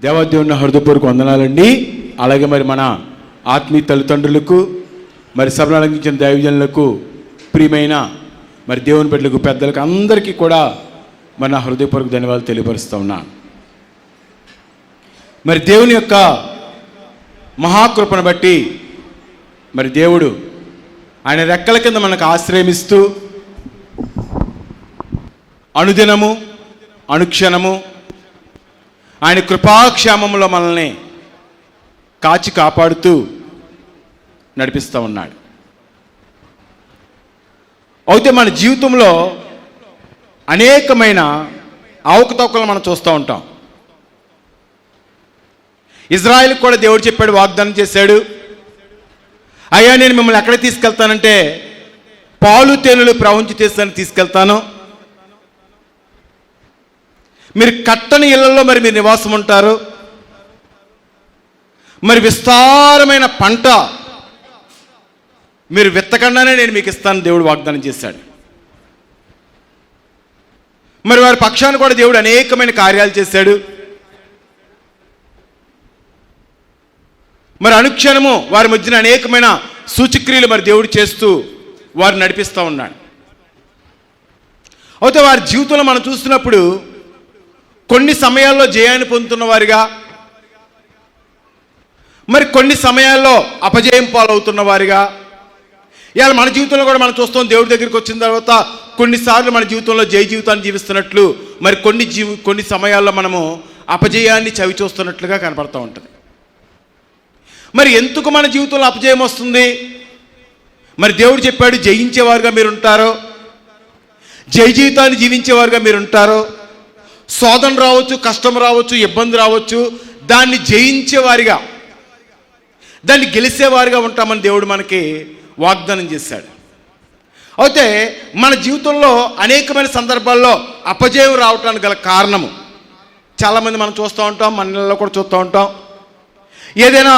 దేవాదేవుని హృదయపూర్వక వందనాలండి. అలాగే మరి మన ఆత్మీయ తల్లిదండ్రులకు, మరి సభను అలంకించిన దైవజనులకు, ప్రియమైన మరి దేవుని బిడ్డలకు, పెద్దలకు అందరికీ కూడా మన హృదయపూర్వక ధన్యవాదాలు తెలియపరుస్తూ ఉన్నాను. మరి దేవుని యొక్క మహాకృపను బట్టి మరి దేవుడు ఆయన రెక్కల కింద మనకు ఆశ్రయమిస్తూ అనుదినము అనుక్షణము ఆయన కృపాక్షేమంలో మనల్ని కాచి కాపాడుతూ నడిపిస్తూ ఉన్నాడు. అయితే మన జీవితంలో అనేకమైన అవకతవకలు మనం చూస్తూ ఉంటాం. ఇజ్రాయెల్కి కూడా దేవుడు చెప్పాడు, వాగ్దానం చేశాడు, అయ్యా నేను మిమ్మల్ని ఎక్కడ తీసుకెళ్తానంటే పాలు తేనెలు ప్రవహించే దేశానికి తీసుకెళ్తాను, మీరు కట్టని ఇళ్లలో మరి మీరు నివాసం ఉంటారు, మరి విస్తారమైన పంట మీరు విత్తకుండానే నేను మీకు ఇస్తాను దేవుడు వాగ్దానం చేశాడు. మరి వారి పక్షాన్ని కూడా దేవుడు అనేకమైన కార్యాలు చేశాడు. మరి అనుక్షణము వారి మధ్యన అనేకమైన సూచక్రియలు మరి దేవుడు చేస్తూ వారు నడిపిస్తూ ఉన్నాడు. అయితే వారి జీవితంలో మనం చూస్తున్నప్పుడు కొన్ని సమయాల్లో జయాన్ని పొందుతున్న వారిగా, మరి కొన్ని సమయాల్లో అపజయం పాలవుతున్న వారిగా, ఇవాళ మన జీవితంలో కూడా మనం చూస్తాం. దేవుడి దగ్గరికి వచ్చిన తర్వాత కొన్నిసార్లు మన జీవితంలో జయ జీవితాన్ని జీవిస్తున్నట్లు, మరి కొన్ని సమయాల్లో మనము అపజయాన్ని చవి చూస్తున్నట్లుగా కనపడుతూ ఉంటుంది. మరి ఎందుకు మన జీవితంలో అపజయం వస్తుంది? మరి దేవుడు చెప్పాడు, జయించేవారుగా మీరు ఉంటారు, జయ జీవితాన్ని జీవించేవారుగా మీరు ఉంటారు. శోధన రావచ్చు, కష్టం రావచ్చు, ఇబ్బంది రావచ్చు, దాన్ని జయించేవారిగా, దాన్ని గెలిచేవారిగా ఉంటామని దేవుడు మనకి వాగ్దానం చేశాడు. అయితే మన జీవితంలో అనేకమైన సందర్భాల్లో అపజయం రావటానికి గల కారణము చాలామంది మనం చూస్తూ ఉంటాం, మన నెలలో కూడా చూస్తూ ఉంటాం. ఏదైనా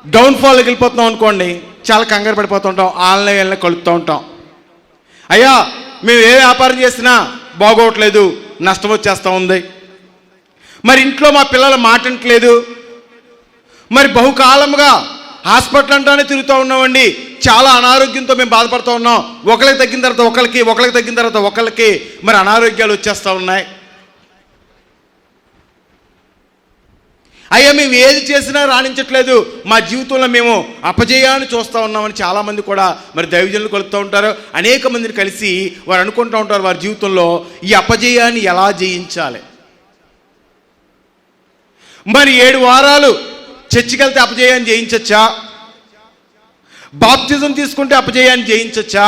డౌన్ఫాల్కి వెళ్ళిపోతున్నాం అనుకోండి, చాలా కంగారు పడిపోతూ ఉంటాం, ఆన్లైన్లో కలుపుతూ ఉంటాం. అయ్యా మేము ఏ వ్యాపారం చేసినా బాగోవట్లేదు, నష్టం వచ్చేస్తూ ఉంది, మరి ఇంట్లో మా పిల్లలు మాటంటలేదు, మరి బహుకాలముగా హాస్పిటల్ అంటానే తిరుగుతూ ఉన్నామండి, చాలా అనారోగ్యంతో మేము బాధపడుతూ ఉన్నాం, ఒకరికి తగ్గిన తర్వాత ఒకరికి తగ్గిన తర్వాత ఒకరికి మరి అనారోగ్యాలు వచ్చేస్తూ ఉన్నాయి. అయ్యా మేము ఏది చేసినా రాణించట్లేదు, మా జీవితంలో మేము అపజయాన్ని చూస్తూ ఉన్నామని చాలామంది కూడా మరి దైవజనులు కలుపుతూ ఉంటారు. అనేక మందిని కలిసి వారు అనుకుంటూ ఉంటారు వారి జీవితంలో ఈ అపజయాన్ని ఎలా జయించాలి. మరి 7 వారాలు చర్చికి వెళ్తే అపజయాన్ని జయించచ్చా? బాప్తిజం తీసుకుంటే అపజయాన్ని జయించచ్చా?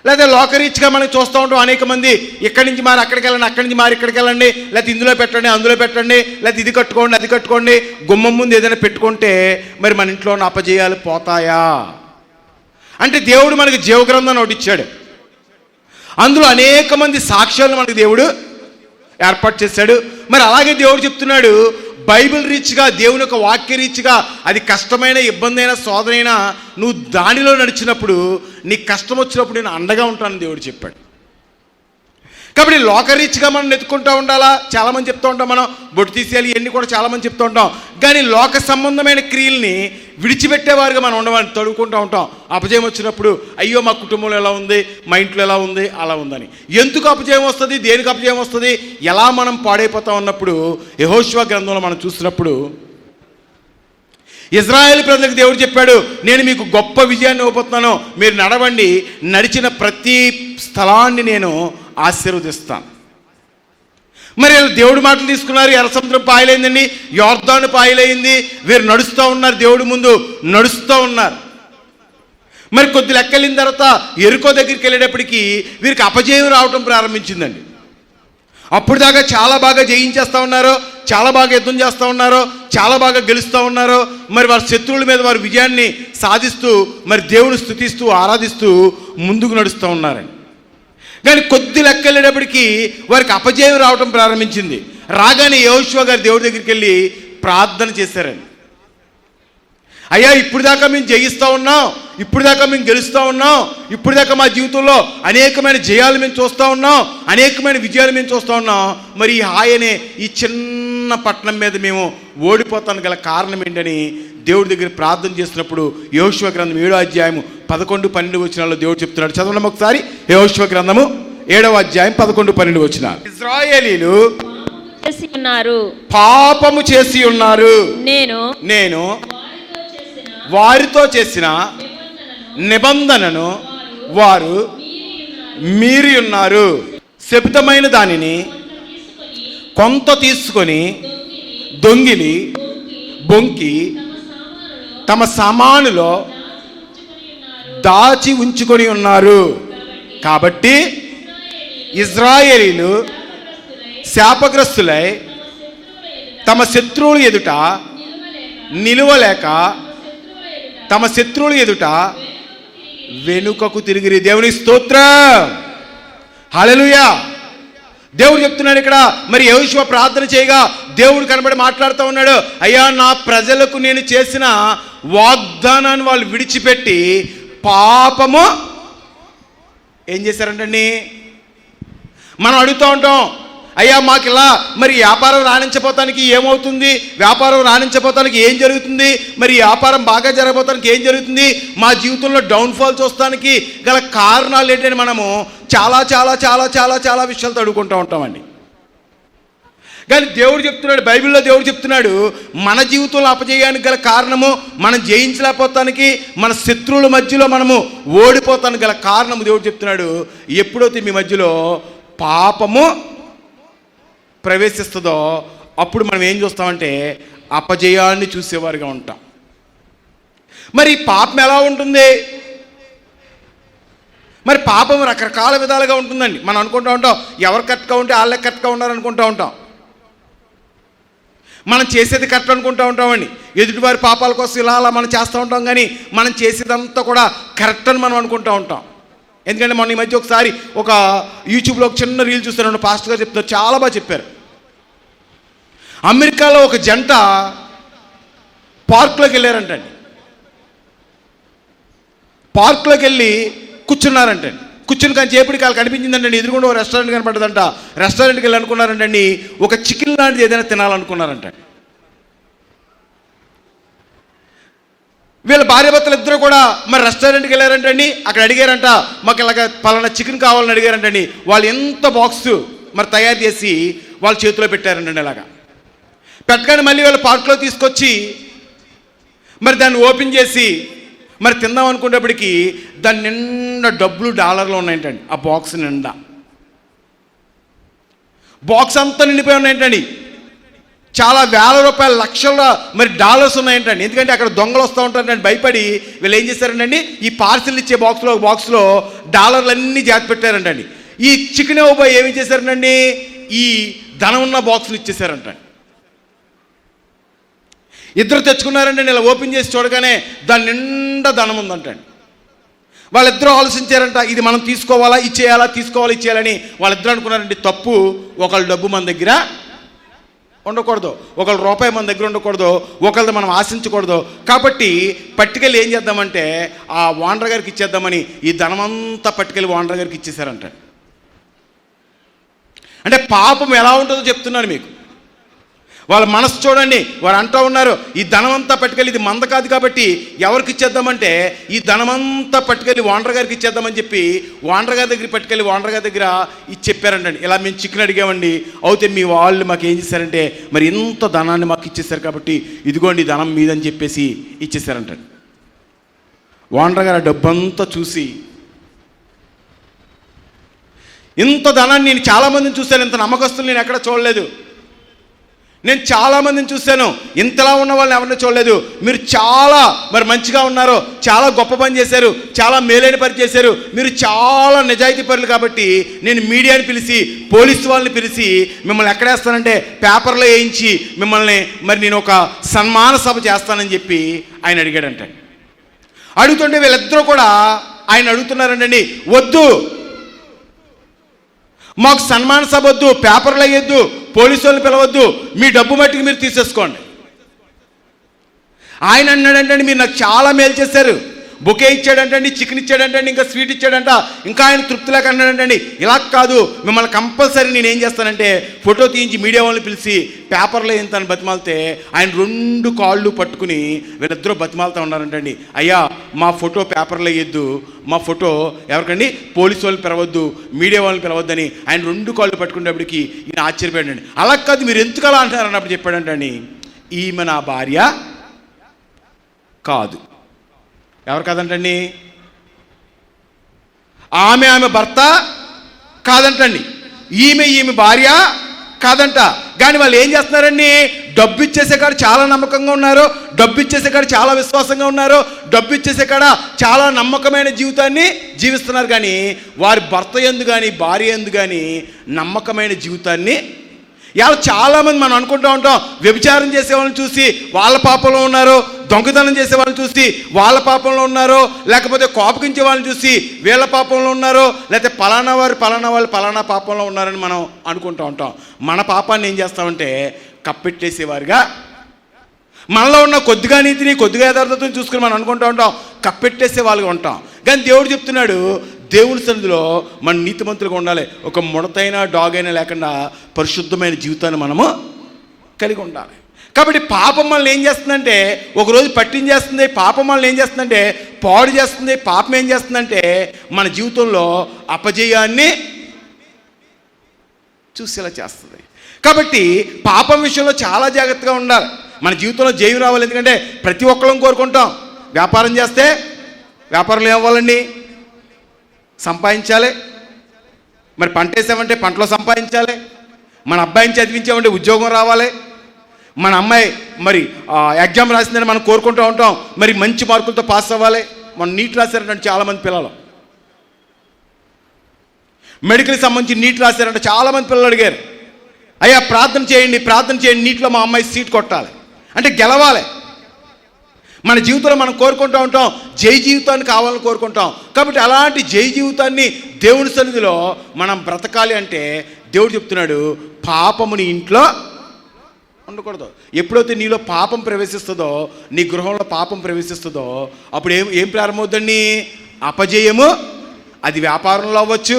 లేదా లోకరీత్గా మనం చూస్తూ ఉంటాం, అనేక మంది ఇక్కడి నుంచి మారి అక్కడికి వెళ్ళండి, అక్కడి నుంచి మారి ఇక్కడికి వెళ్ళండి, లేకపోతే ఇందులో పెట్టండి, అందులో పెట్టండి, లేకపోతే ఇది కట్టుకోండి, అది కట్టుకోండి, గుమ్మం ముందు ఏదైనా పెట్టుకుంటే మరి మన ఇంట్లో ఉన్న అపజయాలు పోతాయా? అంటే దేవుడు మనకి జీవగ్రంథాన్ని ఒకటి ఇచ్చాడు, అందులో అనేక మంది సాక్ష్యాలను మనకి దేవుడు ఏర్పాటు చేశాడు. మరి అలాగే దేవుడు చెప్తున్నాడు, బైబిల్ రీచ్గా, దేవుని యొక్క వాక్య రీచ్గా, అది కష్టమైన ఇబ్బంది అయినా శోధన అయినా నువ్వు దానిలో నడిచినప్పుడు, నీకు కష్టం వచ్చినప్పుడు నేను అండగా ఉంటానని దేవుడు చెప్పాడు. కాబట్టి లోకరీచ్గా మనం నెత్తుకుంటూ ఉండాలా? చాలామంది చెప్తూ ఉంటాం, మనం బొట్టు తీసేయాలి, ఇవన్నీ కూడా చాలామంది చెప్తూ ఉంటాం. కానీ లోక సంబంధమైన క్రియల్ని విడిచిపెట్టేవారుగా మనం ఉండమని తడుకుంటూ ఉంటాం. అపజయం వచ్చినప్పుడు అయ్యో మా కుటుంబంలో ఎలా ఉంది, మా ఇంట్లో ఎలా ఉంది, అలా ఉందని. ఎందుకు అపజయం వస్తుంది, దేనికి అపజయం వస్తుంది, ఎలా మనం పాడైపోతా ఉన్నప్పుడు యెహోషువ గ్రంథంలో మనం చూసినప్పుడు ఇజ్రాయేల్ ప్రజలకు దేవుడు చెప్పాడు, నేను మీకు గొప్ప విజయాన్ని ఇవ్వబోతున్నాను, మీరు నడవండి, నడిచిన ప్రతి స్థలాన్ని నేను ఆశీర్వదిస్తాను. మరి దేవుడి మాటలు తీసుకున్నారు, ఎర్ర సముద్రం పాయలైందండి, యోర్దాను పాయలైంది, వీరు నడుస్తూ ఉన్నారు, దేవుడి ముందు నడుస్తూ ఉన్నారు. మరి కొద్ది లెక్కలిన తర్వాత ఎరుకో దగ్గరికి వెళ్ళేటప్పటికీ వీరికి అపజయం రావటం ప్రారంభించిందండి. అప్పుడు దాకా చాలా బాగా జయించేస్తూ ఉన్నారు, చాలా బాగా యుద్ధం చేస్తూ ఉన్నారు, చాలా బాగా గెలుస్తూ ఉన్నారు. మరి వారి శత్రువుల మీద వారి విజయాన్ని సాధిస్తూ మరి దేవుని స్తుతిస్తూ ఆరాధిస్తూ ముందుకు నడుస్తూ ఉన్నారండి. కానీ కొద్ది లెక్క వెళ్ళేటప్పటికీ వారికి అపజయం రావటం ప్రారంభించింది. రాగానే యెహోషువ గారు దేవుడి దగ్గరికి వెళ్ళి ప్రార్థన చేశారండి. అయ్యా ఇప్పుడు దాకా మేము జయిస్తూ ఉన్నాం, ఇప్పుడు దాకా మేము గెలుస్తూ ఉన్నాం, ఇప్పుడు దాకా మా జీవితంలో అనేకమైన జయాలు మేము చూస్తూ ఉన్నాం, అనేకమైన విజయాలు మేము చూస్తూ ఉన్నాం. మరి ఈ హాయనే ఈ చిన్న చిన్న పట్టణం మీద మేము ఓడిపోతాను గల కారణం ఏంటని దేవుడి దగ్గర ప్రార్థన చేసినప్పుడు యెహోషువ గ్రంథం 7వ అధ్యాయం 11-12 వచనాల్లో దేవుడు చెప్తున్నాడు. చదవండి ఒకసారి. యెహోషువ గ్రంథము 7వ అధ్యాయం 11-12 వచనాలు. ఇశ్రాయేలీలు పాపము చేసి ఉన్నారు, నేను వారితో చేసిన నిబంధనను వారు మీరి ఉన్నారు. శపితమైన దానిని కొంత తీసుకొని దొంగిలి బొంకి తమ సామానులో దాచి ఉంచుకొని ఉన్నారు. కాబట్టి ఇశ్రాయేలీలు శాపగ్రస్తులై తమ శత్రువులు ఎదుట నిలువలేక తమ శత్రువులు ఎదుట వెనుకకు తిరిగిరి. దేవుని స్తోత్రం, హల్లెలూయా. దేవుడు చెప్తున్నాడు ఇక్కడ. మరి యెహోషువ ప్రార్థన చేయగా దేవుడు కనబడి మాట్లాడుతూ ఉన్నాడు. అయ్యా, నా ప్రజలకు నేను చేసిన వాగ్దానాన్ని వాళ్ళు విడిచిపెట్టి పాపము ఏం చేశారంటండి. మనం అడుగుతూ ఉంటాం, అయ్యా మాకు ఇలా మరి వ్యాపారం రాణించబోతానికి ఏమవుతుంది, వ్యాపారం రాణించబోతానికి ఏం జరుగుతుంది, మరి వ్యాపారం బాగా జరగబోతానికి ఏం జరుగుతుంది, మా జీవితంలో డౌన్ఫాల్ చూస్తానికి గల కారణాలు ఏంటని మనము చాలా చాలా చాలా చాలా చాలా విషయాలతో అడుగుకుంటూ ఉంటామండి. కానీ దేవుడు చెప్తున్నాడు, బైబిల్లో దేవుడు చెప్తున్నాడు, మన జీవితంలో అపజయానికి గల కారణము మనం జయించలేకపోతానికి, మన శత్రువుల మధ్యలో మనము ఓడిపోతానికి గల కారణము దేవుడు చెప్తున్నాడు. ఎప్పుడైతే మీ మధ్యలో పాపము ప్రవేశిస్తుందో అప్పుడు మనం ఏం చూస్తామంటే అపజయాన్ని చూసేవారుగా ఉంటాం. మరి పాపం ఎలా ఉంటుంది? మరి పాపం రకరకాల విధాలుగా ఉంటుందండి. మనం అనుకుంటూ ఉంటాం, ఎవరు కరెక్ట్గా ఉంటే వాళ్ళే కరెక్ట్గా ఉన్నారనుకుంటూ ఉంటాం. మనం చేసేది కరెక్ట్ అనుకుంటూ ఉంటామండి. ఎదుటివారి పాపాల కోసం ఇలా అలా మనం చేస్తూ ఉంటాం, కానీ మనం చేసేదంతా కూడా కరెక్ట్ అని మనం అనుకుంటూ ఉంటాం. ఎందుకంటే మొన్న ఈ మధ్య ఒకసారి ఒక యూట్యూబ్లో ఒక చిన్న రీల్ చూస్తాను, పాస్టర్ గారు చెప్తారు, చాలా బాగా చెప్పారు. అమెరికాలో ఒక జంట పార్క్లోకి వెళ్ళారంటండి. పార్క్లోకి వెళ్ళి కూర్చున్నారంటండి. కూర్చుని కానీ చేపటికి వాళ్ళకి కనిపించిందంటండి, ఎదురుగుండా ఒక రెస్టారెంట్ కనపడ్డదంట. రెస్టారెంట్కి వెళ్ళి అనుకున్నారంటండి, ఒక చికెన్ లాంటిది ఏదైనా తినాలనుకున్నారంటండి. వీళ్ళ భార్యాభర్తలు ఇద్దరు కూడా మరి రెస్టారెంట్కి వెళ్ళారంటండి. అక్కడ అడిగారంట, మాకు ఇలాగ పలానా చికెన్ కావాలని అడిగారంటండి. వాళ్ళు ఎంత బాక్స్ మరి తయారు చేసి వాళ్ళ చేతిలో పెట్టారంటండి. ఇలాగా పెట్టగానే మళ్ళీ వాళ్ళ పార్క్లో తీసుకొచ్చి మరి దాన్ని ఓపెన్ చేసి మరి తిందాం అనుకునేప్పటికీ దాని నిండా డబ్బులు డాలర్లు ఉన్నాయంటండి. ఆ బాక్స్ నిండా బాక్స్ అంతా నిండిపోయి ఉన్నాయంటండి. చాలా వేల రూపాయల లక్షల మరి డాలర్స్ ఉన్నాయంటండి. ఎందుకంటే అక్కడ దొంగలు వస్తూ ఉంటారంటే భయపడి వీళ్ళు ఏం చేశారంటండి, ఈ పార్సిల్ ఇచ్చే బాక్స్లో డాలర్లు అన్నీ జాతి పెట్టారంటండి. ఈ చికెన్ బాయ్ ఏమి చేశారంటండి, ఈ ధనం ఉన్న బాక్సులు ఇచ్చేసారంటండి. ఇద్దరు తెచ్చుకున్నారండి. ఇలా ఓపెన్ చేసి చూడగానే దాని నిండా ధనం ఉందంటండి. వాళ్ళిద్దరూ ఆలోచించారంట, ఇది మనం తీసుకోవాలా ఇచ్చేయాలా, తీసుకోవాలా ఇచ్చేయాలని వాళ్ళిద్దరూ అనుకున్నారండి. తప్పు, ఒకళ్ళ డబ్బు మన దగ్గర ఉండకూడదు, ఒకళ్ళ రూపాయి మన దగ్గర ఉండకూడదు, ఒకళ్ళది మనం ఆశించకూడదు. కాబట్టి పట్టుకెళ్ళి ఏం చేద్దామంటే ఆ ఓనర్ గారికి ఇచ్చేద్దామని ఈ ధనమంతా పట్టుకెళ్ళి ఓనర్ గారికి ఇచ్చేసారంట. అంటే పాపం ఎలా ఉంటుందో చెప్తున్నాను మీకు. వాళ్ళ మనసు చూడండి, వారు అంటూ ఉన్నారు, ఈ ధనమంతా పట్టుకెళ్ళి, ఇది మంద కాదు కాబట్టి ఎవరికి ఇచ్చేద్దామంటే ఈ ధనమంతా పట్టుకెళ్ళి ఓనర్ గారికి ఇచ్చేద్దామని చెప్పి ఓనర్ గారి దగ్గర పట్టుకెళ్ళి ఓనర్ గారి దగ్గర ఇది చెప్పారంటండి. ఇలా మేము చికెన్ అడిగామండి, అయితే మీ వాళ్ళు మాకు ఏం చేశారంటే మరి ఇంత ధనాన్ని మాకు ఇచ్చేసారు కాబట్టి ఇదిగోండి ధనం మీదని చెప్పేసి ఇచ్చేసారంటండి. ఓనర్ గారు ఆ డబ్బంతా చూసి, ఇంత ధనాన్ని నేను చాలామందిని చూశాను, ఇంత నమ్మకస్తులు నేను ఎక్కడ చూడలేదు, నేను చాలామందిని చూశాను, ఇంతలా ఉన్న వాళ్ళని ఎవరిని చూడలేదు, మీరు చాలా మరి మంచిగా ఉన్నారు, చాలా గొప్ప పని చేశారు, చాలా మేలైన పని చేశారు, మీరు చాలా నిజాయితీ పరులు కాబట్టి నేను మీడియాని పిలిచి పోలీసు వాళ్ళని పిలిచి మిమ్మల్ని ఎక్కడేస్తానంటే పేపర్లో వేయించి మిమ్మల్ని మరి నేను ఒక సన్మాన సభ చేస్తానని చెప్పి ఆయన అడిగాడంట. అడుగుతుంటే వీళ్ళిద్దరూ కూడా ఆయన అడుగుతున్నారంటండి, వద్దు, మాకు సన్మాన సభ వద్దు, పేపర్లు వేయొద్దు, పోలీసు వాళ్ళని పిలవద్దు, మీ డబ్బు మట్టికి మీరు తీసేసుకోండి. ఆయన అన్నాడంటే మీరు నాకు చాలా మేలు చేశారు, బొకే ఇచ్చాడంటండి, చికెన్ ఇచ్చాడంటండి, ఇంకా స్వీట్ ఇచ్చాడంట, ఇంకా ఆయన తృప్తి లేక అన్నాడంటండి. ఇలా కాదు, మిమ్మల్ని కంపల్సరీ నేను ఏం చేస్తానంటే ఫోటో తీయించి మీడియా వాళ్ళని పిలిచి పేపర్లో ఏం తను బతిమాలితే ఆయన 2 కాళ్ళు పట్టుకుని వీళ్ళిద్దరూ బతిమాలుతూ ఉన్నారంటండి. అయ్యా మా ఫోటో పేపర్లో వేయద్దు, మా ఫోటో ఎవరికండి పోలీసు వాళ్ళు పిలవద్దు, మీడియా వాళ్ళని పిలవద్దని ఆయన 2 కాళ్ళు పట్టుకునేప్పటికీ ఈయన ఆశ్చర్యపోయాడండి. అలా కాదు, మీరు ఎందుకు అలా అంటారు అన్నప్పుడు చెప్పాడంటండి, ఈమె నా భార్య కాదు. ఎవరు కాదంటండి? ఆమె భర్త కాదంటండి, ఈమె భార్య కాదంట. కానీ వాళ్ళు ఏం చేస్తున్నారండి, డబ్బు ఇచ్చేసే కాడ చాలా నమ్మకంగా ఉన్నారు, డబ్బు ఇచ్చేసే కాడ చాలా విశ్వాసంగా ఉన్నారు, డబ్బు ఇచ్చేసే కాడ చాలా నమ్మకమైన జీవితాన్ని జీవిస్తున్నారు. కానీ వారి భర్త యందు కానీ భార్య యందు కానీ నమ్మకమైన జీవితాన్ని ఇవాళ చాలామంది మనం అనుకుంటూ ఉంటాం, వ్యభిచారం చేసే వాళ్ళని చూసి వాళ్ళ పాపంలో ఉన్నారు, దొంగతనం చేసే వాళ్ళని చూసి వాళ్ళ పాపంలో ఉన్నారు, లేకపోతే కోపగించే వాళ్ళని చూసి వీళ్ళ పాపంలో ఉన్నారు, లేకపోతే పలానా వాళ్ళు పలానా పాపంలో ఉన్నారని మనం అనుకుంటూ ఉంటాం. మన పాపాన్ని ఏం చేస్తామంటే కప్పెట్టేసేవారుగా, మనలో ఉన్న కొద్దిగా నీతిని కొద్దిగా యథార్థతను చూసుకుని మనం అనుకుంటూ ఉంటాం, కప్పెట్టేసే వాళ్ళుగా ఉంటాం. కానీ దేవుడు చెప్తున్నాడు, దేవుని సన్నిధిలో మన నీతిమంతులుగా ఉండాలి. ఒక ముడతైనా డాగ్ అయినా లేకుండా పరిశుద్ధమైన జీవితాన్ని మనము కలిగి ఉండాలి. కాబట్టి పాపం మనల్ని ఏం చేస్తుందంటే ఒకరోజు పట్టించేస్తుంది, పాపం మనల్ని ఏం చేస్తుందంటే పాడు చేస్తుంది. పాపం ఏం చేస్తుందంటే మన జీవితంలో అపజయాన్ని చూసేలా చేస్తుంది. కాబట్టి పాపం విషయంలో చాలా జాగ్రత్తగా ఉండాలి. మన జీవితంలో జయం రావాలి. ఎందుకంటే ప్రతి ఒక్కళ్ళం కోరుకుంటాం, వ్యాపారం చేస్తే వ్యాపారంలో ఏమవ్వాలండి, సంపాదించాలి. మరి పంట వేసామంటే పంటలో సంపాదించాలి. మన అబ్బాయిని చదివించామంటే ఉద్యోగం రావాలి. మన అమ్మాయి మరి ఎగ్జామ్ రాసిందని మనం కోరుకుంటూ ఉంటాం, మరి మంచి మార్కులతో పాస్ అవ్వాలి. మనం నీట్ రాశారంటే చాలామంది పిల్లలు, మెడికల్కి సంబంధించి నీట్ రాశారంటే చాలామంది పిల్లలు అడిగారు, అయ్యా ప్రార్థన చేయండి, నీట్లో మా అమ్మాయి సీట్ కొట్టాలి అంటే గెలవాలి. మన జీవితంలో మనం కోరుకుంటూ ఉంటాం, జై జీవితాన్ని కావాలని కోరుకుంటాం. కాబట్టి అలాంటి జై జీవితాన్ని దేవుని సన్నిధిలో మనం బ్రతకాలి అంటే దేవుడు చెప్తున్నాడు, పాపముని ఇంట్లో ఉండకూడదు. ఎప్పుడైతే నీలో పాపం ప్రవేశిస్తుందో, నీ గృహంలో పాపం ప్రవేశిస్తుందో, అప్పుడు ఏం ప్రారంభమవుతుందండి, అపజయము. అది వ్యాపారంలో అవ్వచ్చు,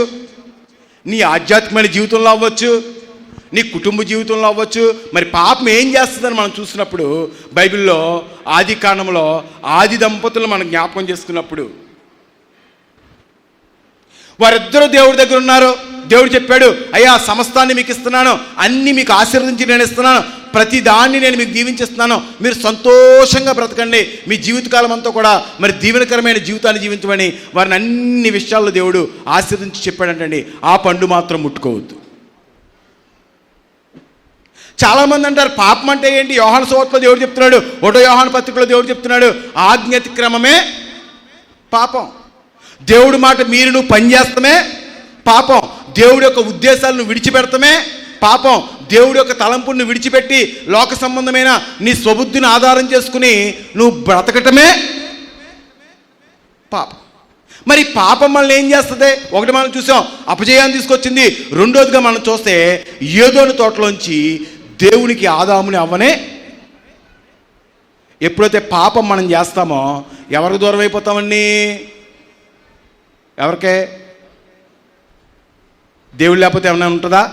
నీ ఆధ్యాత్మికమైన జీవితంలో అవ్వచ్చు, నీ కుటుంబ జీవితంలో అవ్వచ్చు. మరి పాపం ఏం చేస్తుందని మనం చూసినప్పుడు బైబిల్లో ఆది కాండంలో ఆది దంపతులు మనం జ్ఞాపకం చేసుకున్నప్పుడు వారిద్దరూ దేవుడి దగ్గర ఉన్నారు. దేవుడు చెప్పాడు, అయ్యా సమస్తాన్ని మీకు ఇస్తున్నాను, అన్నీ మీకు ఆశీర్వదించి నేను ఇస్తున్నాను, ప్రతి దాన్ని నేను మీకు దీవించిస్తున్నాను, మీరు సంతోషంగా బ్రతకండి, మీ జీవితకాలం అంతా కూడా మరి దీవెనకరమైన జీవితాన్ని జీవించమని వారిని అన్ని విషయాల్లో దేవుడు ఆశీర్వదించి చెప్పాడంటండి. ఆ పండు మాత్రం ముట్టుకోవద్దు. చాలామంది అంటారు పాపం అంటే ఏంటి? యోహాను సువార్తలో దేవుడు చెప్తున్నాడు, 1వ యోహాను పత్రికలో దేవుడు చెప్తున్నాడు, ఆజ్ఞాతిక్రమమే పాపం. దేవుడి మాట మీరు నువ్వు పనిచేస్తామే పాపం. దేవుడి యొక్క ఉద్దేశాలను విడిచిపెడతామే పాపం. దేవుడి యొక్క తలంపుని విడిచిపెట్టి లోక సంబంధమైన నీ స్వబుద్ధిని ఆధారం చేసుకుని నువ్వు బ్రతకటమే పాపం. మరి పాపం మనల్ని ఏం చేస్తుంది? ఒకటి మనం చూసాం, అపజయాన్ని తీసుకొచ్చింది. రెండోదిగా మనం చూస్తే ఏదోని తోటలోంచి దేవునికి ఆదాముని అవ్వనే. ఎప్పుడైతే పాపం మనం చేస్తామో ఎవరికి దూరం అయిపోతామండి? ఎవరికే? దేవుడు లేకపోతే ఏమైనా ఉంటుందా?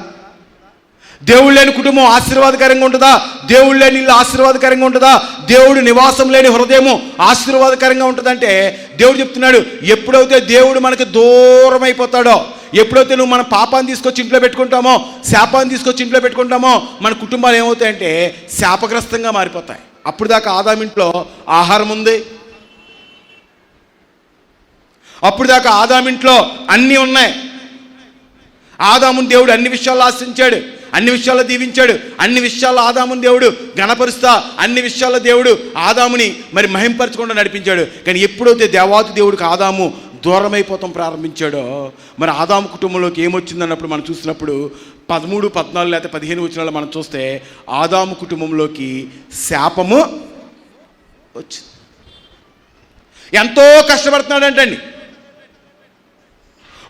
దేవుడు లేని కుటుంబం ఆశీర్వాదకరంగా ఉంటుందా? దేవుడు లేని ఇల్లు ఆశీర్వాదకరంగా ఉంటుందా? దేవుడు నివాసం లేని హృదయము ఆశీర్వాదకరంగా ఉంటుందంటే దేవుడు చెప్తున్నాడు, ఎప్పుడైతే దేవుడు మనకు దూరం అయిపోతాడో, ఎప్పుడైతే నువ్వు మన పాపాన్ని తీసుకొచ్చి ఇంట్లో పెట్టుకుంటామో, శాపాన్ని తీసుకొచ్చి ఇంట్లో పెట్టుకుంటామో, మన కుటుంబాలు ఏమవుతాయంటే శాపగ్రస్తంగా మారిపోతాయి. అప్పుడు దాకా ఆదామింట్లో ఆహారం ఉంది, అప్పుడు దాకా ఆదామింట్లో అన్నీ ఉన్నాయి. ఆదాముని దేవుడు అన్ని విషయాల్లో ఆశించాడు, అన్ని విషయాల్లో దీవించాడు, అన్ని విషయాల్లో ఆదాముని దేవుడు గణపరుస్తా, అన్ని విషయాల్లో దేవుడు ఆదాముని మరి మహింపరచకుండా నడిపించాడు. కానీ ఎప్పుడైతే దేవాతి దేవుడికి ఆదాము దూరమైపోతాం ప్రారంభించాడో, మరి ఆదాము కుటుంబంలోకి ఏమొచ్చిందన్నప్పుడు మనం చూసినప్పుడు 13, 14 లేకపోతే 15 వచనాల్లో మనం చూస్తే ఆదాము కుటుంబంలోకి శాపము వచ్చింది. ఎంతో కష్టపడుతున్నాడంటండి,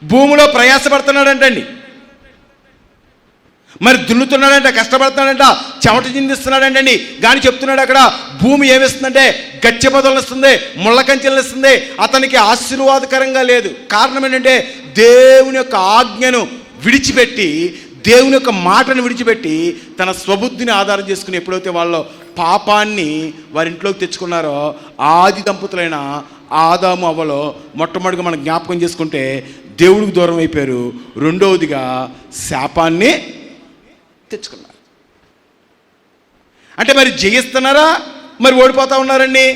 భూమిలో ప్రయాసపడుతున్నాడంటండి, మరి దున్నుతున్నాడంట, కష్టపడుతున్నాడంట, చెమట చిందిస్తున్నాడంటండి. కానీ చెప్తున్నాడు అక్కడ, భూమి ఏమిస్తుందంటే గచ్చ పొదలను ఇస్తుంది, ముళ్ళ కంచెలను ఇస్తుంది. అతనికి ఆశీర్వాదకరంగా లేదు. కారణం ఏంటంటే దేవుని యొక్క ఆజ్ఞను విడిచిపెట్టి, దేవుని యొక్క మాటను విడిచిపెట్టి తన స్వబుద్ధిని ఆధారం చేసుకుని ఎప్పుడైతే వాళ్ళు పాపాన్ని వారి ఇంట్లోకి తెచ్చుకున్నారో, ఆది దంపతులైన ఆదాము అవ్వలో మొట్టమొదటిగా మనం జ్ఞాపకం చేసుకుంటే దేవుడికి దూరం అయిపోయారు. రెండవదిగా శాపాన్ని తెచ్చుకున్నారు. అంటే మరి జయిస్తున్నారా, మరి ఓడిపోతూ ఉన్నారండి.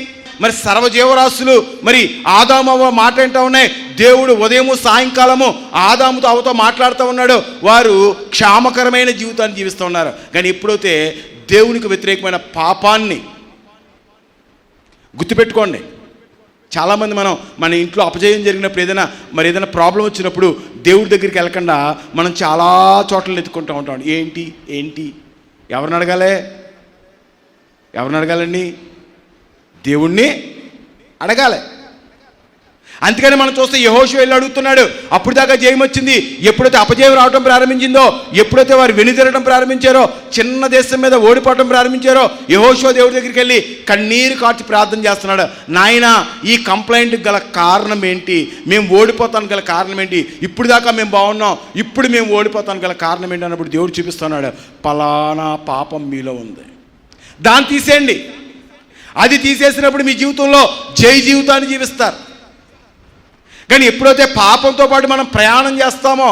మరి సర్వజీవరాశులు మరి ఆదాము అవ్వ మాట ఏంటా ఉన్నాయి. దేవుడు ఉదయము సాయంకాలము ఆదాముతో అవ్వతో మాట్లాడుతూ ఉన్నాడు. వారు క్షేమకరమైన జీవితాన్ని జీవిస్తూ ఉన్నారు. కానీ ఎప్పుడైతే దేవునికి వ్యతిరేకమైన పాపాన్ని, గుర్తుపెట్టుకోండి, చాలామంది మన ఇంట్లో అపజయం జరిగినప్పుడు ఏదైనా ప్రాబ్లం వచ్చినప్పుడు దేవుడి దగ్గరికి వెళ్ళకుండా మనం చాలా చోట్ల ఎత్తుకుంటూ ఉంటాం. ఏంటి ఎవరిని అడగాలండి? దేవుణ్ణి అడగాలి. అందుకని మనం చూస్తే యెహోషువ వెళ్ళి అడుగుతున్నాడు. అప్పుడు దాకా జయం వచ్చింది. ఎప్పుడైతే అపజయం రావడం ప్రారంభించిందో, ఎప్పుడైతే వారు వెనుదిరగడం ప్రారంభించారో, చిన్న దేశం మీద ఓడిపోవడం ప్రారంభించారో, యెహోషువ దేవుడి దగ్గరికి వెళ్ళి కన్నీరు కార్చి ప్రార్థన చేస్తున్నాడు. నాయనా, ఈ కంప్లైంట్కి గల కారణం ఏంటి? మేము ఓడిపోతానికి గల కారణం ఏంటి? ఇప్పుడు దాకా మేము బాగున్నాం, ఇప్పుడు మేము ఓడిపోతానికి గల కారణం ఏంటి అన్నప్పుడు దేవుడు చూపిస్తున్నాడు, పలానా పాపం మీలో ఉంది, దాన్ని తీసేయండి. అది తీసేసినప్పుడు మీ జీవితంలో జై జీవితాన్ని జీవిస్తారు. కానీ ఎప్పుడైతే పాపంతో పాటు మనం ప్రయాణం చేస్తామో,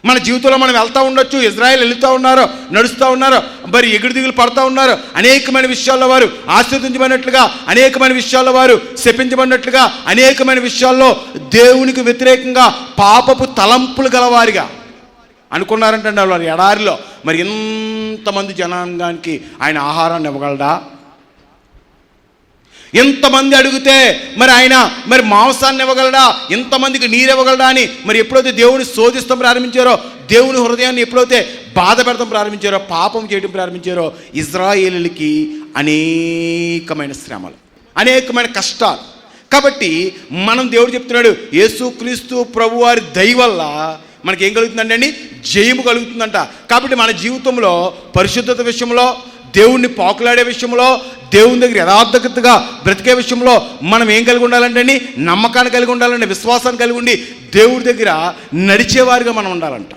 మన జీవితంలో మనం వెళ్తూ ఉండొచ్చు. ఇజ్రాయెల్ వెళుతూ ఉన్నారు, నడుస్తూ ఉన్నారు, మరి ఎగుడు దిగులు పడుతూ ఉన్నారు. అనేకమైన విషయాల్లో వారు ఆశీర్వదించబడినట్లుగా, అనేకమైన విషయాల్లో వారు శపించబడినట్లుగా, అనేకమైన విషయాల్లో దేవునికి వ్యతిరేకంగా పాపపు తలంపులు గలవారిగా అనుకున్నారంటే వారు ఎడారిలో మరి ఇంతమంది జనాంగానికి ఆయన ఆహారాన్ని ఇవ్వగలడా? ఎంతమంది అడిగితే మరి ఆయన మరి మాంసాన్ని ఇవ్వగలడా? ఎంతమందికి నీరు ఇవ్వగలడా అని మరి ఎప్పుడైతే దేవుని శోధిస్తాం ప్రారంభించారో, దేవుని హృదయాన్ని ఎప్పుడైతే బాధ పెడతాం ప్రారంభించారో, పాపం చేయడం ప్రారంభించారో, ఇజ్రాయేలులకి అనేకమైన శ్రమలు, అనేకమైన కష్టాలు. కాబట్టి మనం దేవుడు చెప్తున్నాడు, యేసుక్రీస్తు ప్రభువారి దయ వల్ల మనకేం కలుగుతుందంటే అండి, జయము కలుగుతుందంట. కాబట్టి మన జీవితంలో పరిశుద్ధత విషయంలో, దేవుణ్ణి పాకులాడే విషయంలో, దేవుని దగ్గర యథార్థతగా బ్రతికే విషయంలో మనం ఏం కలిగి ఉండాలంటే అండి, నమ్మకాన్ని కలిగి ఉండాలంటే, విశ్వాసాన్ని కలిగి ఉండి దేవుడి దగ్గర నడిచేవారిగా మనం ఉండాలంట.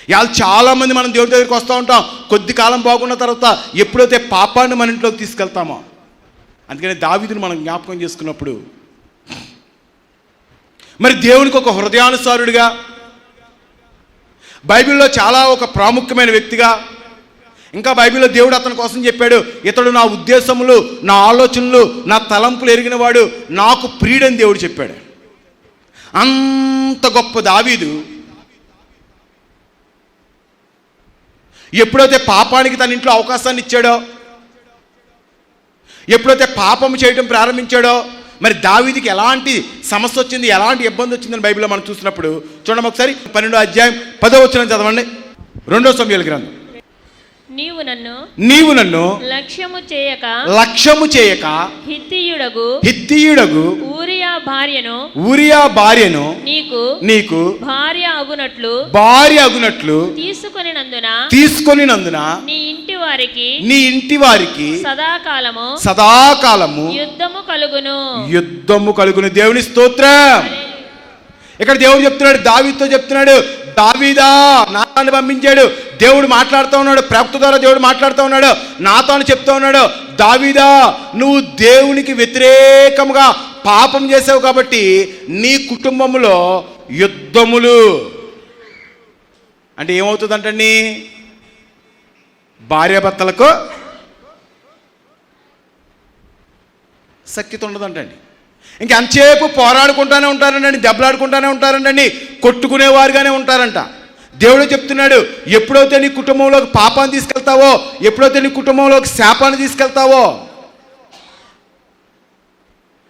ఇవాళ చాలామంది మనం దేవుడి దగ్గరికి వస్తూ ఉంటాం, కొద్ది కాలం బాగున్న తర్వాత ఎప్పుడైతే పాపాన్ని మన ఇంట్లోకి తీసుకెళ్తామో. అందుకని దావీదుని మనం జ్ఞాపకం చేసుకున్నప్పుడు మరి దేవునికి ఒక హృదయానుసారుడిగా, బైబిల్లో చాలా ఒక ప్రాముఖ్యమైన వ్యక్తిగా, ఇంకా బైబిల్లో దేవుడు అతని కోసం చెప్పాడు, ఇతడు నా ఉద్దేశములు, నా ఆలోచనలు, నా తలంపులు ఎరిగినవాడు, నాకు ప్రియుడని దేవుడు చెప్పాడు. అంత గొప్ప దావీదు ఎప్పుడైతే పాపానికి తన ఇంట్లో అవకాశాన్ని ఇచ్చాడో, ఎప్పుడైతే పాపం చేయడం ప్రారంభించాడో, మరి దావీదుకి ఎలాంటి సమస్య వచ్చింది, ఎలాంటి ఇబ్బంది వచ్చిందని బైబిల్లో మనం చూసినప్పుడు చూడండి. ఒకసారి 12వ అధ్యాయం 10వ వచనం చదవండి. 2 సమూయేలు గ్రంథం. నీవు నన్ను లక్ష్యము చేయక హిత్తీయుడగు ఊరియా భార్యను నీకు భార్య అగునట్లు తీసుకొనినందున నీ ఇంటి వారికి సదాకాలము యుద్ధము కలుగును. దేవుని స్తోత్రం. ఇక్కడ దేవుడు చెప్తున్నాడు, దావీదుతో చెప్తున్నాడు, దావీదా, నాతాను పంపించాడు. దేవుడు మాట్లాడుతూ ఉన్నాడు, ప్రవక్త ద్వారా దేవుడు మాట్లాడుతూ ఉన్నాడు, నాతాను చెప్తూ ఉన్నాడు, దావీదా, నువ్వు దేవునికి వ్యతిరేకముగా పాపం చేసావు కాబట్టి నీ కుటుంబంలో యుద్ధములు అంటే ఏమవుతుందంటండి, భార్యాభర్తలకు సఖ్యత ఉండదంటండి. ఇంకెంతసేపు పోరాడుకుంటూనే ఉంటారంటండి, దెబ్బలాడుకుంటూనే ఉంటారంటండి, కొట్టుకునేవారుగానే ఉంటారంట. దేవుడు చెప్తున్నాడు, ఎప్పుడైతే నీ కుటుంబంలోకి పాపాన్ని తీసుకెళ్తావో, ఎప్పుడైతే నీ కుటుంబంలోకి శాపాన్ని తీసుకెళ్తావో.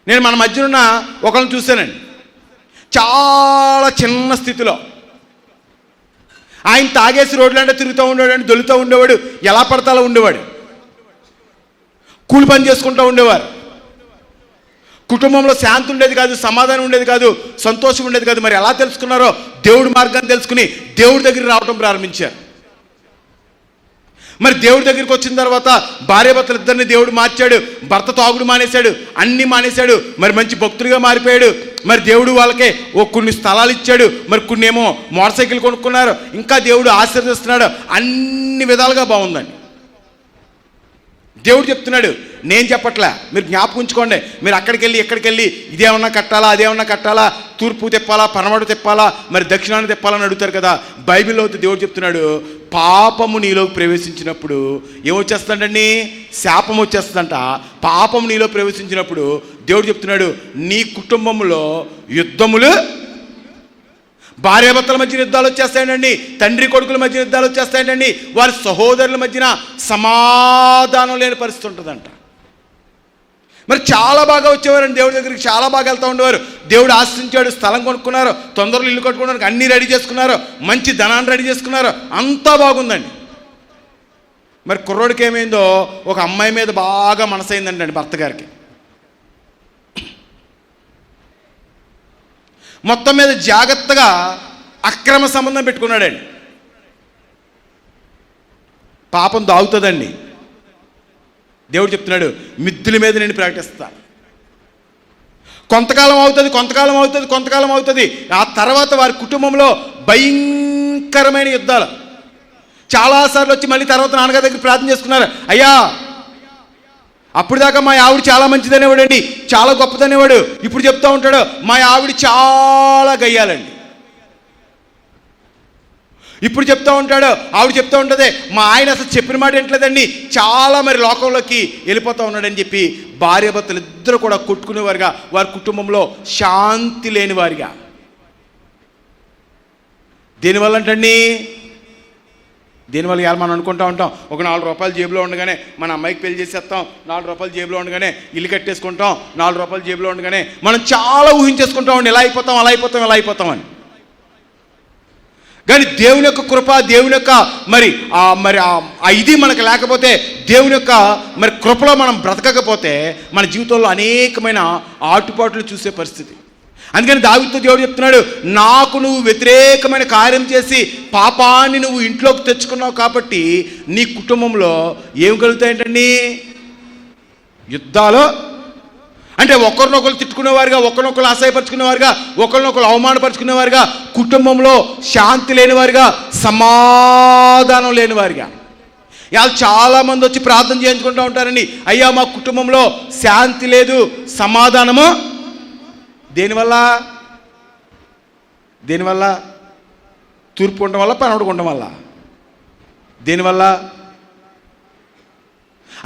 నేను మన మధ్య ఉన్న ఒకరిని చూశానండి, చాలా చిన్న స్థితిలో ఆయన తాగేసి రోడ్లంటే తిరుగుతూ ఉండేవాడు, దొలుతూ ఉండేవాడు, ఎలా పడతా అలా ఉండేవాడు, కూలి పని చేసుకుంటూ ఉండేవారు. కుటుంబంలో శాంతి ఉండేది కాదు, సమాధానం ఉండేది కాదు, సంతోషం ఉండేది కాదు. మరి ఎలా తెలుసుకున్నారో, దేవుడి మార్గాన్ని తెలుసుకుని దేవుడి దగ్గరికి రావడం ప్రారంభించారు. మరి దేవుడి దగ్గరికి వచ్చిన తర్వాత భార్యాభర్తలు ఇద్దరిని దేవుడు మార్చాడు. భర్త తాగుడు మానేశాడు, అన్ని మానేశాడు, మరి మంచి భక్తుడిగా మారిపోయాడు. మరి దేవుడు వాళ్ళకే కొన్ని స్థలాలు ఇచ్చాడు, మరి కొన్ని ఏమో మోటార్ సైకిల్ కొనుక్కున్నారు, ఇంకా దేవుడు ఆశీర్వదిస్తున్నాడు. అన్ని విధాలుగా బాగుందండి. దేవుడు చెప్తున్నాడు, నేను చెప్పట్లే, మీరు జ్ఞాపకం ఉంచుకోండి. మీరు అక్కడికి వెళ్ళి ఎక్కడికి వెళ్ళి ఇదేమన్నా కట్టాలా, అదేమన్నా కట్టాలా, తూర్పు తిప్పాలా, పనమడు తిప్పాలా, మరి దక్షిణాన్ని తిప్పాలని అడుగుతారు కదా. బైబిల్లో అయితే దేవుడు చెప్తున్నాడు, పాపము నీలోకి ప్రవేశించినప్పుడు ఏమొచ్చేస్తుందండి? శాపం వచ్చేస్తుందంట. పాపము నీలో ప్రవేశించినప్పుడు దేవుడు చెప్తున్నాడు, నీ కుటుంబంలో యుద్ధములు, భార్యాభర్తల మధ్య యుద్ధాలు వచ్చేస్తాయండి, తండ్రి కొడుకుల మధ్య యుద్ధాలు వచ్చేస్తాయండి, వారి సహోదరుల మధ్యన సమాధానం లేని పరిస్థితి ఉంటుందంట. మరి చాలా బాగా వచ్చేవారండి దేవుడి దగ్గరికి, చాలా బాగా వెళ్తూ ఉండేవారు. దేవుడు ఆశ్రయించాడు, స్థలం కొనుక్కున్నారు, తొందరలో ఇల్లు కట్టుకున్నారు, అన్నీ రెడీ చేసుకున్నారు, మంచి ధనాన్ని రెడీ చేసుకున్నారు, అంతా బాగుందండి. మరి కుర్రోడికి ఏమైందో, ఒక అమ్మాయి మీద బాగా మనసైందండి భర్త గారికి. మొత్తం మీద జాగ్రత్తగా అక్రమ సంబంధం పెట్టుకున్నాడండి. పాపం దాగుతుందండి. దేవుడు చెప్తున్నాడు, మిద్దుల మీద నేను ప్రకటిస్తాను. కొంతకాలం అవుతుంది, కొంతకాలం అవుతుంది, కొంతకాలం అవుతుంది. ఆ తర్వాత వారి కుటుంబంలో భయంకరమైన యుద్ధాలు. చాలాసార్లు వచ్చి మళ్ళీ తర్వాత నాన్నగారి దగ్గర ప్రార్థన చేసుకున్నారు, అయ్యా అప్పుడు దాకా మా ఆవిడ చాలా మంచిదనేవాడు అండి, చాలా గొప్పదనేవాడు. ఇప్పుడు చెప్తూ ఉంటాడు, మా ఆవిడ చాలా గయ్యాలండి. ఇప్పుడు చెప్తూ ఉంటాడు, ఆవిడ చెప్తూ ఉంటుంది, మా ఆయన అసలు చెప్పిన మాట ఏంట్లేదండి, చాలా మరి లోకంలోకి వెళ్ళిపోతూ ఉన్నాడని చెప్పి భార్యాభర్తలు ఇద్దరు కూడా కొట్టుకునేవారుగా, వారి కుటుంబంలో శాంతి లేని వారిగా. దీనివల్ల అంటండి, దీనివల్ల ఇవాళ మనం అనుకుంటూ ఉంటాం, ఒక 4 రూపాయలు జేబులో ఉండగానే మన అమ్మాయికి పెళ్లి చేసేస్తాం, 4 రూపాయలు జేబులో ఉండగానే ఇల్లు కట్టేసుకుంటాం, 4 రూపాయలు జేబులో ఉండగానే మనం చాలా ఊహించేసుకుంటాం, ఇలా అయిపోతాం, అలా అయిపోతాం, ఇలా అయిపోతాం అని. కానీ దేవుని యొక్క కృప, దేవుని యొక్క మరి ఇది మనకు లేకపోతే, దేవుని యొక్క మరి కృపలో మనం బ్రతకకపోతే మన జీవితంలో అనేకమైన ఆటుపాట్లు చూసే పరిస్థితి. అందుకని దావీదుతో దేవుడు చెప్తున్నాడు, నాకు నువ్వు వ్యతిరేకమైన కార్యం చేసి పాపాన్ని నువ్వు ఇంట్లోకి తెచ్చుకున్నావు కాబట్టి నీ కుటుంబంలో ఏం కలుగుతాయంటండి? యుద్ధాలు. అంటే ఒకరినొకరు తిట్టుకునేవారుగా, ఒకరినొకరు అసహ్యపరుచుకునేవారుగా, ఒకరినొకరు అవమానపరుచుకునేవారుగా, కుటుంబంలో శాంతి లేనివారుగా, సమాధానం లేనివారుగా. ఇవాళ చాలామంది వచ్చి ప్రార్థన చేయించుకుంటూ ఉంటారండి, అయ్యా మా కుటుంబంలో శాంతి లేదు, సమాధానము. దేనివల్ల? దేనివల్ల? తూర్పు ఉండడం వల్ల, పనవడు ఉండడం వల్ల. దేనివల్ల?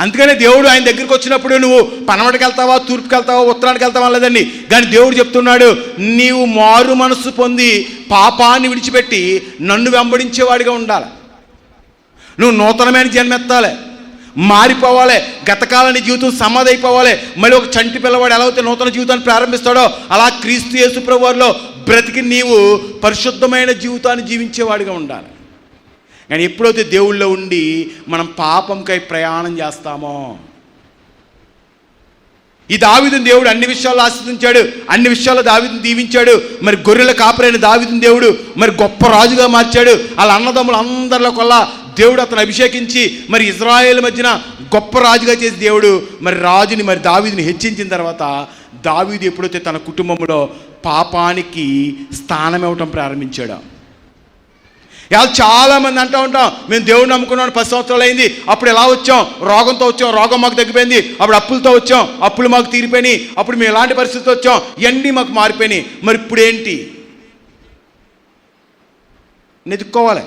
అందుకనే దేవుడు ఆయన దగ్గరికి వచ్చినప్పుడు నువ్వు పనవడికి వెళ్తావా, తూర్పుకి వెళ్తావా, ఉత్తరానికి వెళ్తావా లేదండి. కానీ దేవుడు చెప్తున్నాడు, నీవు మారు మనసు పొంది పాపాన్ని విడిచిపెట్టి నన్ను వెంబడించేవాడిగా ఉండాలి. నువ్వు నూతనమైన జన్మెత్తాలి, మారిపోవాలి. గతకాలని జీవితం సమాధి అయిపోవాలి. మళ్ళీ ఒక చంటి పిల్లవాడు ఎలా అయితే నూతన జీవితాన్ని ప్రారంభిస్తాడో అలా క్రీస్తు యేసు ప్రభువులో బ్రతికి నీవు పరిశుద్ధమైన జీవితాన్ని జీవించేవాడిగా ఉండాలి. కానీ ఎప్పుడైతే దేవుళ్ళో ఉండి మనం పాపంకై ప్రయాణం చేస్తామో, ఈ దావీదుని దేవుడు అన్ని విషయాల్లో ఆశీర్వదించాడు, అన్ని విషయాల్లో దావీదుని దీవించాడు. మరి గొర్రెల కాపరైన దావీదుని దేవుడు మరి గొప్ప రాజుగా మార్చాడు. వాళ్ళ అన్నదమ్ములు అందరిలో కొల్లా దేవుడు అతను అభిషేకించి మరి ఇజ్రాయేల్ మధ్యన గొప్ప రాజుగా చేసి దేవుడు మరి రాజుని మరి దావీదుని హెచ్చించిన తర్వాత దావీదు ఎప్పుడైతే తన కుటుంబంలో పాపానికి స్థానం ఇవ్వటం ప్రారంభించాడు. ఇవాళ చాలామంది అంటూ ఉంటాం, మేము దేవుడు నమ్ముకున్నాం 10 సంవత్సరాలు అయింది, అప్పుడు ఎలా వచ్చాం, రోగంతో వచ్చాం, రోగం మాకు తగ్గిపోయింది, అప్పుడు అప్పులతో వచ్చాం, అప్పులు మాకు తీరిపోయినాయి, అప్పుడు మేము ఎలాంటి పరిస్థితితో వచ్చాం, ఇవన్నీ మాకు మారిపోయినాయి. మరి ఇప్పుడు ఏంటి? నెతుక్కోవాలి.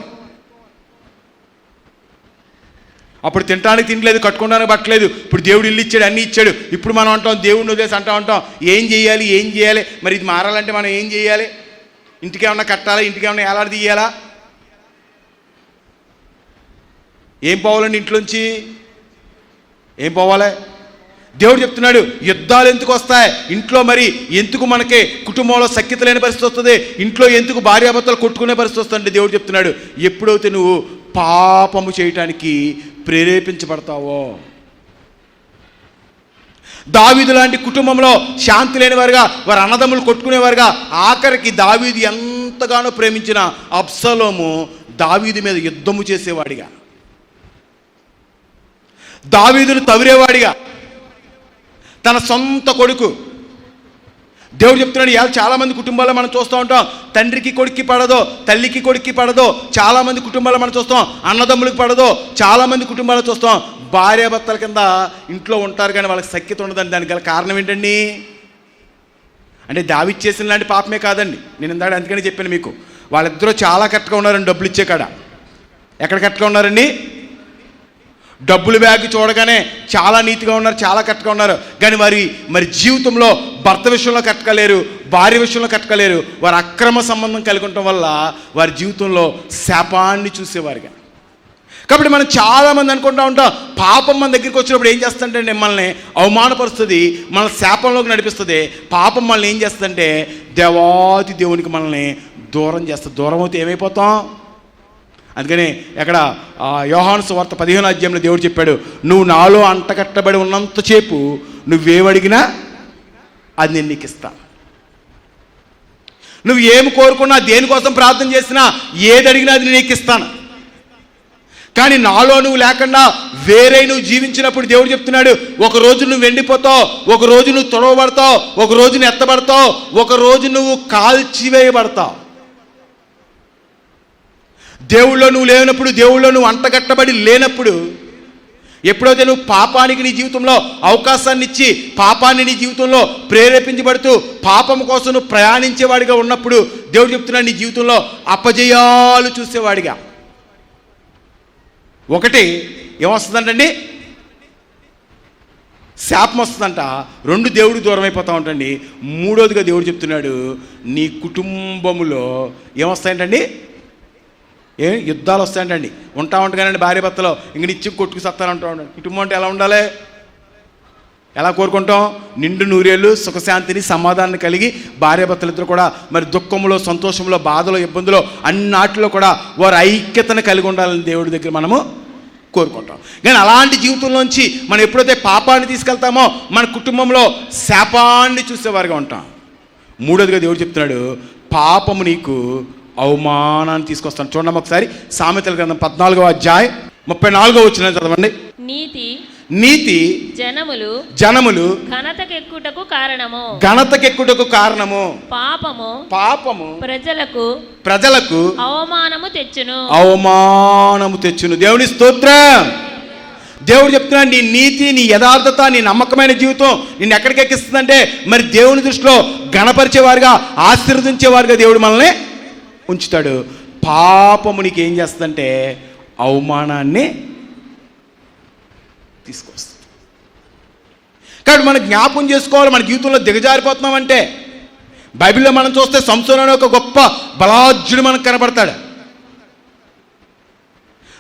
అప్పుడు తినడానికి తినలేదు, కట్టుకోవడానికి పట్టలేదు, ఇప్పుడు దేవుడు ఇల్లు ఇచ్చాడు, అన్నీ ఇచ్చాడు. ఇప్పుడు మనం అంటాం దేవుడిని వదిలేసి అంటూ ఉంటాం, ఏం చేయాలి? మరి ఇది మారాలంటే మనం ఏం చేయాలి? ఇంటికేమన్నా కట్టాలా, ఇంటికేమన్నా ఏలాడి తీయాలా? ఏం పోవాలండి? ఇంట్లోంచి ఏం పోవాలి? దేవుడు చెప్తున్నాడు, యుద్ధాలు ఎందుకు వస్తాయి ఇంట్లో? మరి ఎందుకు మనకి కుటుంబంలో సఖ్యత లేని పరిస్థితి వస్తుంది? ఇంట్లో ఎందుకు భార్యాభర్తలు కొట్టుకునే పరిస్థితి వస్తుంది? దేవుడు చెప్తున్నాడు, ఎప్పుడైతే నువ్వు పాపము చేయటానికి ప్రేరేపించబడతావో. దావీదు లాంటి కుటుంబంలో శాంతి లేని వారుగా, వారి అన్నదమ్ములు కొట్టుకునేవారుగా, ఆఖరికి దావీదు ఎంతగానో ప్రేమించిన అబ్సలోము దావీదు మీద యుద్ధము చేసేవాడిగా. దావీదును తవిరేవాడిగా, తన సొంత కొడుకు. దేవుడు చెప్తున్నాడు, ఇవాళ చాలామంది కుటుంబాల్లో మనం చూస్తూ ఉంటాం, తండ్రికి కొడుక్కి పడదో, తల్లికి కొడుక్కి పడదో. చాలామంది కుటుంబాల్లో మనం చూస్తాం, అన్నదమ్ములకు పడదో. చాలామంది కుటుంబాల్లో చూస్తాం, భార్యాభర్తల కింద ఇంట్లో ఉంటారు కానీ వాళ్ళకి సఖ్యత ఉండదండి. దానికి గల కారణం ఏంటండి అంటే దావీదు చేసిన లాంటి పాపమే కాదండి. నేను ఇందాక అందుకని చెప్పాను మీకు, వాళ్ళిద్దరూ చాలా కరెక్ట్గా ఉన్నారండి డబ్బులు ఇచ్చే కాడ. ఎక్కడ కరెక్ట్గా ఉన్నారండి? డబ్బులు బ్యాగ్ చూడగానే చాలా నీతిగా ఉన్నారు, చాలా కరెక్ట్గా ఉన్నారు. కానీ మరి జీవితంలో భర్త విషయంలో కరెక్ట్గా, భార్య విషయంలో కరెక్ట్గా. వారు అక్రమ సంబంధం కలిగి ఉండటం వల్ల వారి జీవితంలో శాపాన్ని చూసేవారుగా. కాబట్టి మనం చాలామంది అనుకుంటూ ఉంటాం, పాపం మన దగ్గరికి వచ్చినప్పుడు ఏం చేస్తుంటే మిమ్మల్ని అవమానపరుస్తుంది, మన శాపంలోకి నడిపిస్తుంది. పాపం మనల్ని ఏం చేస్తుందంటే దేవాది దేవునికి మనల్ని దూరం చేస్తుంది. దూరం అవుతే ఏమైపోతాం? అందుకని ఎక్కడ యోహాను సువార్త 15వ అధ్యాయంలో దేవుడు చెప్పాడు, నువ్వు నాలో అంటకట్టబడి ఉన్నంతసేపు నువ్వేమడిగినా అది నేను నీకు ఇస్తాను. నువ్వు ఏమి కోరుకున్నా, దేనికోసం ప్రార్థన చేసినా, ఏది అడిగినా అది నీకు ఇస్తాను. కానీ నాలో నువ్వు లేకుండా వేరే నువ్వు జీవించినప్పుడు దేవుడు చెప్తున్నాడు, ఒకరోజు నువ్వు ఎండిపోతావు, ఒకరోజు నువ్వు తొడవబడతావు, ఒకరోజు నువ్వు ఎత్తబడతావు, ఒకరోజు నువ్వు కాల్చివేయబడతావు. దేవుళ్ళో నువ్వు లేనప్పుడు, దేవుళ్ళో నువ్వు అంటగట్టబడి లేనప్పుడు, ఎప్పుడైతే నువ్వు పాపానికి నీ జీవితంలో అవకాశాన్ని ఇచ్చి పాపాన్ని నీ జీవితంలో ప్రేరేపించబడుతూ పాపం కోసం నువ్వు ప్రయాణించేవాడిగా ఉన్నప్పుడు దేవుడు చెప్తున్నాడు, నీ జీవితంలో అపజయాలు చూసేవాడిగా. ఒకటి ఏమొస్తుందంటండి? శాపం వస్తుందంట. 2 దేవుడు దూరం అయిపోతూ ఉంటండి. 3వదిగా దేవుడు చెప్తున్నాడు, నీ కుటుంబములో ఏమొస్తాయంటండి? యుద్ధాలు వస్తాయంటండి. ఉంటానండి భార్య భర్తలో ఇంక నిత్యం కొట్టుకు సత్తానంటూ ఉంటాడు. కుటుంబం అంటే ఎలా ఉండాలి? ఎలా కోరుకుంటాం? నిండు నూరేళ్ళు సుఖశాంతిని సమాధానాన్ని కలిగి భార్యాభర్తలు ఇద్దరు కూడా మరి దుఃఖంలో, సంతోషంలో, బాధలో, ఇబ్బందులో అన్నిటిలో కూడా వారు ఐక్యతను కలిగి ఉండాలని దేవుడి దగ్గర మనము కోరుకుంటాం. కానీ అలాంటి జీవితంలోంచి మనం ఎప్పుడైతే పాపాన్ని తీసుకెళ్తామో మన కుటుంబంలో శాపాన్ని చూసేవారుగా ఉంటాం. 3వదిగా దేవుడు చెప్తున్నాడు, పాపము నీకు అవమానాన్ని తీసుకొస్తాను. చూడండి ఒకసారి సామెతల గ్రంథం 14వ అధ్యాయం 34వ వచనం చదవండి. నీతి జనములు ఘనతకెక్కుటకు కారణము పాపము ప్రజలకు అవమానము తెచ్చును. దేవుని స్తోత్రం. దేవుడు చెప్తున్నాడు, నీ నీతి, నీ యథార్థత, నీ నమ్మకమైన జీవితం నిన్ను ఎక్కడికి ఎక్కిస్తుందంటే మరి దేవుని దృష్టిలో గణపరిచేవారుగా, ఆశీర్వదించేవారుగా దేవుడు మనల్ని ఉంచుతాడు. పాపము నీకు ఏం చేస్తుందంటే అవమానాన్ని తీసుకొస్తుంది. కాబట్టి మనం జ్ఞాపకం చేసుకోవాలి, మన జీవితంలో దిగజారిపోతున్నామంటే. బైబిల్లో మనం చూస్తే సంసోను అనే ఒక గొప్ప బలాఢ్యుడు మనకు కనబడతాడు.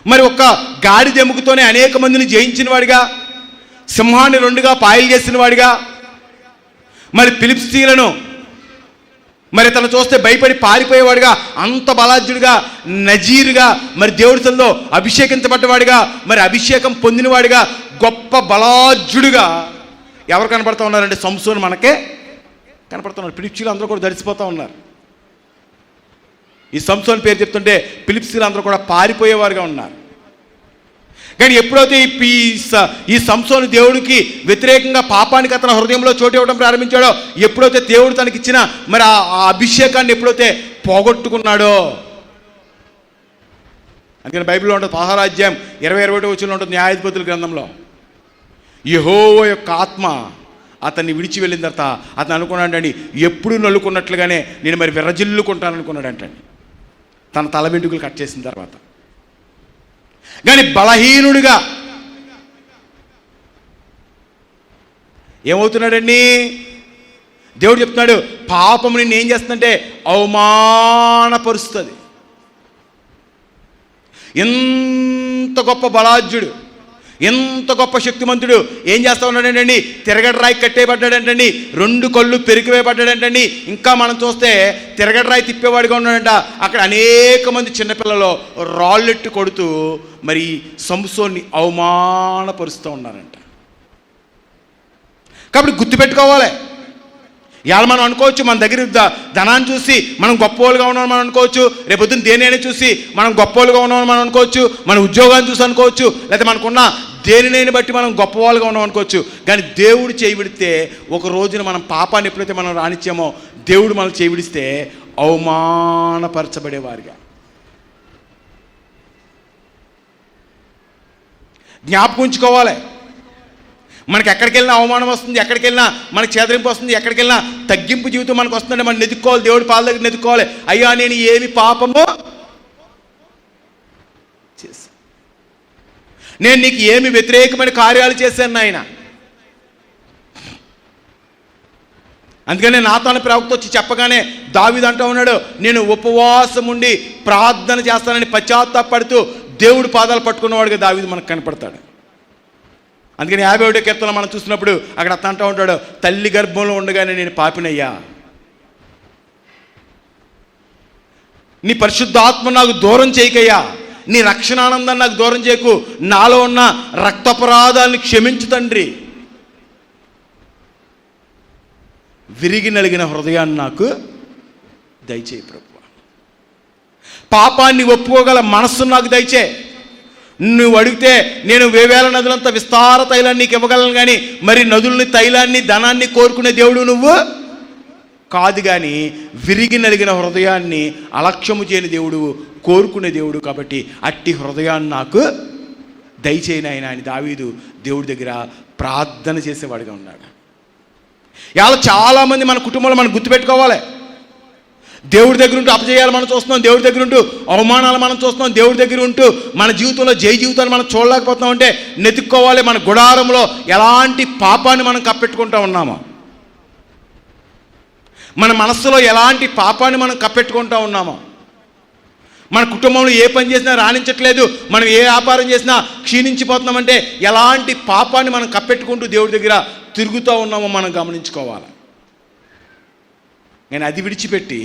మరి ఒక గాడిద ఎముకతోనే అనేక మందిని జయించిన వాడిగా, సింహాన్ని 2గా పాయలు చేసిన వాడిగా, మరి ఫిలిష్తీయులను మరి తను చూస్తే భయపడి పారిపోయేవాడుగా, అంత బలాఢ్యుడిగా, నజీరుగా, మరి దేవుడి సన్నిధిలో అభిషేకించబడ్డవాడిగా, మరి అభిషేకం పొందినవాడిగా, గొప్ప బలాఢ్యుడిగా ఎవరు కనపడుతూ ఉన్నారంటే సంసోను మనకే కనపడుతున్నారు. ఫిలిష్తీయులు అందరూ కూడా దడిసిపోతూ ఉన్నారు. ఈ సంసోను పేరు చెప్తుంటే ఫిలిష్తీయులు అందరూ కూడా పారిపోయేవారుగా ఉన్నారు. కానీ ఎప్పుడైతే ఈ సంసోను దేవుడికి వ్యతిరేకంగా పాపానికి అతని హృదయంలో చోటు ఇవ్వడం ప్రారంభించాడో, ఎప్పుడైతే దేవుడు తనకిచ్చిన మరి ఆ అభిషేకాన్ని ఎప్పుడైతే పోగొట్టుకున్నాడో, అందుకని బైబిల్లో ఉంటుంది 16వ అధ్యాయం 20-21 వచనంలో ఉంటుంది, న్యాయాధిపతుల గ్రంథంలో, యెహోవా యొక్క ఆత్మ అతన్ని విడిచి వెళ్ళిన తర్వాత అతను అనుకున్నాడండి, ఎప్పుడు నలుకున్నట్లుగానే నేను మరి విరజిల్లుకుంటాను అనుకున్నాడంటండి తన తల వెంట్రుకలు కట్ చేసిన తర్వాత. కానీ బలహీనుడిగా ఏమవుతున్నాడండి? దేవుడు చెప్తున్నాడు, పాపము నిన్ను ఏం చేస్తుందంటే అవమానపరుస్తుంది. ఎంత గొప్ప బలాఢ్యుడు, ఎంత గొప్ప శక్తిమంతుడు ఏం చేస్తా ఉన్నాడంటండి? తిరగడరాయి కట్టేయబడ్డాడంటండి, 2 కళ్ళు పెరికివేయబడ్డాడంటండి. ఇంకా మనం చూస్తే తిరగడరాయి తిప్పేవాడిగా ఉన్నాడంట. అక్కడ అనేక మంది చిన్నపిల్లలు రాళ్ళెట్టు కొడుతూ మరి సంసోన్ని అవమానపరుస్తూ ఉన్నారంట. కాబట్టి గుర్తుపెట్టుకోవాలి. ఇవాళ మనం అనుకోవచ్చు, మన దగ్గర ధనాన్ని చూసి మనం గొప్పవాళ్ళుగా ఉన్నామని మనం అనుకోవచ్చు. రేపొద్దున దేనైనా చూసి మనం గొప్పవాళ్ళుగా ఉన్నామని మనం అనుకోవచ్చు. మన ఉద్యోగాన్ని చూసి అనుకోవచ్చు, లేకపోతే మనకున్న దేనినైనా బట్టి మనం గొప్పవాళ్ళుగా ఉన్నాం అనుకోవచ్చు, కానీ దేవుడు చేయబడితే ఒక రోజున మనం పాపాన్ని ఎప్పుడైతే మనం రానిచ్చామో దేవుడు మనం చేయబడిస్తే అవమానపరచబడేవారుగా. జ్ఞాపకం ఉంచుకోవాలి, మనకి ఎక్కడికి వెళ్ళినా అవమానం వస్తుంది, ఎక్కడికి వెళ్ళినా మనకి చేదరింపు వస్తుంది, ఎక్కడికి వెళ్ళినా తగ్గింపు జీవితం మనకు వస్తుందంటే మనం నెదుక్కోవాలి, దేవుడి పాల దగ్గర నెదుక్కోవాలి. అయ్యా నేను ఏమి పాపమో చేశాను, నేను నీకు ఏమి వ్యతిరేకమైన కార్యాలు చేశాను నాయన. అందుకనే నాతాను ప్రవక్త వచ్చి చెప్పగానే దావీదు అంటూ ఉన్నాడు, నేను ఉపవాసం ఉండి ప్రార్థన చేస్తానని పశ్చాత్తాపడుతూ దేవుడు పాదాలు పట్టుకున్నవాడుగా దావీదు మనకు కనపడతాడు. అందుకని 51వ కీర్తనలో మనం చూసినప్పుడు అక్కడ అతను అంటూ ఉంటాడు, తల్లి గర్భంలో ఉండగానే నేను పాపినయ్యా, నీ పరిశుద్ధాత్మ నాకు దూరం చేయకయ్యా, నీ రక్షణానందాన్ని నాకు దూరం చేయకు, నాలో ఉన్న రక్తపరాధాలను క్షమించు తండ్రి, విరిగి నలిగిన హృదయాన్ని నాకు దయచేయి ప్రభువా, పాపాన్ని ఒప్పుకోగల మనస్సును నాకు దయచేయి. నువ్వు అడిగితే నేను వేవేల నదులంత విస్తార తైలాన్ని నీకు ఇవ్వగలను, కానీ మరి నదుల్ని, తైలాన్ని, ధనాన్ని కోరుకునే దేవుడు నువ్వు కాదు, కానీ విరిగి నలిగిన హృదయాన్ని అలక్ష్యము చేయని దేవుడు, కోరుకునే దేవుడు. కాబట్టి అట్టి హృదయాన్ని నాకు దయచేయని ఆయన అని దావీదు దేవుడి దగ్గర ప్రార్థన చేసేవాడిగా ఉన్నాడు. ఇలా చాలామంది మన కుటుంబంలో మనం గుర్తుపెట్టుకోవాలి, దేవుడి దగ్గర ఉంటూ అపజయాలు మనం చూస్తున్నాం, దేవుడి దగ్గర ఉంటూ అవమానాలు మనం చూస్తున్నాం, దేవుడి దగ్గర ఉంటూ మన జీవితంలో జై జీవితాన్ని మనం చూడలేకపోతున్నాం అంటే నెతుక్కోవాలి, మన గుడారంలో ఎలాంటి పాపాన్ని మనం కప్పెట్టుకుంటూ ఉన్నామో, మన మనస్సులో ఎలాంటి పాపాన్ని మనం కప్పెట్టుకుంటూ ఉన్నామో, మన కుటుంబంలో ఏ పని చేసినా రాణించట్లేదు, మనం ఏ వ్యాపారం చేసినా క్షీణించిపోతున్నామంటే ఎలాంటి పాపాన్ని మనం కప్పెట్టుకుంటూ దేవుడి దగ్గర తిరుగుతూ ఉన్నామో మనం గమనించుకోవాలి. నేను అది విడిచిపెట్టి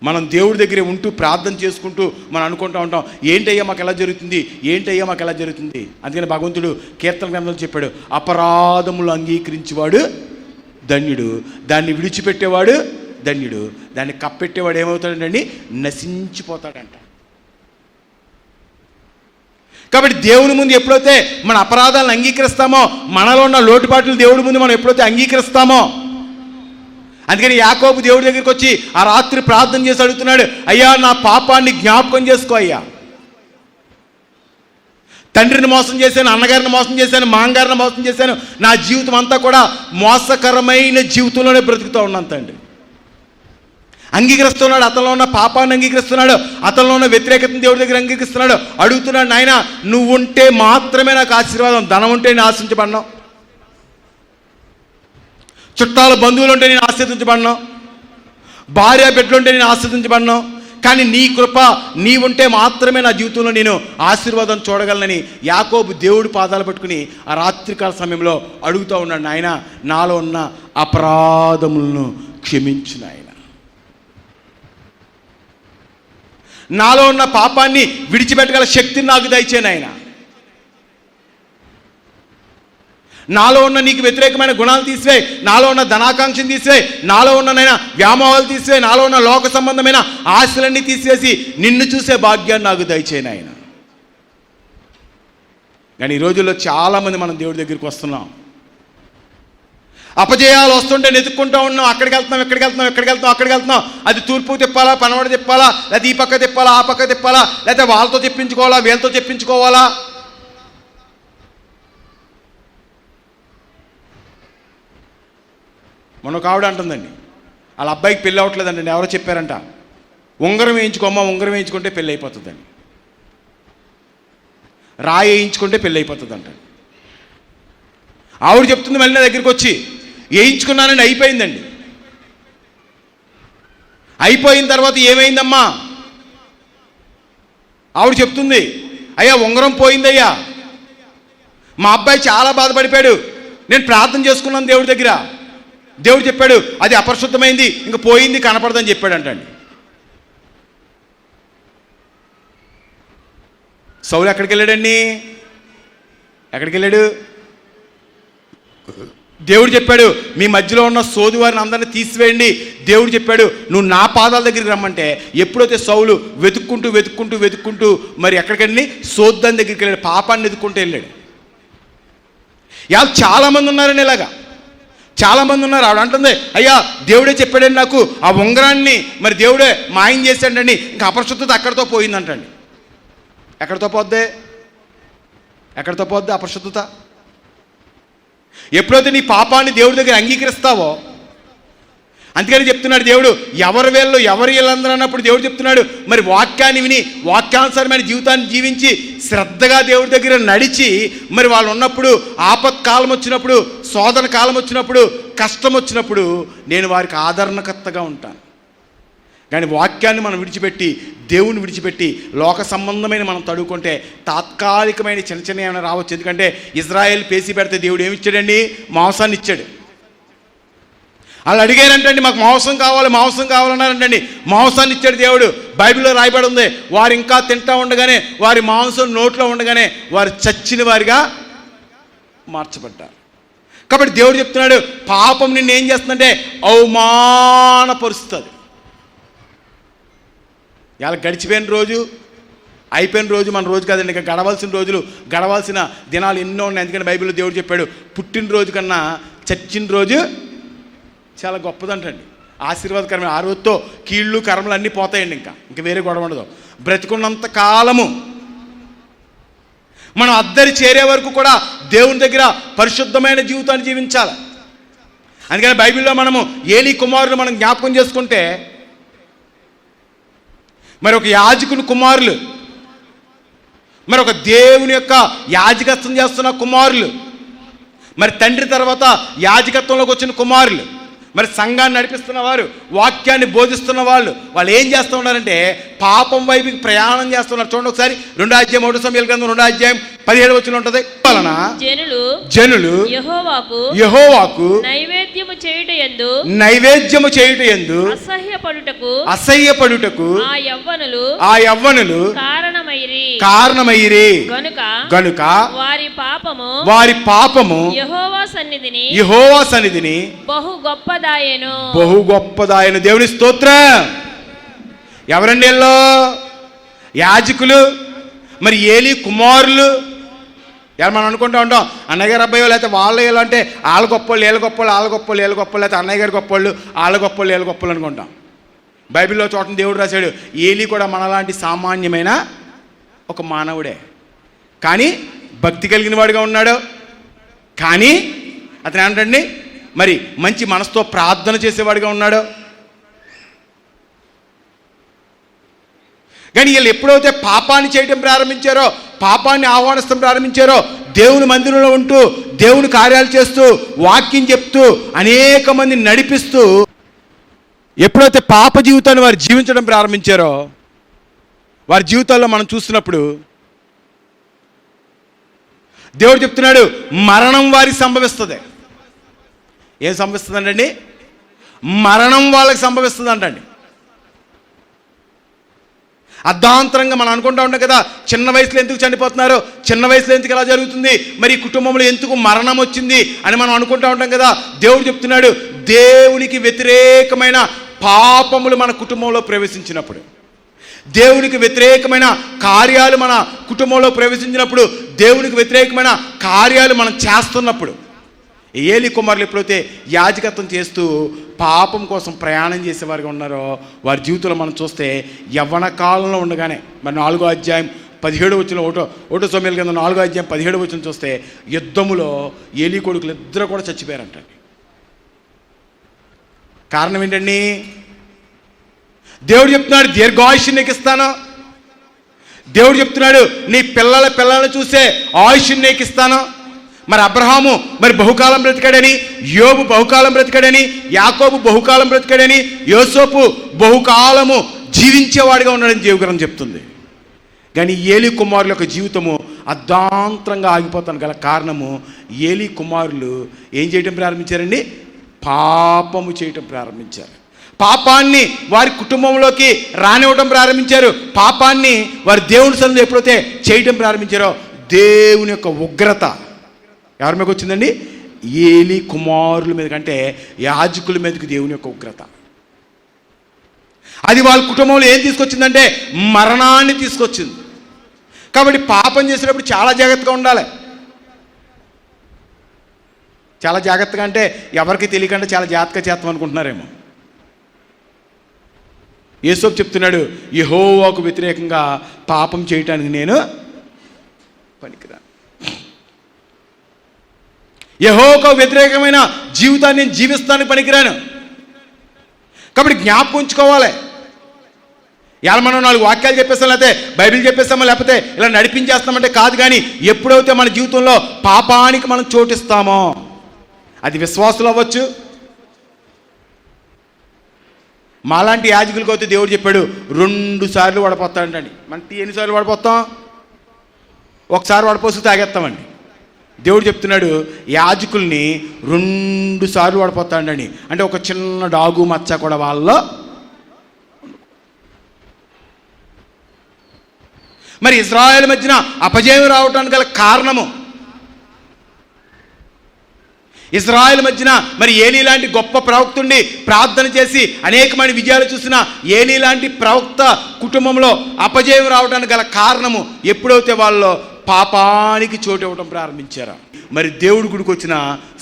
మనం దేవుడి దగ్గరే ఉంటూ ప్రార్థన చేసుకుంటూ మనం అనుకుంటూ ఉంటాం, ఏంటయ్యా మాకు ఎలా జరుగుతుంది, ఏంటయ్యా మాకు ఎలా జరుగుతుంది. అందుకని భగవంతుడు కీర్తన గ్రంథంలో చెప్పాడు, అపరాధములు అంగీకరించేవాడు ధన్యుడు, దాన్ని విడిచిపెట్టేవాడు ధన్యుడు, దాన్ని కప్పెట్టేవాడు ఏమవుతాడండి, నశించిపోతాడంట. కాబట్టి దేవుని ముందు ఎప్పుడైతే మన అపరాధాలను అంగీకరిస్తామో, మనలో ఉన్న లోటుపాట్లు దేవుడి ముందు మనం ఎప్పుడైతే అంగీకరిస్తామో, అందుకని యాకోబు దేవుడి దగ్గరికి వచ్చి ఆ రాత్రి ప్రార్థన చేసి అడుగుతున్నాడు, అయ్యా నా పాపాన్ని జ్ఞాపకం చేసుకో అయ్యా, తండ్రిని మోసం చేశాను, అన్నగారిని మోసం చేశాను, మాంగారిని మోసం చేశాను, నా జీవితం అంతా కూడా మోసకరమైన జీవితంలోనే బ్రతుకుతూ ఉన్నాను తండ్రి. అంగీకరిస్తున్నాడు, అతనిలో ఉన్న పాపాన్ని అంగీకరిస్తున్నాడు, అతనిలో ఉన్న వ్యతిరేకతను దేవుడి దగ్గర అంగీకరిస్తున్నాడు. అడుగుతున్నాడు, నాయన నువ్వు ఉంటే మాత్రమే నాకు ఆశీర్వాదం, ధనం ఉంటే నేను ఆశించబడినావు, చుట్టాల బంధువులు ఉంటే నేను ఆశీర్వదించబడినాను, భార్య బిడ్డలుంటే నేను ఆశీర్వదించబడినాను, కానీ నీ కృప నీవుంటే మాత్రమే నా జీవితంలో నేను ఆశీర్వాదం చూడగలనని యాకోబు దేవుడి పాదాలు పట్టుకుని ఆ రాత్రికాల సమయంలో అడుగుతూ ఉన్నాడు, నాయన నాలో ఉన్న అపరాధములను క్షమించు నాయన, నాలో ఉన్న పాపాన్ని విడిచిపెట్టగల శక్తిని నాకు దయచే నాయన, నాలో ఉన్న నీకు వ్యతిరేకమైన గుణాలు తీసివేయి, నాలో ఉన్న ధనాకాంక్షను తీసివేయి, నాలో ఉన్న నైనా వ్యామోహాలు తీసివేయి, నాలో ఉన్న లోక సంబంధమైన ఆశలన్నీ తీసివేసి నిన్ను చూసే భాగ్యాన్ని నాకు దయచేయను ఆయన. కానీ ఈ రోజుల్లో చాలామంది మనం దేవుడి దగ్గరికి వస్తున్నాం, అపజయాలు వస్తుంటే నెతుక్కుంటూ ఉన్నాం, అక్కడికి వెళ్తున్నాం, ఎక్కడికి వెళ్తున్నాం, ఎక్కడికి వెళ్తున్నాం, అక్కడికి వెళ్తున్నాం, అది తూర్పు తిప్పాలా, పనవడ తిప్పాలా, లేకపోతే ఈ పక్క తిప్పాలా, ఆ పక్క తిప్పాలా, లేకపోతే వాళ్ళతో చెప్పించుకోవాలా, వీళ్ళతో చెప్పించుకోవాలా. మొన్న ఒక ఆవిడ అంటుందండి, వాళ్ళ అబ్బాయికి పెళ్ళి అవ్వట్లేదండి, ఎవరో చెప్పారంట, ఉంగరం వేయించుకోమ్మా, ఉంగరం వేయించుకుంటే పెళ్ళి అయిపోతుందండి, రాయి వేయించుకుంటే పెళ్ళి అయిపోతుందంట. ఆవిడ చెప్తుంది, మళ్ళీ నా దగ్గరికి వచ్చి వేయించుకున్నానండి, అయిపోయిందండి. అయిపోయిన తర్వాత ఏమైందమ్మా, ఆవిడ చెప్తుంది, అయ్యా ఉంగరం పోయిందయ్యా, మా అబ్బాయి చాలా బాధపడిపోయాడు, నేను ప్రార్థన చేసుకున్నాను దేవుడి దగ్గర, దేవుడు చెప్పాడు అది అపరిశుద్ధమైంది, ఇంక పోయింది, కనపడదని చెప్పాడంటండి. సౌలు ఎక్కడికి వెళ్ళాడండి, ఎక్కడికి వెళ్ళాడు, దేవుడు చెప్పాడు, మీ మధ్యలో ఉన్న సోది వారిని అందరినీ తీసివేయండి. దేవుడు చెప్పాడు, నువ్వు నా పాదాల దగ్గరికి రమ్మంటే ఎప్పుడైతే సౌలు వెతుక్కుంటూ మరి ఎక్కడికెళ్ళి సోద్దాని దగ్గరికి వెళ్ళాడు, పాపాన్ని వెతుక్కుంటూ వెళ్ళాడు. చాలామంది ఉన్నారని ఇలాగా చాలామంది ఉన్నారు. ఆవిడ అంటుంది, అయ్యా దేవుడే చెప్పాడండి నాకు ఆ ఉంగరాన్ని మరి దేవుడే మాయం చేశాడండి, ఇంకా అపరిశుద్ధత అక్కడితో పోయిందంటండి. ఎక్కడితో పోద్ది అపరిశుద్ధత? ఎప్పుడైతే నీ పాపాన్ని దేవుడి దగ్గర అంగీకరిస్తావో, అందుకని చెప్తున్నాడు దేవుడు, ఎవరి వీళ్ళందరూ అన్నప్పుడు దేవుడు చెప్తున్నాడు, మరి వాక్యాన్ని విని వాక్యానుసారమైన జీవితాన్ని జీవించి శ్రద్ధగా దేవుడి దగ్గర నడిచి మరి వాళ్ళు ఉన్నప్పుడు, ఆపత్కాలం వచ్చినప్పుడు, శోధన కాలం వచ్చినప్పుడు, కష్టం వచ్చినప్పుడు నేను వారికి ఆదరణకర్తగా ఉంటాను. కానీ వాక్యాన్ని మనం విడిచిపెట్టి, దేవుని విడిచిపెట్టి లోక సంబంధమైన మనం తడుకుంటే తాత్కాలికమైన చిన్న ఏమైనా రావచ్చు. ఎందుకంటే ఇజ్రాయెల్ పేసి పెడితే దేవుడు ఏమి ఇచ్చాడండి? మాంసాన్ని ఇచ్చాడు. వాళ్ళు అడిగారంటండి, మాకు మాంసం కావాలన్నారంటండి. మాంసాన్ని ఇచ్చాడు దేవుడు. బైబిల్లో రాయబడి ఉంది, వారు ఇంకా తింటా ఉండగానే, వారి మాంసం నోట్లో ఉండగానే వారు చచ్చిన వారిగా మార్చబడ్డారు. కాబట్టి దేవుడు చెప్తున్నాడు, పాపం నిన్ను ఏం చేస్తుందంటే అవమానపరుస్తుంది. ఇలా గడిచిపోయిన రోజు, అయిపోయిన రోజు మన రోజు కాదండి, ఇంకా గడవలసిన దినాలు ఎన్నో ఉన్నాయి. ఎందుకంటే బైబిల్లో దేవుడు చెప్పాడు, పుట్టినరోజు కన్నా చచ్చిన రోజు చాలా గొప్పదంటండి, ఆశీర్వాదకరమైన. ఆ రోజుతో కీళ్ళు కర్మలు అన్నీ పోతాయండి, ఇంకా వేరే గొడవ ఉండదు. బ్రతికున్నంత కాలము మనం అద్దరి చేరే వరకు కూడా దేవుని దగ్గర పరిశుద్ధమైన జీవితాన్ని జీవించాలి. అందుకని బైబిల్లో మనము ఏలీ కుమారులు మనం జ్ఞాపకం చేసుకుంటే, మరి ఒక యాజకుని కుమారులు, మరి ఒక దేవుని యొక్క యాజకత్వం చేస్తున్న కుమారులు, మరి తండ్రి తర్వాత యాజకత్వంలోకి వచ్చిన కుమారులు, మరి సంఘాన్ని నడిపిస్తున్న వారు, వాక్యాన్ని బోధిస్తున్న వాళ్ళు ఏం చేస్తూ ఉన్నారంటే పాపం వైపుకి ప్రయాణం చేస్తున్నారు. చూడండి ఒకసారి 2వ అధ్యాయం 1 సమూయేలు గ్రంథం 2వ అధ్యాయం 17వ వచనం ఉంటుంది. జనులు యెహోవాకు నైవేద్యము చేయుట యందు అసహ్యపడుటకు ఆ యవ్వనులు కారణమైరి గనుక వారి పాపము యెహోవా సన్నిధిని బహు గొప్పదాయను. దేవుని స్తోత్రం. ఎవరండి వీళ్ళు? యాజకులు, మరి ఏలీ కుమారులు. ఎలా మనం అనుకుంటూ ఉంటాం, అన్నయ్య గారు అబ్బాయి లేకపోతే వాళ్ళు వీళ్ళు అంటే వాళ్ళ గొప్పోళ్ళు వీళ్ళ గొప్పోళ్ళు లేకపోతే అన్నయ్య గారి గొప్పోళ్ళు వాళ్ళ గొప్పోళ్ళు అనుకుంటాం. బైబిల్లో చోటని దేవుడు రాశాడు, ఏలీ కూడా మనలాంటి సామాన్యమైన ఒక మానవుడే, కానీ భక్తి కలిగిన వాడిగా ఉన్నాడు. కానీ అతను ఏంటండి, మరి మంచి మనసుతో ప్రార్థన చేసేవాడిగా ఉన్నాడు. కానీ వీళ్ళు ఎప్పుడైతే పాపాన్ని చేయడం ప్రారంభించారో, పాపాన్ని ఆహ్వానిస్తాం ప్రారంభించారో, దేవుని మందిరంలో ఉంటూ దేవుని కార్యాలు చేస్తూ వాక్యం చెప్తూ అనేక మందిని నడిపిస్తూ ఎప్పుడైతే పాప జీవితాన్ని వారు జీవించడం ప్రారంభించారో, వారి జీవితాల్లో మనం చూస్తున్నప్పుడు దేవుడు చెప్తున్నాడు, మరణం వారికి సంభవిస్తుంది. ఏం సంభవిస్తుందంటండి? మరణం వాళ్ళకి సంభవిస్తుందంటండి. అర్ధాంతరంగా మనం అనుకుంటూ ఉంటాం కదా, చిన్న వయసులో ఎందుకు చనిపోతున్నారు, చిన్న వయసులో ఎందుకు ఇలా జరుగుతుంది, మరి కుటుంబంలో ఎందుకు మరణం వచ్చింది అని మనం అనుకుంటూ ఉంటాం కదా. దేవుడు చెప్తున్నాడు, దేవునికి వ్యతిరేకమైన పాపములు మన కుటుంబంలో ప్రవేశించినప్పుడు, దేవునికి వ్యతిరేకమైన కార్యాలు మన కుటుంబంలో ప్రవేశించినప్పుడు, దేవునికి వ్యతిరేకమైన కార్యాలు మనం చేస్తున్నప్పుడు, ఏలీ కుమారులు ఎప్పుడైతే యాజకత్వం చేస్తూ పాపం కోసం ప్రయాణం చేసేవారుగా ఉన్నారో, వారి జీవితంలో మనం చూస్తే యవ్వన కాలంలో ఉండగానే, మరి 4వ అధ్యాయం 17వ వచనం, 1 సమూయేలు గ్రంథం 4వ అధ్యాయం 17వ వచనం చూస్తే, యుద్ధములో ఏలీ కొడుకులు ఇద్దరు కూడా చచ్చిపోయారంట. కారణం ఏంటండి? దేవుడు చెప్తున్నాడు, దీర్ఘాయుష్ని నీకు ఇస్తాను. దేవుడు చెప్తున్నాడు, నీ పిల్లలను చూసే ఆయుష్ని నీకు ఇస్తాను. మరి అబ్రహాము మరి బహుకాలం బ్రతికాడని, యోబు బహుకాలం బ్రతికాడని, యాకోబు బహుకాలం బ్రతికాడని, యోసేపు బహుకాలము జీవించేవాడిగా ఉన్నాడని జీవగ్రంథం చెప్తుంది. కానీ ఏలీ కుమారుల యొక్క జీవితము అర్ధాంతరంగా ఆగిపోతాను గల కారణము, ఏలీ కుమారులు ఏం చేయటం ప్రారంభించారండి? పాపము చేయటం ప్రారంభించారు. పాపాన్ని వారి కుటుంబంలోకి రానివ్వడం ప్రారంభించారు. పాపాన్ని వారి దేవుని సన్నిధిలో ఎప్పుడైతే చేయటం ప్రారంభించారో, దేవుని యొక్క ఉగ్రత ఎవరి మీదకి వచ్చిందండి? ఏలి కుమారుల మీద కంటే యాజకుల మీదకి దేవుని యొక్క ఉగ్రత. అది వాళ్ళ కుటుంబంలో ఏం తీసుకొచ్చిందంటే మరణాన్ని తీసుకొచ్చింది. కాబట్టి పాపం చేసేటప్పుడు చాలా జాగ్రత్తగా ఉండాలి. చాలా జాగ్రత్తగా అంటే ఎవరికి తెలియకుండా చాలా జాగ్రత్తగా చేస్తాం అనుకుంటున్నారేమో. యేసోపు చెప్తున్నాడు, యెహోవాకు వ్యతిరేకంగా పాపం చేయటానికి నేను పనికిరాను. యెహోవాకు వ్యతిరేకమైన జీవితాన్ని నేను జీవిస్తానికి పనికిరాను. కాబట్టి జ్ఞాపకం ఉంచుకోవాలి. ఇలా మనం 4 వాక్యాలు చెప్పేస్తాం, లేకపోతే బైబిల్ చెప్పేస్తామో, లేకపోతే ఇలా నడిపించేస్తామంటే కాదు. కానీ ఎప్పుడైతే మన జీవితంలో పాపానికి మనం చోటిస్తామో, అది విశ్వాసులు అవ్వచ్చు. మాలాంటి యాజకులకి అయితే దేవుడు చెప్పాడు 2 సార్లు వడపోతాడండి. మన టీ ఎన్నిసార్లు వడపోతాం? ఒకసారి వడపోసి తాగేస్తామండి. దేవుడు చెప్తున్నాడు యాజకుల్ని 2 సార్లు వడపోతాడండి. అంటే ఒక చిన్న డాగు మచ్చ కూడా వాళ్ళలో. మరి ఇశ్రాయేలు మధ్యన అపజయం రావడానికి గల కారణము, ఇశ్రాయేలు మధ్యన మరి ఏలీ లాంటి గొప్ప ప్రవక్తుండి ప్రార్థన చేసి అనేకమైన విజయాలు చూసిన ఏలీ లాంటి ప్రవక్త కుటుంబంలో అపజయం రావడానికి గల కారణము ఎప్పుడైతే వాళ్ళు పాపానికి చోటు ఇవ్వడం ప్రారంభించారో. మరి దేవుడి గుడికి వచ్చిన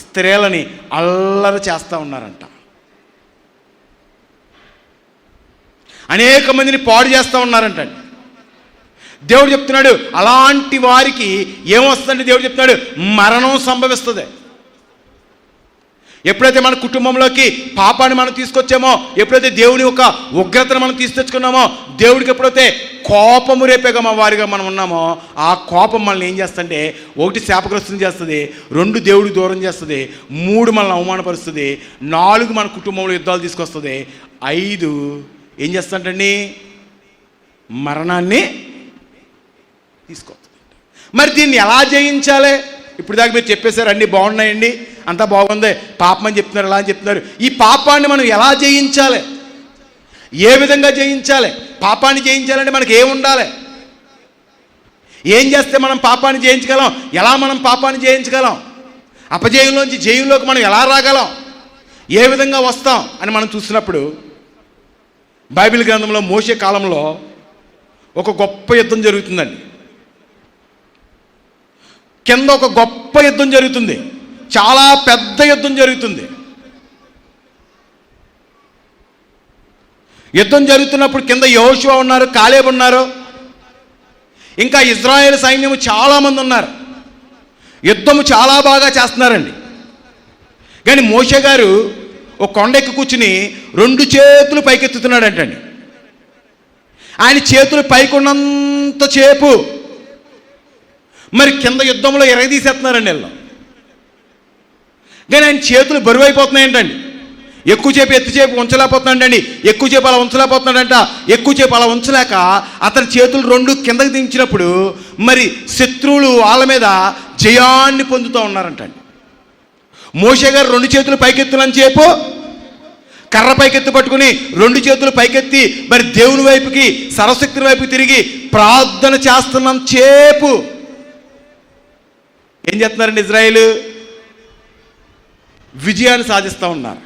స్త్రీలని అల్లరి చేస్తూ ఉన్నారంట. అనేక మందిని పాడు చేస్తూ ఉన్నారంట. దేవుడు చెప్తున్నాడు అలాంటి వారికి ఏమొస్తుందంటే దేవుడు చెప్తున్నాడు మరణం సంభవిస్తుంది. ఎప్పుడైతే మన కుటుంబంలోకి పాపాన్ని మనం తీసుకొచ్చామో, ఎప్పుడైతే దేవుని యొక్క ఉగ్రతను మనం తీసుకొచ్చుకున్నామో, దేవుడికి ఎప్పుడైతే కోపము రేపేగా మా వారిగా మనం ఉన్నామో, ఆ కోపం మనల్ని ఏం చేస్తుందంటే 1 శాపగ్రస్తం చేస్తుంది, 2 దేవుడికి దూరం చేస్తుంది, 3 మనల్ని అవమానపరుస్తుంది, 4 మన కుటుంబంలో యుద్ధాలు తీసుకొస్తుంది, 5 ఏం చేస్తుందండి మరణాన్ని తీసుకొస్తుంది. మరి దీన్ని ఎలా జయించాలి? ఇప్పుడు దాకా మీరు చెప్పేశారు అన్నీ బాగున్నాయండి, అంతా బాగుంది, పాపం అని చెప్తున్నారు, ఎలా అని చెప్తున్నారు. ఈ పాపాన్ని మనం ఎలా జయించాలి? ఏ విధంగా జయించాలి? పాపాన్ని జయించాలంటే మనకి ఏముండాలి? ఏం చేస్తే మనం పాపాన్ని జయించగలం? ఎలా మనం పాపాన్ని జయించగలం? అపజయంలోంచి జయంలోకి మనం ఎలా రాగలం? ఏ విధంగా వస్తాం అని మనం చూసినప్పుడు బైబిల్ గ్రంథంలో మోషే కాలంలో ఒక గొప్ప యుద్ధం జరుగుతుందండి. కింద ఒక గొప్ప యుద్ధం జరుగుతుంది, చాలా పెద్ద యుద్ధం జరుగుతుంది. యుద్ధం జరుగుతున్నప్పుడు కింద యెహోషువ ఉన్నారు, కాలేబు ఉన్నారు, ఇంకా ఇజ్రాయేల్ సైన్యము చాలామంది ఉన్నారు. యుద్ధము చాలా బాగా చేస్తున్నారండి. కానీ మోషే గారు ఒక కొండెక్కి కూర్చుని 2 చేతులు పైకెత్తుతున్నాడంటండి. ఆయన చేతులు పైకున్నంత చేపు మరి కింద యుద్ధంలో ఎరగదీసేస్తున్నారండి వీళ్ళు. కానీ ఆయన చేతులు బరువు అయిపోతున్నాయంటండి. ఎక్కువసేపు ఎత్తుచేపు ఉంచలేకపోతున్నాడండి, ఎక్కువసేపు అలా ఉంచలేకపోతున్నాడంట. ఎక్కువసేపు అలా ఉంచలేక అతని చేతులు 2 కిందకి దించినప్పుడు మరి శత్రువులు వాళ్ళ మీద జయాన్ని పొందుతూ ఉన్నారంటండి. మోషే గారు 2 చేతులు పైకెత్తులని చేపు కర్ర పైకెత్తి పట్టుకుని 2 చేతులు పైకెత్తి మరి దేవుని వైపుకి సర్వశక్తుని వైపు తిరిగి ప్రార్థన చేస్తున్నాం చేపు ఏం చేస్తున్నారండి? ఇజ్రాయేలు విజయాన్ని సాధిస్తూ ఉన్నారు.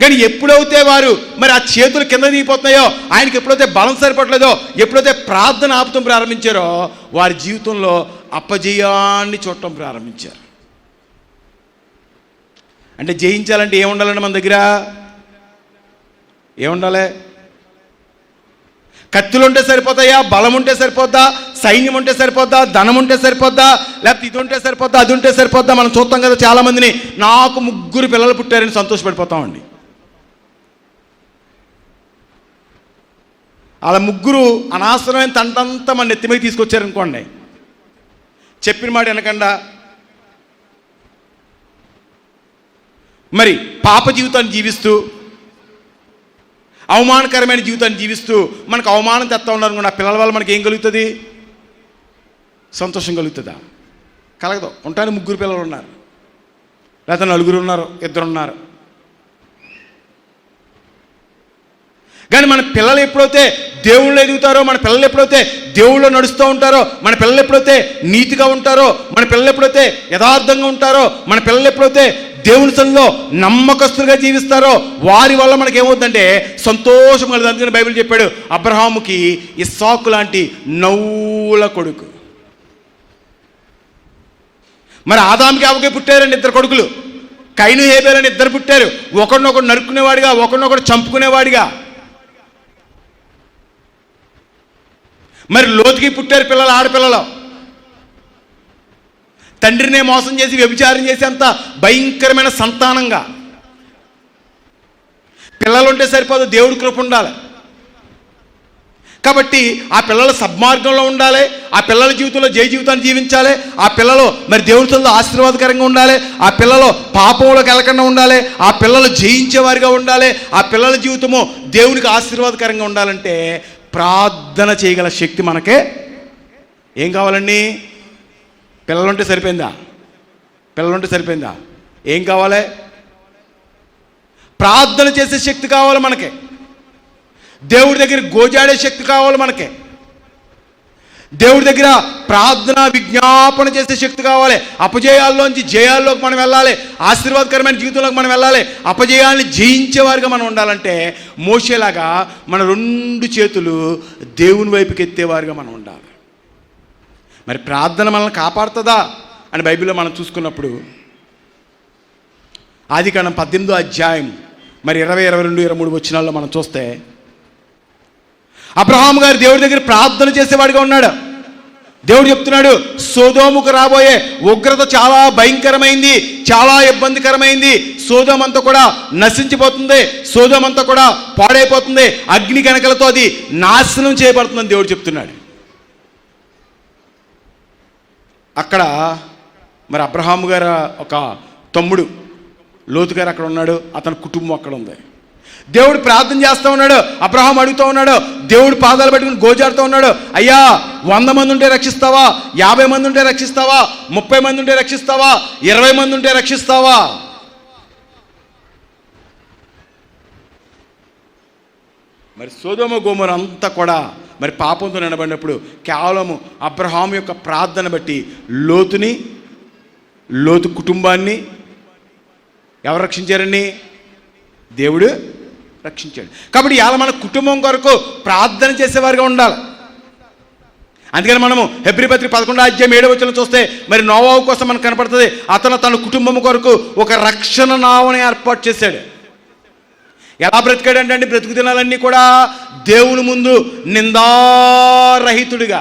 కానీ ఎప్పుడైతే వారు మరి ఆ చేతులు కింద దిగిపోతున్నాయో, ఆయనకి ఎప్పుడైతే బలం సరిపడలేదో, ఎప్పుడైతే ప్రార్థన ఆపుతం ప్రారంభించారో, వారి జీవితంలో అపజయాన్ని చూడటం ప్రారంభించారు. అంటే జయించాలంటే ఏముండాలండి మన దగ్గర? ఏముండాలి? కత్తులు ఉంటే సరిపోతాయా? బలం ఉంటే సరిపోద్దా? సైన్యం ఉంటే సరిపోద్దా? ధనం ఉంటే సరిపోద్దా? లేకపోతే ఇది ఉంటే సరిపోద్దా? అది ఉంటే సరిపోద్దా? మనం చూస్తాం కదా చాలామందిని, నాకు 3 పిల్లలు పుట్టారని సంతోషపడిపోతామండి. అలా 3 అనవసరమైన తంటంతా మన నెత్తి మీద తీసుకొచ్చారనుకోండి, చెప్పిన మాట వెనకుండా మరి పాప జీవితాన్ని జీవిస్తూ అవమానకరమైన జీవితాన్ని జీవిస్తూ మనకు అవమానం తెస్తా ఉన్నారు. ఆ పిల్లల వల్ల మనకి ఏం కలుగుతుంది? సంతోషం కలుగుతుందా? కలగదు. ఉంటాను 3 పిల్లలు ఉన్నారు, లేకపోతే 4 ఉన్నారు, 2 ఉన్నారు. కానీ మన పిల్లలు ఎప్పుడైతే దేవుళ్ళు ఎదుగుతారో, మన పిల్లలు ఎప్పుడైతే దేవుళ్ళు నడుస్తూ ఉంటారో, మన పిల్లలు ఎప్పుడైతే నీతిగా ఉంటారో, మన పిల్లలు ఎప్పుడైతే యథార్థంగా ఉంటారో, మన పిల్లలు ఎప్పుడైతే దేవుని సన్నిధిలో నమ్మకస్తులుగా జీవిస్తారో, వారి వల్ల మనకి ఏమవుతుందంటే సంతోషం కలుగుతుంది. అందుకని బైబిల్ చెప్పాడు, అబ్రహాముకి ఇస్సాకు లాంటి నవ్వుల కొడుకు. మరి ఆదాముకి అవ్వకి పుట్టారండి ఇద్దరు కొడుకులు, కయీను హేబెలు అని ఇద్దరు పుట్టారు. ఒకరినొకడు నరుక్కునేవాడిగా, ఒకరినొకడు చంపుకునేవాడిగా. మరి లోతుకి పుట్టారు పిల్లలు, ఆడపిల్లలు. తండ్రినే మోసం చేసి వ్యభిచారం చేసేంత భయంకరమైన సంతానంగా. పిల్లలు ఉంటే సరిపోదు, దేవుడి కృప ఉండాలి. కాబట్టి ఆ పిల్లల సద్మార్గంలో ఉండాలి, ఆ పిల్లల జీవితంలో జయ జీవితాన్ని జీవించాలి, ఆ పిల్లలు మరి దేవుడితో ఆశీర్వాదకరంగా ఉండాలి, ఆ పిల్లలు పాపంలోకి వెళ్ళకుండా ఉండాలి, ఆ పిల్లలు జయించేవారిగా ఉండాలి, ఆ పిల్లల జీవితము దేవునికి ఆశీర్వాదకరంగా ఉండాలంటే ప్రార్థన చేయగల శక్తి మనకే ఏం కావాలండి? పిల్లలుంటే సరిపోయిందా? పిల్లలుంటే సరిపోయిందా? ఏం కావాలి? ప్రార్థన చేసే శక్తి కావాలి మనకి. దేవుడి దగ్గర గోజాడే శక్తి కావాలి మనకి. దేవుడి దగ్గర ప్రార్థన విజ్ఞాపన చేసే శక్తి కావాలి. అపజయాల్లోంచి జయాల్లోకి మనం వెళ్ళాలి, ఆశీర్వాదకరమైన జీవితంలోకి మనం వెళ్ళాలి. అపజయాల్ని జయించేవారిగా మనం ఉండాలంటే మోషేలాగా మన 2 చేతులు దేవుని వైపుకి ఎత్తేవారిగా మనం ఉండాలి. మరి ప్రార్థన మనల్ని కాపాడుతుందా అని బైబిల్లో మనం చూసుకున్నప్పుడు ఆదికాండం 18వ అధ్యాయం మరి 20, 22, 23 వచనాల్లో మనం చూస్తే అబ్రహాము గారు దేవుడి దగ్గర ప్రార్థన చేసేవాడిగా ఉన్నాడు. దేవుడు చెప్తున్నాడు, సొదొముకు రాబోయే ఉగ్రత చాలా భయంకరమైంది, చాలా ఇబ్బందికరమైంది. సొదొమ అంతా కూడా నశించిపోతుంది, సొదొమ అంతా కూడా పాడైపోతుంది, అగ్ని కణకలతో అది నాశనం చేయబడుతుందని దేవుడు చెప్తున్నాడు. అక్కడ మరి అబ్రహాము గారు ఒక తమ్ముడు లోతు గారు అక్కడ ఉన్నాడు, అతని కుటుంబం అక్కడ ఉంది. దేవుడు ప్రార్థన చేస్తూ ఉన్నాడు, అబ్రహాం అడుగుతూ ఉన్నాడు, దేవుడు పాదాలు పెట్టుకుని గోజాడుతూ ఉన్నాడు, అయ్యా 100 మంది ఉంటే రక్షిస్తావా, 50 మంది ఉంటే రక్షిస్తావా, 30 మంది ఉంటే రక్షిస్తావా, 20 మంది ఉంటే రక్షిస్తావా? మరి సొదొమ గొమొర్రా అంతా కూడా మరి పాపంతో నిలబడినప్పుడు కేవలము అబ్రహాం యొక్క ప్రార్థన బట్టి లోతు కుటుంబాన్ని ఎవరు రక్షించారండి? దేవుడు రక్షించాడు. కాబట్టి ఇవాళ మన కుటుంబం కొరకు ప్రార్థన చేసేవారిగా ఉండాలి. అందుకని మనము హెబ్రీ పత్రిక 11వ అధ్యాయం 7వ వచనం చూస్తే మరి నోవాహు కోసం మనకు కనపడుతుంది, అతను తన కుటుంబం కొరకు ఒక రక్షణ నావని ఏర్పాటు చేశాడు. ఎలా బ్రతికాడంటే బ్రతుకు దినాలన్నీ కూడా దేవుని ముందు నిందారహితుడిగా,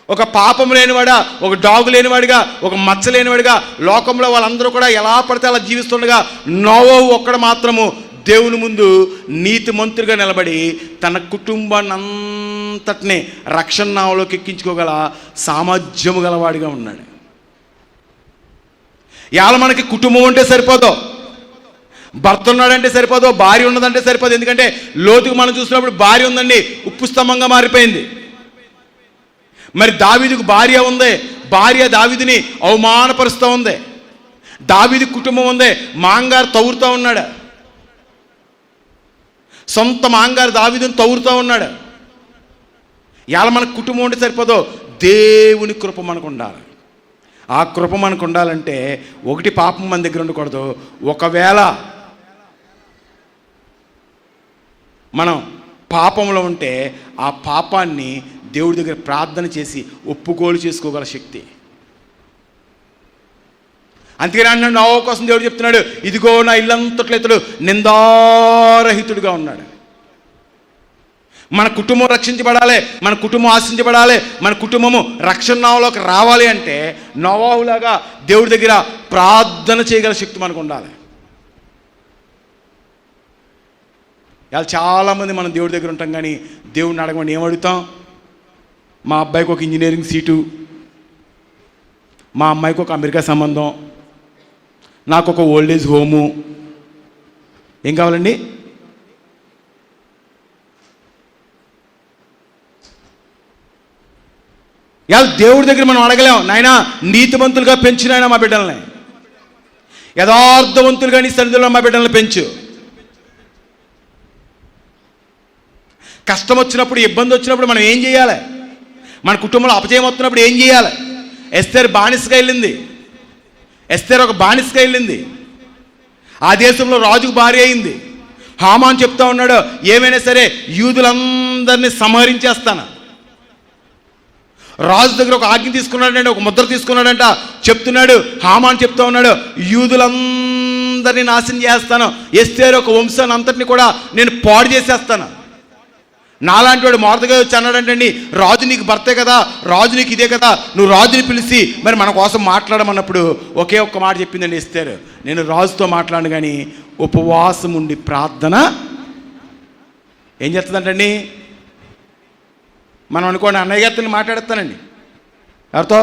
ఒక పాపం లేనివాడా, ఒక డాగు లేనివాడిగా, ఒక మచ్చ లేనివాడిగా, లోకంలో వాళ్ళందరూ కూడా ఎలా పడితే అలా జీవిస్తుండగా నోవాహు ఒక్కడ మాత్రము దేవుని ముందు నీతిమంతుడిగా నిలబడి తన కుటుంబాన్ని అంతటినీ రక్షణ నావలోకి ఎక్కించుకోగల సామర్థ్యము గలవాడిగా ఉన్నాడు. ఇవాళ మనకి కుటుంబం ఉంటే సరిపోదు, భర్త ఉన్నాడంటే సరిపోదు, భార్య ఉన్నదంటే సరిపోదు. ఎందుకంటే లోతుకు మనం చూసినప్పుడు భార్య ఉందండి, ఉప్పు స్తంభంగా మారిపోయింది. మరి దావీదుకు భార్య ఉంది, భార్య దావీదుని అవమానపరుస్తూ ఉంది. దావీదు కుటుంబం ఉంది, మాంగారు తవ్వుతూ ఉన్నాడు, సొంత మాంగారు దావీదుని తవ్వుతూ ఉన్నాడు. ఇవాళ మనకు కుటుంబం ఉంటే సరిపోదు, దేవుని కృప మనకు ఉండాలి. ఆ కృప మనకు ఉండాలంటే ఒకటి, పాపం మన దగ్గర ఉండకూడదు. ఒకవేళ మనం పాపంలో ఉంటే ఆ పాపాన్ని దేవుడి దగ్గర ప్రార్థన చేసి ఒప్పుకోలు చేసుకోగల శక్తి. అందుకని అన్నాడు, నోవాహు కోసం దేవుడు చెప్తున్నాడు, ఇదిగో నా ఇల్లంతట్లో ఇతడు నిందారహితుడిగా ఉన్నాడు. మన కుటుంబం రక్షించబడాలి, మన కుటుంబం ఆశించబడాలి, మన కుటుంబము రక్షణ నావలోకి రావాలి అంటే నోవాహులాగా దేవుడి దగ్గర ప్రార్థన చేయగల శక్తి మనకు ఉండాలి. ఇవాళ చాలామంది మనం దేవుడి దగ్గర ఉంటాం, కానీ దేవుడిని అడగమని ఏమడుగుతాం? మా అబ్బాయికి ఒక ఇంజనీరింగ్ సీటు, మా అమ్మాయికి ఒక అమెరికా సంబంధం, నాకు ఒక ఓల్డేజ్ హోము. ఏం కావాలండి? ఇవాళ దేవుడి దగ్గర మనం అడగలేం, నాయనా నీతిమంతులుగా పెంచు నాయనా మా బిడ్డల్ని, యథార్థవంతులుగా నీ సన్నిధిలో మా బిడ్డల్ని పెంచు. కష్టం వచ్చినప్పుడు, ఇబ్బంది వచ్చినప్పుడు మనం ఏం చేయాలి? మన కుటుంబంలో అపజయం వస్తున్నప్పుడు ఏం చేయాలి? ఎస్తేర్ బానిసగా వెళ్ళింది. ఎస్తేర్ ఒక బానిసగా వెళ్ళింది. ఆ దేశంలో రాజుకు భార్య అయింది. హామాన్ చెప్తా ఉన్నాడు, ఏమైనా సరే యూదులందరినీ సంహరించేస్తాను. రాజు దగ్గర ఒక ఆజ్ఞ తీసుకున్నాడంటే, ఒక ముద్ర తీసుకున్నాడంట. చెప్తున్నాడు, హామాన్ చెప్తా ఉన్నాడు, యూదులందరినీ నాశనం చేస్తాను. ఎస్తేర్ ఒక వంశాన్ని అంతటిని కూడా నేను పాడు చేసేస్తాను. నాలాంటి వాడు మొదటగా వచ్చి అన్నాడంటండి, రాజు నీకు భర్తే కదా, రాజు నీకు ఇదే కదా, నువ్వు రాజుని పిలిచి మరి మన కోసం మాట్లాడమన్నప్పుడు ఒకే ఒక్క మాట చెప్పిందండి ఎస్తేర్, నేను రాజుతో మాట్లాడను కానీ ఉపవాసం ఉండి ప్రార్థన ఏం చేస్తుందంటండి. మనం అనుకోండి, అన్నయ్య గారితో మాట్లాడతానండి. ఎవరితో?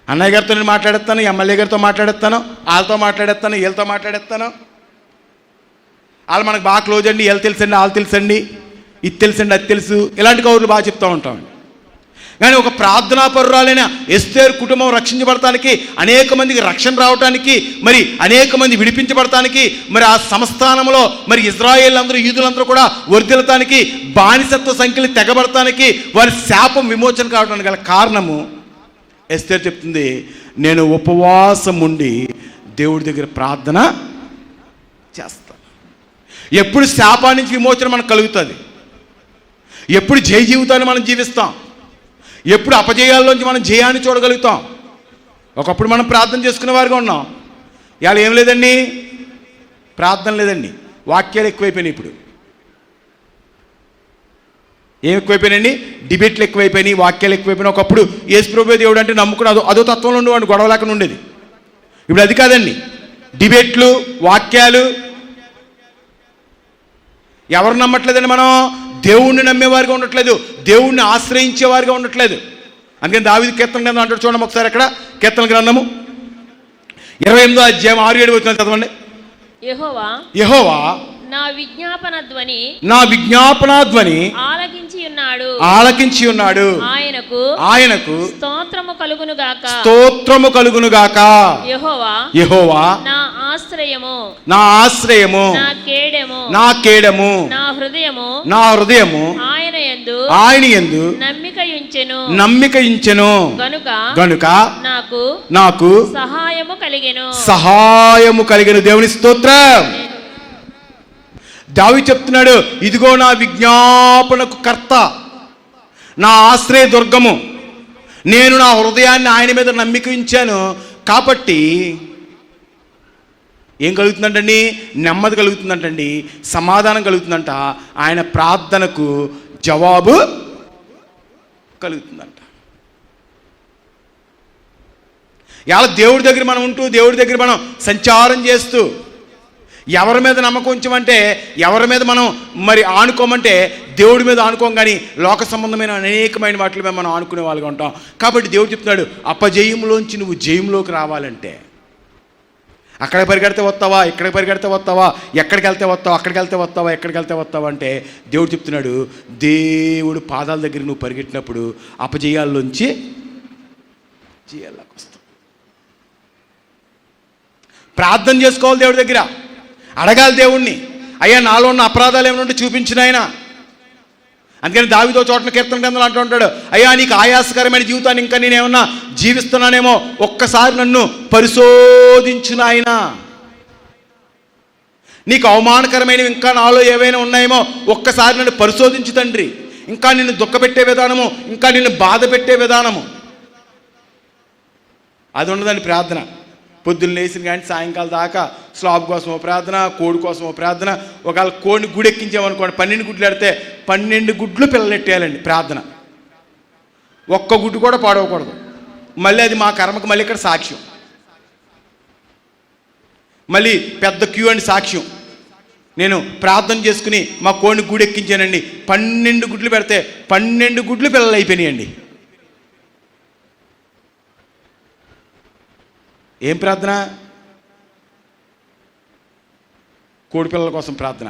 అన్నయ్య గారితో నేను మాట్లాడేస్తాను, ఎమ్మెల్యే గారితో మాట్లాడేస్తాను, వాళ్ళతో మాట్లాడేస్తాను, వీళ్ళతో మాట్లాడేస్తాను. వాళ్ళు మనకు బాగా క్లోజ్ అండి, వీళ్ళు తెలుసండి, వాళ్ళు తెలుసండి, ఇది తెలుసండి, అది తెలుసు, ఇలాంటి కౌరులు బాగా చెప్తూ ఉంటామండి. కానీ ఒక ప్రార్థనాపరురాలైన ఎస్తేర్ కుటుంబం రక్షించబడటానికి, అనేక మందికి రక్షణ రావటానికి, మరి అనేక మంది విడిపించబడటానికి, మరి ఆ సంస్థానంలో మరి ఇజ్రాయేల్ అందరూ, యూదులందరూ కూడా వర్ధిల్లటానికి, బానిసత్వ సంఖ్యలు తెగబడటానికి, వారి శాపం విమోచన కావడానికి గల కారణము ఎస్తేర్ చెప్తుంది, నేను ఉపవాసం ఉండి దేవుడి దగ్గర ప్రార్థన చేస్తాను. ఎప్పుడు శాపాన్ని నుంచి విమోచన మనకు కలుగుతుంది, ఎప్పుడు జయ జీవితాన్ని మనం జీవిస్తాం, ఎప్పుడు అపజయాల్లోంచి మనం జయాన్ని చూడగలుగుతాం. ఒకప్పుడు మనం ప్రార్థన చేసుకునే వారిగా ఉన్నాం, ఇవాళ ఏం లేదండి, ప్రార్థన లేదండి, వాక్యాలు ఎక్కువైపోయినాయి. ఇప్పుడు ఏం ఎక్కువైపోయినాయండి? డిబేట్లు ఎక్కువైపోయినాయి, వాక్యాలు ఎక్కువైపోయినాయి. ఒకప్పుడు యేసుప్రభువే దేవుడు అంటే నమ్ముకుని అదో తత్వంలో ఉండేవాడు, గొడవ లేకుండా ఉండేది. ఇప్పుడు అది కాదండి, డిబేట్లు, వాక్యాలు. ఎవరు నమ్మట్లేదండి? మనం దేవుణ్ణి నమ్మేవారిగా ఉండట్లేదు, దేవుణ్ణి ఆశ్రయించేవారిగా ఉండట్లేదు. అందుకని దావీదు కీర్తన గ్రంథం అంటాడు, చూడండి ఒకసారి అక్కడ, కీర్తన గ్రంథము 28వ అధ్యాయం 6-7 వచనాలు చదవండి. యెహోవా నా విజ్ఞాపన ధ్వని ఆలకించి ఉన్నాడు. ఆయనకు స్తోత్రము కలుగును గాక. యెహోవా నా ఆశ్రయము, నా కేడము, నా హృదయము ఆయన యందు నమ్మిక ఉంచెను గనుక నాకు సహాయము కలిగెను. దేవుని స్తోత్రం. దావీదు చెప్తున్నాడు, ఇదిగో నా విజ్ఞాపనకు కర్త, నా ఆశ్రయ దుర్గము, నేను నా హృదయాన్ని ఆయన మీద నమ్మిక ఉంచాను కాబట్టి ఏం కలుగుతుందంటండి? నెమ్మది కలుగుతుందంటండి, సమాధానం కలుగుతుందంట, ఆయన ప్రార్థనకు జవాబు కలుగుతుందంట. ఇలా దేవుడి దగ్గర మనం ఉంటూ, దేవుడి దగ్గర మనం సంచారం చేస్తూ, ఎవరి మీద నమ్మకం ఉంచమంటే, ఎవరి మీద మనం మరి ఆనుకోమంటే దేవుడి మీద ఆనుకోం, కానీ లోక సంబంధమైన అనేకమైన వాటి మీద మనం ఆనుకునే వాళ్ళగా ఉంటాం. కాబట్టి దేవుడు చెప్తున్నాడు, అపజయంలోంచి నువ్వు జయంలోకి రావాలంటే అక్కడ పరిగెడితే వస్తావా, ఇక్కడ పరిగెడితే వస్తావా, ఎక్కడికి వెళ్తే వస్తావా, అక్కడికి వెళ్తే వస్తావా, ఎక్కడికి వెళ్తే వస్తావా అంటే దేవుడు చెప్తున్నాడు, దేవుడు పాదాల దగ్గర నువ్వు పరిగెట్టినప్పుడు అపజయాల్లోంచి జయాల్లోకి వస్తావు. ప్రార్థన చేసుకోవాలి, దేవుడి దగ్గర అడగాలి దేవుణ్ణి, అయ్యా నాలో ఉన్న అపరాధాలు ఏమైనా చూపించిన ఆయన. అందుకని దావీదు చోట్ల కీర్తన గ్రంథంలో అంటూ ఉంటాడు, అయ్యా నీకు ఆయాసకరమైన జీవితాన్ని ఇంకా నేనేమన్నా జీవిస్తున్నానేమో, ఒక్కసారి నన్ను పరిశోధించిన ఆయన. నీకు అవమానకరమైనవి ఇంకా నాలో ఏవైనా ఉన్నాయేమో ఒక్కసారి నన్ను పరిశోధించు తండ్రి. ఇంకా నిన్ను దుఃఖపెట్టే విధానము, ఇంకా నిన్ను బాధ పెట్టే విధానము అది ఉండదండి ప్రార్థన. పొద్దున్న లేచిన కానీ సాయంకాలం దాకా స్లాబ్ కోసమో ప్రార్థన, కోడి కోసమో ప్రార్థన. ఒకవేళ కోడిని గుడెక్కించామనుకోండి, 12 గుడ్లు పెడితే 12 గుడ్లు పిల్లలెట్టేయాలండి ప్రార్థన. ఒక్క గుడ్డు కూడా పాడవకూడదు. మళ్ళీ అది మా కర్మకు మళ్ళీ ఇక్కడ సాక్ష్యం, మళ్ళీ పెద్ద క్యూ అండి సాక్ష్యం. నేను ప్రార్థన చేసుకుని మా కోడిని గుడెక్కించానండి, 12 గుడ్లు పెడితే 12 గుడ్లు పిల్లలు అయిపోయినాయండి. ఏం ప్రార్థన? కోడి పిల్లల కోసం ప్రార్థన.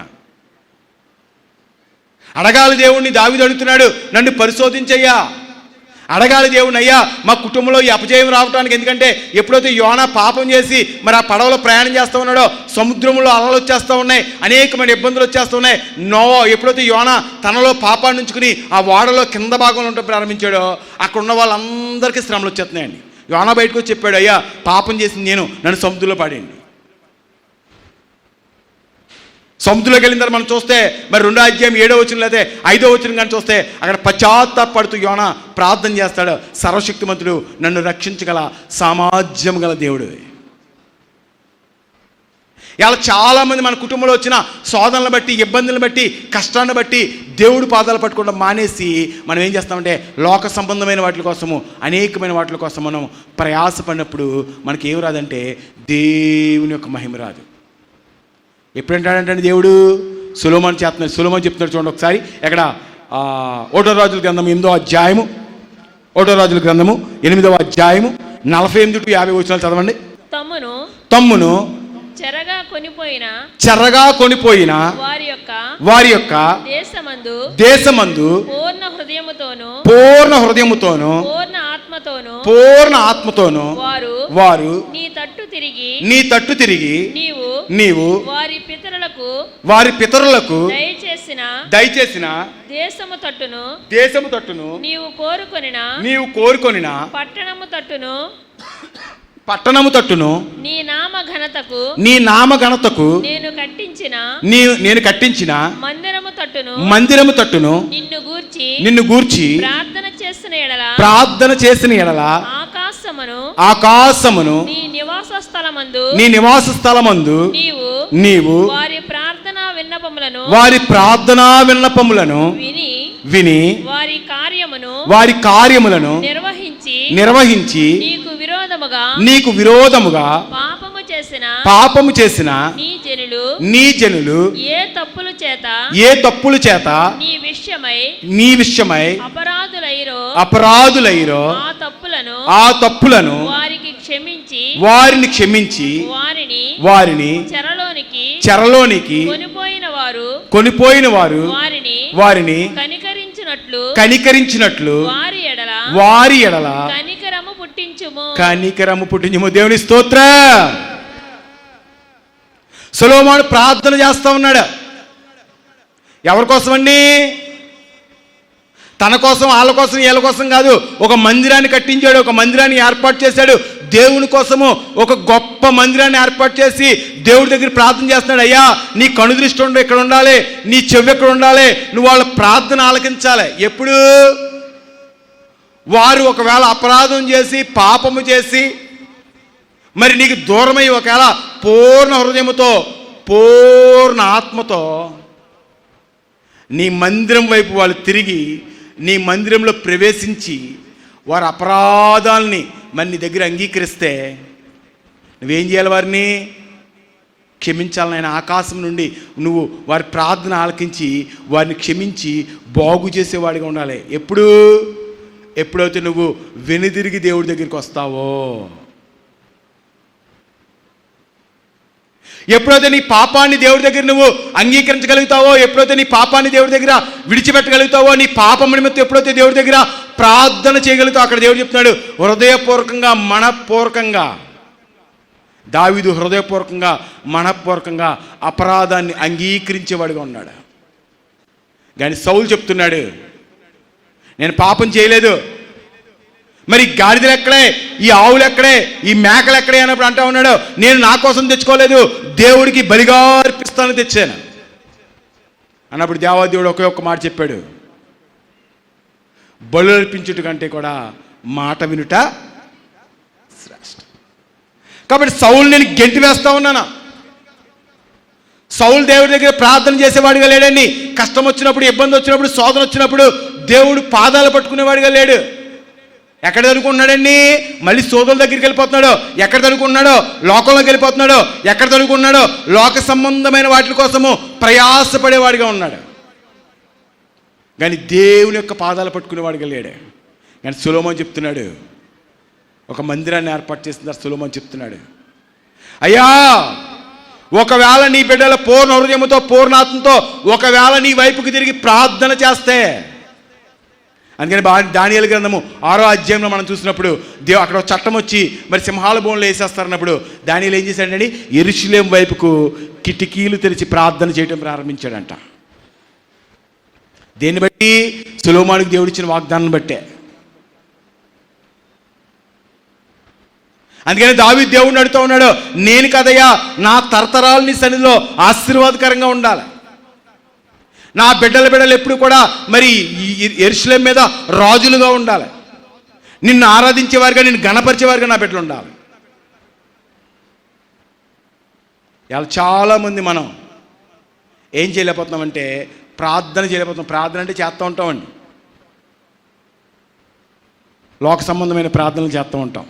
అడగాలి దేవుణ్ణి. దావీదు అడుగుతున్నాడు, నన్ను పరిశోధించయ్యా, అడగాలి దేవుని, అయ్యా మా కుటుంబంలో ఈ అపజయం రావడానికి, ఎందుకంటే ఎప్పుడైతే యోనా పాపం చేసి మరి ఆ పడవలో ప్రయాణం చేస్తూ ఉన్నాడో సముద్రంలో అలలు వచ్చేస్తూ ఉన్నాయి, అనేకమైన ఇబ్బందులు వచ్చేస్తూ ఉన్నాయి. ఎప్పుడైతే యోనా తనలో పాపాన్ని ఉంచుకుని ఆ ఓడలో కింద భాగంలో ఉంటూ ప్రారంభించాడో అక్కడ ఉన్న వాళ్ళందరికీ శ్రమలు వచ్చేస్తున్నాయండి. యోనా బయటకు వచ్చి చెప్పాడు, అయ్యా పాపం చేసింది నేను, నన్ను సముద్రంలో పాడేయండి. సముద్రంలోకి వెళ్ళిన తర్వాత మనం చూస్తే మరి 2వ అధ్యాయం 7వ వచనం లేదా 5వ వచనం కానీ చూస్తే అక్కడ పశ్చాత్తాపడుతూ యోనా ప్రార్థన చేస్తాడు, సర్వశక్తిమంతుడు, నన్ను రక్షించగల సామర్థ్యం గల దేవుడు. ఇలా చాలామంది మన కుటుంబంలో వచ్చిన శోధనలు బట్టి, ఇబ్బందులను బట్టి, కష్టాన్ని బట్టి దేవుడు పాదాలు పట్టుకోవడం మానేసి మనం ఏం చేస్తామంటే లోక సంబంధమైన వాటి కోసము, అనేకమైన వాటి కోసం మనం ప్రయాసపడినప్పుడు మనకి ఏం రాదంటే దేవుని యొక్క మహిమ రాదు. ఎప్పుడంటాడంటే దేవుడు సొలొమోను చేస్తున్నాడు. సొలొమోను చెప్తున్నాడు చూడండి ఒకసారి, ఎక్కడ 1వ రాజుల గ్రంథం 8వ అధ్యాయము, 1వ రాజుల గ్రంథము 8వ అధ్యాయము 48 to 50 వచనాలు చదవండి. తమ్మును చెరగా కొనిపోయిన వారి యొక్క దేశమందు పూర్ణ హృదయముతోను పూర్ణ ఆత్మతోను వారు నీ తట్టు తిరిగి నీవు వారి పితరులకు దయచేసిన దేశము తట్టును నీవు కోరుకొనిన పట్టణము తట్టును నీ నామ ఘనతకు నేను కట్టించిన మందిరము తట్టును నిన్ను గూర్చి ప్రార్థన చేసిన ఎడల ఆకాశమును నీ నివాస స్థలమందు నీవు వారి ప్రార్థనా విన్నపములను విని వారి కార్యములను నిర్వహించి నీకు విరోధముగా పాపము చేసిన నీ జనులు ఏ తప్పులు చేత నీ విషయమై అపరాధులైరో ఆ తప్పులను వారిని క్షమించి వారిని చెరలోనికి కొనిపోయిన వారు వారిని కనికరించినట్లు వారి ఎడల కనికరము పుట్టించుము. దేవుని స్తోత్ర. సొలొమోను ప్రార్థన చేస్తా ఉన్నాడు. ఎవరి కోసం అండి? తన కోసం, వాళ్ళ కోసం, వీళ్ళ కోసం కాదు. ఒక మందిరాన్ని కట్టించాడు, ఒక మందిరాన్ని ఏర్పాటు చేశాడు. దేవుని కోసము ఒక గొప్ప మందిరాన్ని ఏర్పాటు చేసి దేవుడి దగ్గర ప్రార్థన చేస్తున్నాడు. అయ్యా నీ కనుదృష్టి ఇక్కడ ఉండాలి, నీ చెవి ఎక్కడ ఉండాలి, నువ్వు వాళ్ళ ప్రార్థన ఆలకించాలి. ఎప్పుడు వారు ఒకవేళ అపరాధం చేసి పాపము చేసి మరి నీకు దూరమై ఒకవేళ పూర్ణ హృదయముతో పూర్ణ ఆత్మతో నీ మందిరం వైపు వాళ్ళు తిరిగి నీ మందిరంలో ప్రవేశించి వారి అపరాధాలని మరి నీ దగ్గర అంగీకరిస్తే నువ్వేం చేయాలి? వారిని క్షమించాలని ఆయన ఆకాశం నుండి నువ్వు వారి ప్రార్థన ఆలకించి వారిని క్షమించి బాగు చేసేవాడిగా ఉండాలి. ఎప్పుడైతే నువ్వు వెనుదిరిగి దేవుడి దగ్గరికి వస్తావో, ఎప్పుడైతే నీ పాపాన్ని దేవుడి దగ్గర నువ్వు అంగీకరించగలుగుతావో, ఎప్పుడైతే నీ పాపాన్ని దేవుడి దగ్గర విడిచిపెట్టగలుగుతావో, నీ పాపం నిమిత్తం ఎప్పుడైతే దేవుడి దగ్గర ప్రార్థన చేయగలుగుతావు, అక్కడ దేవుడు చెప్తున్నాడు హృదయపూర్వకంగా మనఃపూర్వకంగా. దావీదు హృదయపూర్వకంగా మనఃపూర్వకంగా అపరాధాన్ని అంగీకరించేవాడిగా ఉన్నాడు. కానీ సౌలు చెప్తున్నాడు నేను పాపం చేయలేదు. మరి గాడిదలు ఎక్కడే, ఈ ఆవులు ఎక్కడే, ఈ మేకలు ఎక్కడే అన్నప్పుడు అంటా ఉన్నాడు నేను నా కోసం తెచ్చుకోలేదు, దేవుడికి బలిగా అర్పిస్తాను తెచ్చాను అన్నప్పుడు దేవాదేవుడు ఒకే ఒక్క మాట చెప్పాడు, బలు అర్పించుట కంటే కూడా మాట వినుట శ్రేష్ఠ. కాబట్టి సౌలు నేను గెంటి వేస్తా ఉన్నాను. సౌలు దేవుడి దగ్గర ప్రార్థన చేసేవాడిగా లేడండి. కష్టం వచ్చినప్పుడు, ఇబ్బంది వచ్చినప్పుడు, శోధన వచ్చినప్పుడు దేవుడు పాదాలు పట్టుకునేవాడిగా లేడు. ఎక్కడ చదువుకున్నాడండి? మళ్ళీ సోదరుల దగ్గరికి వెళ్ళిపోతున్నాడు. ఎక్కడ చదువుకున్నాడో లోకంలోకి వెళ్ళిపోతున్నాడో. ఎక్కడ చదువుకున్నాడో లోక సంబంధమైన వాటి కోసము ప్రయాసపడేవాడిగా ఉన్నాడు. కానీ దేవుని యొక్క పాదాలు పట్టుకునేవాడిగా లేడు. కానీ సొలొమోను చెప్తున్నాడు, ఒక మందిరాన్ని ఏర్పాటు చేస్తున్నారు. సొలొమోను చెప్తున్నాడు, అయ్యా ఒకవేళ నీ బిడ్డల పూర్ణ హృదయముతో పూర్ణాత్మతో ఒకవేళ నీ వైపుకి తిరిగి ప్రార్థన చేస్తే, అందుకని దానియేలు గ్రంథము 6వ అధ్యాయంలో మనం చూసినప్పుడు అక్కడ ఒక చట్టం వచ్చి మరి సింహాల బోన్లో వేసేస్తారన్నప్పుడు దానియేలు ఏం చేశాడండి, యెరూషలేము వైపుకు కిటికీలు తెరిచి ప్రార్థన చేయడం ప్రారంభించాడంట. దేన్ని బట్టి? సొలొమోనుకు దేవుడిచ్చిన వాగ్దానం బట్టే. అందుకని దావీదు దేవుడిని అడుగుతూ ఉన్నాడు, నేను కదయ్యా నా తరతరాలు నీ సన్నిధిలో ఆశీర్వాదకరంగా ఉండాలి, నా బిడ్డలు ఎప్పుడు కూడా మరి యెరూషలేము మీద రాజులుగా ఉండాలి, నిన్ను ఆరాధించేవారుగా, నిన్ను గణపరిచేవారుగా నా బిడ్డలు ఉండాలి. ఇలా చాలామంది మనం ఏం చేయలేకపోతున్నామంటే ప్రార్థన చేయలేకపోతున్నాం. ప్రార్థన అంటే చేస్తూ ఉంటామండి, లోక సంబంధమైన ప్రార్థనలు చేస్తూ ఉంటాం.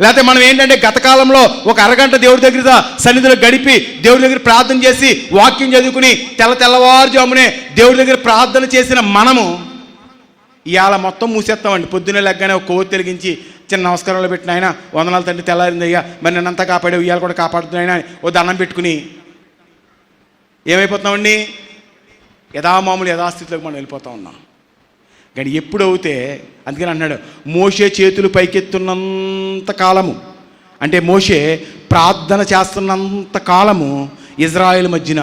లేకపోతే మనం ఏంటంటే గత కాలంలో ఒక అరగంట దేవుడి దగ్గర సన్నిధిలో గడిపి దేవుడి దగ్గర ప్రార్థన చేసి వాక్యం చదువుకుని తెల్లవారుజామునే దేవుడి దగ్గర ప్రార్థన చేసిన మనము ఇవాళ మొత్తం మూసేస్తామండి. పొద్దున్నే లెగ్గానే ఒక కొవ్వొత్తి వెలిగించి చిన్న నమస్కారంలో పెట్టిన ఆయన వందనాలు తండ్రి తెల్లారింది అయ్యా, మరి నన్నంతా కాపాడావు, ఇవాళ కూడా కాపాడుతున్నాయన ఓ దండం పెట్టుకుని ఏమైపోతున్నామండి, యథాస్థితిలోకి మనం వెళ్ళిపోతూ ఉన్నాం. కానీ ఎప్పుడు అవుతే, అందుకని అన్నాడు మోషే చేతులు పైకెత్తున్నంత కాలము, అంటే మోషే ప్రార్థన చేస్తున్నంత కాలము ఇజ్రాయేల్ మధ్యన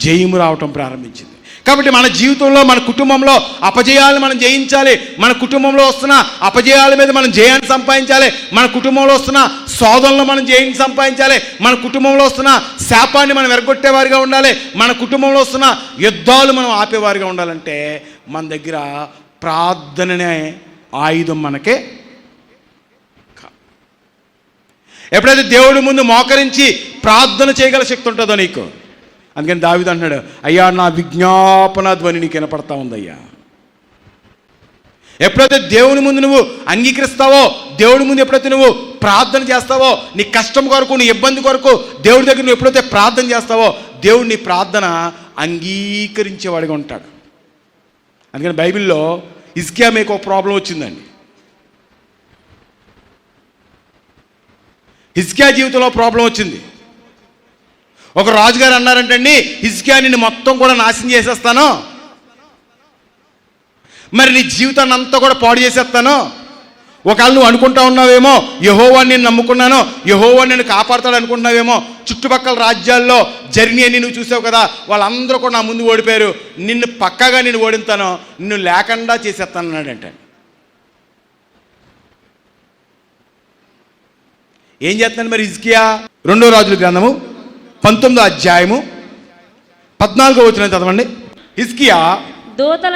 జయము రావటం ప్రారంభించింది. కాబట్టి మన జీవితంలో, మన కుటుంబంలో అపజయాలు మనం జయించాలి. మన కుటుంబంలో వస్తున్న అపజయాల మీద మనం జయాన్ని సంపాదించాలి. మన కుటుంబంలో వస్తున్న శోధనలు మనం జయాన్ని సంపాదించాలి. మన కుటుంబంలో వస్తున్న శాపాన్ని మనం ఎరగొట్టేవారిగా ఉండాలి. మన కుటుంబంలో వస్తున్న యుద్ధాలు మనం ఆపేవారిగా ఉండాలంటే మన దగ్గర ప్రార్థననే ఆయుధం మనకే. ఎప్పుడైతే దేవుడి ముందు మోకరించి ప్రార్థన చేయగల శక్తి ఉంటుందో నీకు, అందుకని దావీదు అంటున్నాడు, అయ్యా నా విజ్ఞాపన ధ్వని నీకు వినపడతా ఉందయ్యా. ఎప్పుడైతే దేవుని ముందు నువ్వు అంగీకరిస్తావో, దేవుడి ముందు ఎప్పుడైతే నువ్వు ప్రార్థన చేస్తావో, నీ కష్టం కొరకు, నీ ఇబ్బంది కొరకు దేవుడి దగ్గర నువ్వు ఎప్పుడైతే ప్రార్థన చేస్తావో, దేవుడు నీ ప్రార్థన అంగీకరించేవాడిగా ఉంటాడు. అందుకని బైబిల్లో హిజ్కియా మీకు ఒక ప్రాబ్లం వచ్చిందండి. హిజ్కియా జీవితంలో ప్రాబ్లం వచ్చింది. ఒక రాజుగారు అన్నారంటండి, హిజ్కియా నిన్ను మొత్తం కూడా నాశనం చేసేస్తాను, మరి నీ జీవితాన్ని అంతా కూడా పాడు చేసేస్తాను. ఒకవేళ నువ్వు అనుకుంటా ఉన్నావేమో యెహోవాని నేను నమ్ముకున్నాను, యెహోవా నేను కాపాడుతాడు అనుకుంటున్నావేమో. చుట్టుపక్కల రాజ్యాల్లో జర్నీ అని నువ్వు చూసావు కదా, వాళ్ళందరూ కూడా నా ముందు ఓడిపోయారు, నిన్ను పక్కాగా నేను ఓడిస్తాను, నిన్ను లేకుండా చేసేస్తాను అన్నాడంటే. ఏం చేస్తున్నాను మరి హిజ్కియా? 2వ రాజుల గ్రంథము 19వ అధ్యాయము 14వ వచనం చదవండి. హిజ్కియా దూతల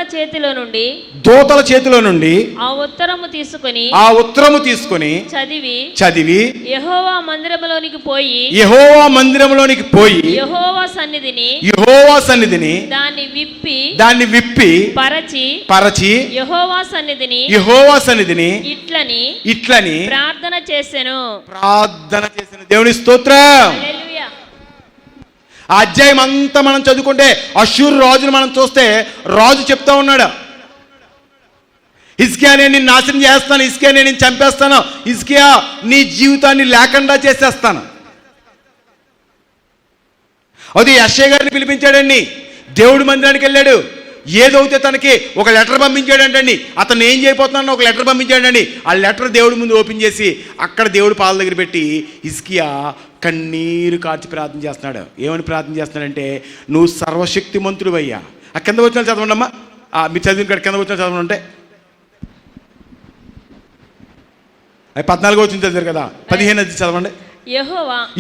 చేతిలో నుండి ఆ ఉత్తరము తీసుకొని చదివి యెహోవా మందిరములోనికి పోయి యెహోవా సన్నిధిని దాన్ని విప్పి పరచి యెహోవా సన్నిధిని ఇట్లని ప్రార్థన చేసెను. దేవుని స్తోత్రం. ఆ అధ్యాయం అంతా మనం చదువుకుంటే అష్షూరు రాజును మనం చూస్తే రాజు చెప్తా ఉన్నాడు, హిజ్కియా నేను నిన్ను నాశనం చేస్తాను, హిజ్కియా నేను నిన్ను చంపేస్తాను, హిజ్కియా నీ జీవితాన్ని లేకుండా చేసేస్తాను. అది యెషయా గారిని పిలిపించాడండి. దేవుడి మందిరానికి వెళ్ళాడు, ఏదైతే తనకి ఒక లెటర్ పంపించాడంటండి. అతను ఏం చేయబోతున్నాను ఒక లెటర్ పంపించాడండి. ఆ లెటర్ దేవుడి ముందు ఓపెన్ చేసి అక్కడ దేవుడి పాల దగ్గర పెట్టి హిజ్కియా కన్నీరు కార్చి ప్రార్థన చేస్తున్నాడు. ఏమని ప్రార్థన చేస్తున్నాడంటే, నువ్వు సర్వశక్తిమంతుడు అయ్యా. ఆ కింద వచ్చిన చదవండి అమ్మా, మీరు చదివిన కాడ కింద వచ్చిన చదవండి అంటే 14వ వచ్చిన చదివారు కదా, 15 చదవండి.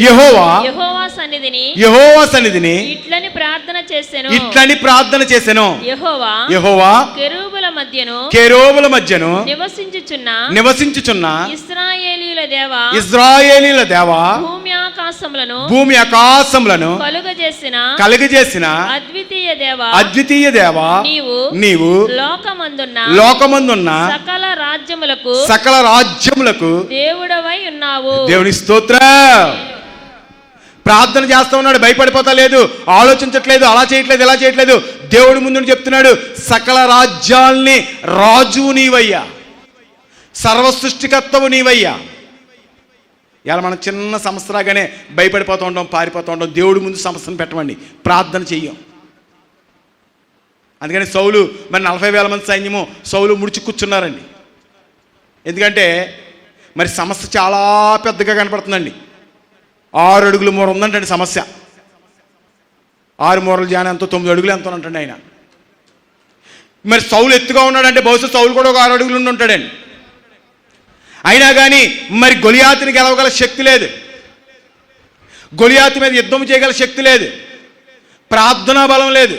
యెహోవా సన్నిధిని ఇట్లని ప్రార్థన చేసెను. యెహోవా కెరూబుల మధ్యను నివసించుచున్న ఇశ్రాయేలీయుల దేవా భూమి ఆకాశములను కలుగజేసిన అద్వితీయ దేవా నీవు లోకమందున్న సకల రాజ్యములకు దేవుడవై ఉన్నావు. దేవుని స్తోత్రం. ప్రార్థన చేస్తూ ఉన్నాడు, భయపడిపోతా లేదు, ఆలోచించట్లేదు, అలా చేయట్లేదు, ఇలా చేయట్లేదు. దేవుడి ముందు చెప్తున్నాడు, సకల రాజ్యాల్ని రాజువు నీవయ్యా, సర్వసృష్టికర్తవు నీవయ్యా. ఇలా మనం చిన్న సమస్యలాగానే భయపడిపోతూ ఉంటాం, పారిపోతూ ఉంటాం. దేవుడి ముందు సమస్యను పెట్టమండి, ప్రార్థన చెయ్యం. అందుకని సౌలు మరి 40,000 మంది సైన్యము సౌలు ముడిచి కూర్చున్నారండి. ఎందుకంటే మరి సమస్య చాలా పెద్దగా కనపడుతుందండి. 6 అడుగుల మూర ఉందంటండి సమస్య. 6 మూరలు జాన ఎంతో 9 అడుగులు ఎంతో ఉంటండి ఆయన. మరి సౌలు ఎత్తుగా ఉన్నాడంటే బహుశా సౌలు కూడా ఒక 6 అడుగులు ఉండి ఉంటాడండి. అయినా కానీ మరి గొలియాతుని గెలవగల శక్తి లేదు, గొలియాతు మీద యుద్ధం చేయగల శక్తి లేదు, ప్రార్థనా బలం లేదు.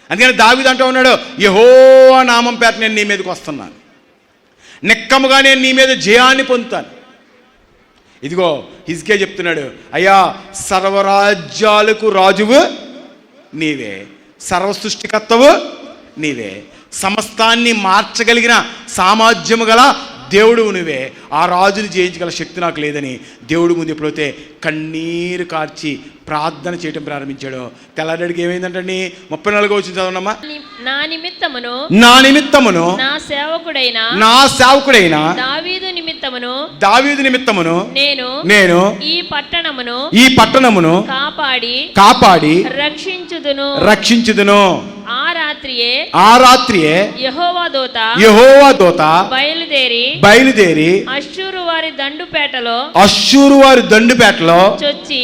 అందుకని దావీదు అంటూ ఉన్నాడు, యెహోవా నామం పేట నేను నీ మీదకి వస్తున్నాను, నిక్కముగా నేను నీ మీద జయాన్ని పొందుతాను. ఇదిగో హిజ్కియా చెప్తున్నాడు, అయ్యా సర్వరాజ్యాలకు రాజువు నీవే, సర్వ సృష్టికర్తవు నీవే, సమస్తాన్ని మార్చగలిగిన సామర్థ్యము గల దేవుడు నువ్వే, ఆ రాజుని జయించగల శక్తి నాకు లేదని దేవుడు ముందు ఎప్పుడైతే కన్నీరు కార్చి ప్రార్థన చేయటం ప్రారంభించాడో తెల్లాడికి ఏమైందంటండి 34వ వచనం చదవనమ్మా. నా నిమిత్తమును నా సేవకుడైన దావీదు నిమిత్తమును నేను ఈ పట్టణమును కాపాడి రక్షించుదును. ఆ రాత్రియే యెహోవా దూత బయలుదేరి అష్షూరు వారి దండుపేటలో చొచ్చి